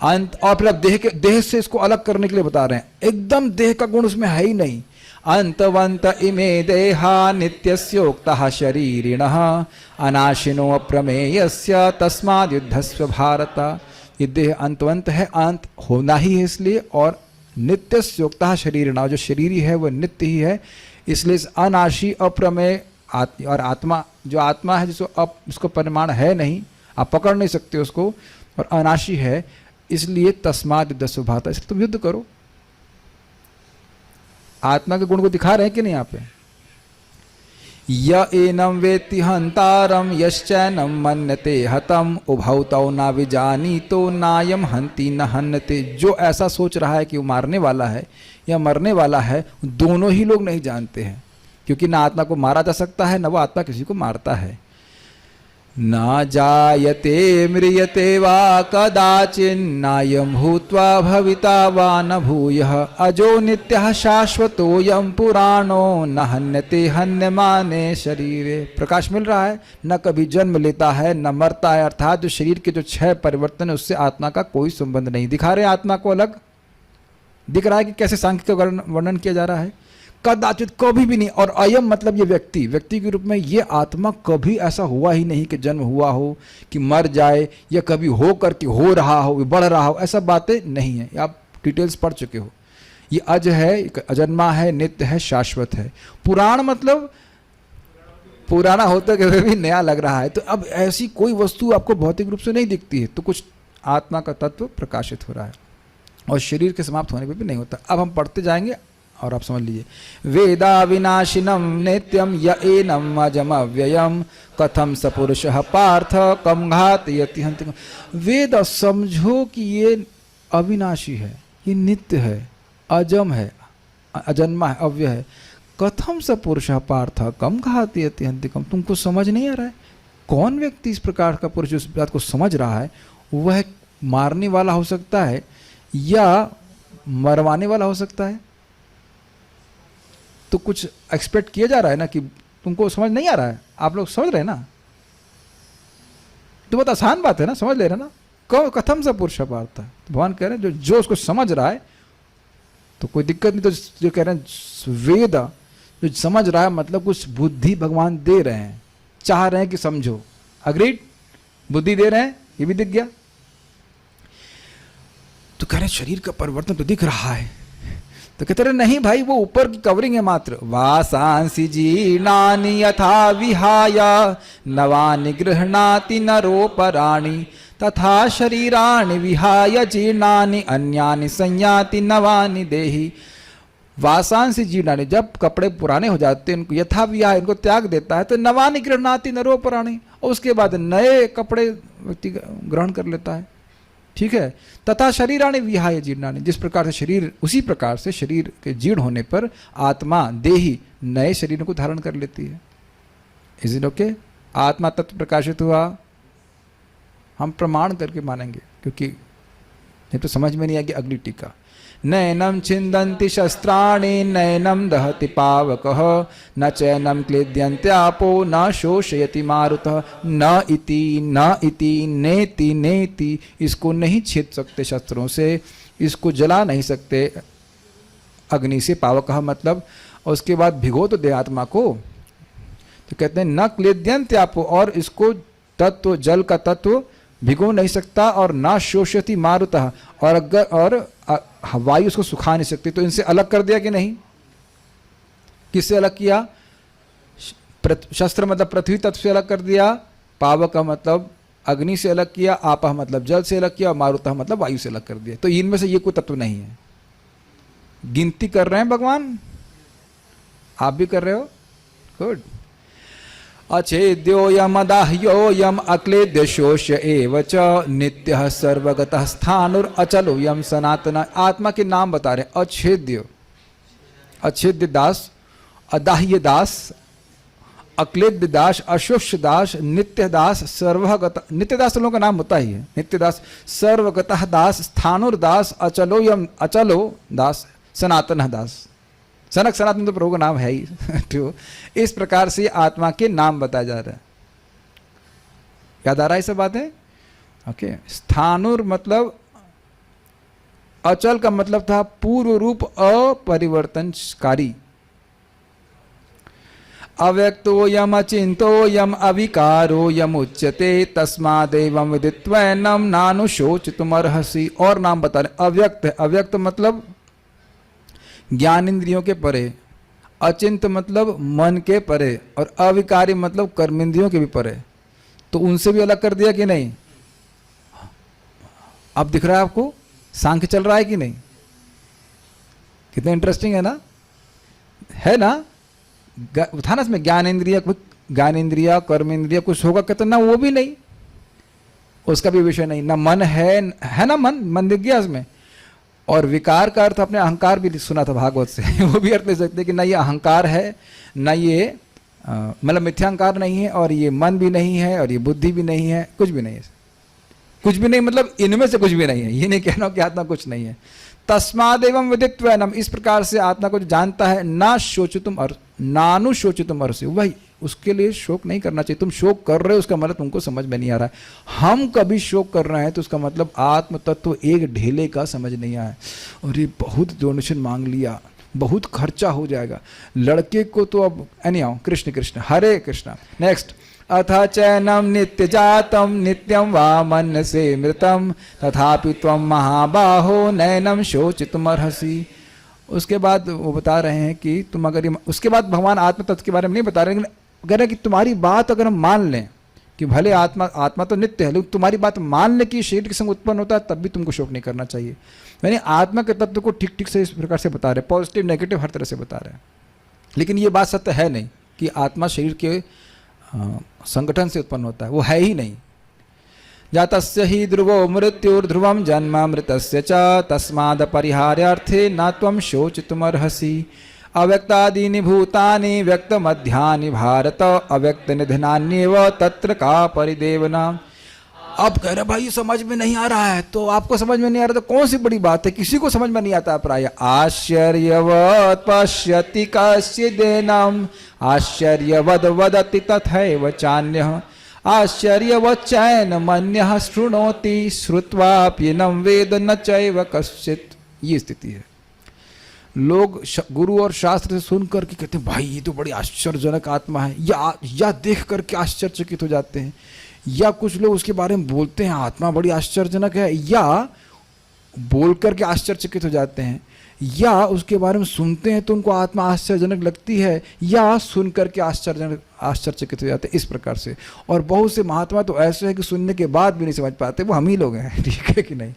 अंत। और फिर देह से इसको अलग करने के लिए बता रहे हैं। एकदम देह का गुण उसमें है ही नहीं। अंतवंत इमे देहा नित्यस्योक्तः शरीरिणः अनाशिनो अप्रमेयस्य तस्माद् युद्धस्व भारत। ये देह अंतवंत है, अंत होना ही है इसलिए। और नित्यस्योक्तः शरीरिणः, जो शरीरी है वह नित्य ही है, इसलिए इस अनाशी अप्रमेय और आत्मा, जो आत्मा है जिसको उसको परिमाण है नहीं, आप पकड़ नहीं सकते उसको, और अनाशी है, इसलिए तस्माद् युद्धस्व भारत। इसलिए तुम युद्ध करो। आत्मा के गुण को दिखा रहे हैं कि नहीं यहाँ पे? य एनम वेत्ति हंतारम यश्चैनम मन्यते हतम उभौ तौ न विजानीतो नायम हंति न हन्यते। जो ऐसा सोच रहा है कि वो मारने वाला है या मरने वाला है, दोनों ही लोग नहीं जानते हैं। क्योंकि ना आत्मा को मारा जा सकता है, न वो आत्मा किसी को मारता है। न जायते म्रियते वा कदाचिन्नायं भूत्वा भविता वा न भूयः अजो नित्यः शाश्वतोऽयं पुराणो न हन्यते हन्यमाने शरीरे। प्रकाश मिल रहा है। न कभी जन्म लेता है न मरता है। अर्थात जो शरीर के जो 6 परिवर्तन है उससे आत्मा का कोई संबंध नहीं। दिखा रहे आत्मा को अलग दिख रहा है कि कैसे सांख्य का वर्णन किया जा रहा है। कदाचित, कभी भी नहीं। और अयम मतलब ये व्यक्ति के रूप में, ये आत्मा कभी ऐसा हुआ ही नहीं कि जन्म हुआ हो, कि मर जाए, या कभी हो करके हो रहा हो, बढ़ रहा हो, ऐसा बातें नहीं है। आप डिटेल्स पढ़ चुके हो। ये अज है, अजन्मा है, नित्य है, शाश्वत है। पुराण मतलब पुराना होता है भी नया लग रहा है। तो अब ऐसी कोई वस्तु आपको भौतिक रूप से नहीं दिखती है, तो कुछ आत्मा का तत्व प्रकाशित हो रहा है और शरीर के समाप्त होने पर भी नहीं होता। अब हम पढ़ते जाएंगे और आप समझ लीजिए। वेदा विनाशिनम नित्यम य एनम अजम अव्ययम कथम सपुरुषः पार्थ कम घातयति हन्ति। वेद समझो कि ये अविनाशी है, ये नित्य है, अजम है, अजन्मा है, अव्यय है। कथम सपुरुषः पार्थ कम घातयति हन्ति। तुमको समझ नहीं आ रहा है? कौन व्यक्ति इस प्रकार का पुरुष इस बात को समझ रहा है, वह मारने वाला हो सकता है या मरवाने वाला हो सकता है। तो कुछ एक्सपेक्ट किया जा रहा है ना कि तुमको समझ नहीं आ रहा है, आप लोग समझ रहे हैं ना, तो बहुत आसान बात है ना, समझ ले रहे हैं ना। कथम सा पुरुष पार्थ है, तो भगवान कह रहे हैं जो उसको समझ रहा है तो कोई दिक्कत नहीं। तो जो कह रहे हैं वेद जो समझ रहा है मतलब कुछ बुद्धि भगवान दे रहे हैं, चाह रहे हैं कि समझो। अग्रीड, बुद्धि दे रहे हैं, ये भी दिख गया। तो कह रहे शरीर का परिवर्तन तो दिख रहा है, तो कहते रहे नहीं भाई वो ऊपर की कवरिंग है मात्र। वासांसि जीर्णानि यथा विहाय नवानि गृह्णाति नरोपराणि तथा शरीराणि विहाय जीर्णानि अन्यानि संयाति नवानि देहि। वासांसि जीर्णानि, जब कपड़े पुराने हो जाते हैं इनको यथा विहाय, इनको त्याग देता है, तो नवानि गृह्णाति नरोपराणि, और उसके बाद नए कपड़े व्यक्ति ग्रहण कर लेता है। ठीक है। तथा शरीराणि विहाय जीर्णानि, जिस प्रकार से शरीर, उसी प्रकार से शरीर के जीर्ण होने पर आत्मा देही नए शरीर को धारण कर लेती है। Is it okay? आत्मा तत्व प्रकाशित हुआ, हम प्रमाण करके मानेंगे, क्योंकि नहीं तो समझ में नहीं आएगी अगली टीका। नैनम छिन्दन्ति शस्त्राणि नैनम दहति पावकः न चैनम क्लेद्यन्त्यापो न शोषयति मारुतः न इति नेति नेति। इसको नहीं छेद सकते शस्त्रों से, इसको जला नहीं सकते अग्नि से, पावकः मतलब, और उसके बाद भिगो तो दे आत्मा को। तो कहते हैं न क्लेद्यन्त्यापो, और इसको तत्व, जल का तत्व भिगो नहीं सकता, और ना शोषयति मारुतः, और अगर और वायु उसको सुखा नहीं सकती। तो इनसे अलग कर दिया कि नहीं? किससे अलग किया? शस्त्र मतलब पृथ्वी तत्व से अलग कर दिया, पावक मतलब अग्नि से अलग किया, आपह मतलब जल से अलग किया, और मारुतः मतलब वायु से अलग कर दिया। तो इनमें से ये कोई तत्व नहीं है। गिनती कर रहे हैं भगवान, आप भी कर रहे हो, गुड। अच्छेद्योयम अदाह्योयम अक्लेद्य शोष एव च नित्यः सर्वगतः स्थाणुर अचलोयम सनातन। आत्मा के नाम बता रहे, अच्छेद्य, अच्छेद्य दास, अदाह्य दास, अक्लेद्य दास, अशोष दास, नित्य दास, सर्वगत। नित्य दास लोगों का नाम होता ही है, नित्य दास, सर्वगतः दास, स्थाणुर दास, अचलोयम, अचलो दास, सनातन दास। सनक सनातन तो प्रभु का नाम है ही। तो इस प्रकार से आत्मा के नाम बताया जा रहा है। याद आ रहा है सब बातें? ओके। स्थानुर मतलब, अचल का मतलब था पूर्व रूप अपरिवर्तनकारी। अव्यक्तो यम अचिंतो यम अविकारो यम उच्यते तस्मादेवं विदित्वैनं नानुशोचितुमर्हसि। और नाम बता रहे, अव्यक्त है, अव्यक्त मतलब ज्ञान इंद्रियों के परे, अचिंत मतलब मन के परे, और अविकारी मतलब कर्मेंद्रियों के भी परे। तो उनसे भी अलग कर दिया कि नहीं? अब दिख रहा है आपको सांख्य चल रहा है कि नहीं? कितना इंटरेस्टिंग है ना, है ना? था ना इसमें ज्ञान इंद्रिया कर्मेंद्रिया कुछ होगा कहते ना, वो भी नहीं, उसका भी विषय नहीं। ना मन है ना, मन दिख गया इसमें। और विकार का अर्थ अपने अहंकार भी सुना था भागवत से। वो भी अर्थ ले सकते कि ना ये अहंकार है, ना ये मतलब मिथ्यांकार नहीं है, और ये मन भी नहीं है, और ये बुद्धि भी नहीं है, कुछ भी नहीं है। कुछ भी नहीं मतलब इनमें से कुछ भी नहीं है। ये नहीं कहना कि आत्मा कुछ नहीं है। तस्मादेवं विदित्वैनं, इस प्रकार से आत्मा को जो जानता है, ना शोचितुम और नानु शोचितुम अर्हसि, वही उसके लिए शोक नहीं करना चाहिए। तुम शोक कर रहे हो उसका मतलब तुमको समझ में नहीं आ रहा है। हम कभी शोक कर रहे हैं तो उसका मतलब आत्म तत्व एक ढेले का समझ नहीं आया, और ये बहुत डोनेशन मांग लिया, बहुत खर्चा हो जाएगा लड़के को। तो अब एनीहाउ, कृष्ण कृष्ण, हरे कृष्ण। नेक्स्ट, अथ चैनम नित्य जातम नित्यम वा मन से मृतम तथापि त्वं महाबाहो नैनम शोचितुमर्हसि। उसके बाद वो बता रहे हैं कि तुम अगर, उसके बाद भगवान आत्म तत्व के बारे में नहीं बता रहे, लेकिन कह रहे हैं कि तुम्हारी बात अगर हम मान लें कि भले आत्मा तो नित्य है, लेकिन तुम्हारी बात मान लें कि शरीर के संग उत्पन्न होता है, तब भी तुमको शोक नहीं करना चाहिए। यानी आत्मा के तत्व को ठीक ठीक से इस प्रकार से बता रहे, पॉजिटिव नेगेटिव हर तरह से बता रहे हैं। लेकिन ये बात सत्य है नहीं कि आत्मा शरीर के संगठन से उत्पन्न होता है, वो है ही नहीं। जातस्य ही ध्रुवो मृत्युर्ध्रुवम जन्म मृतस्य च तस्माद परिहार्यार्थे न त्वं शोचितुमर्हसि। अव्यक्तादीनि भूतानि व्यक्त मध्यानि भारत अव्यक्त निधनान्येव तत्र का परिदेवना। अब कह रहे भाई समझ में नहीं आ रहा है, तो आपको समझ में नहीं आ रहा तो कौन सी बड़ी बात है, किसी को समझ में नहीं आता प्राय। आश्चर्यवत् पश्यति कश्चिदेनम् आश्चर्यवद् वदति तथैव चान्यः आश्चर्यवच्चैन मन्यः शृणोति श्रुत्वाप्येनं वेद न चैव कश्चित्। ये स्थिति है। लोग गुरु और शास्त्र से सुन करके कहते हैं भाई ये तो बड़ी आश्चर्यजनक आत्मा है, या देख करके आश्चर्यचकित हो जाते हैं, या कुछ लोग उसके बारे में बोलते हैं आत्मा बड़ी आश्चर्यजनक है, या बोल करके आश्चर्यचकित हो जाते हैं, या उसके बारे में सुनते हैं तो उनको आत्मा आश्चर्यजनक लगती है, या सुन करके आश्चर्यचकित हो जाते हैं, इस प्रकार से। और बहुत से महात्मा तो ऐसे हैं कि सुनने के बाद भी नहीं समझ पाते, वो हम ही लोग हैं, ठीक है कि नहीं।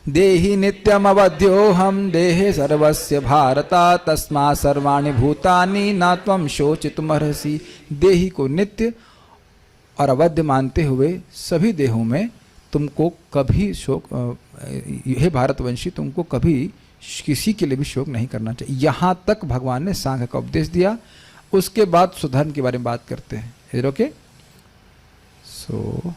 देहि नित्यमवध्योऽहं देहे सर्वस्य भारता तस्मात् सर्वाणि भूतानि न त्वं शोचितुमर्हसि। देही को नित्य और अवध्य मानते हुए सभी देहों में तुमको कभी शोक, हे भारतवंशी तुमको कभी किसी के लिए भी शोक नहीं करना चाहिए। यहाँ तक भगवान ने सांख्य का उपदेश दिया। उसके बाद स्वधर्म के बारे में बात करते हैं। Is okay? सो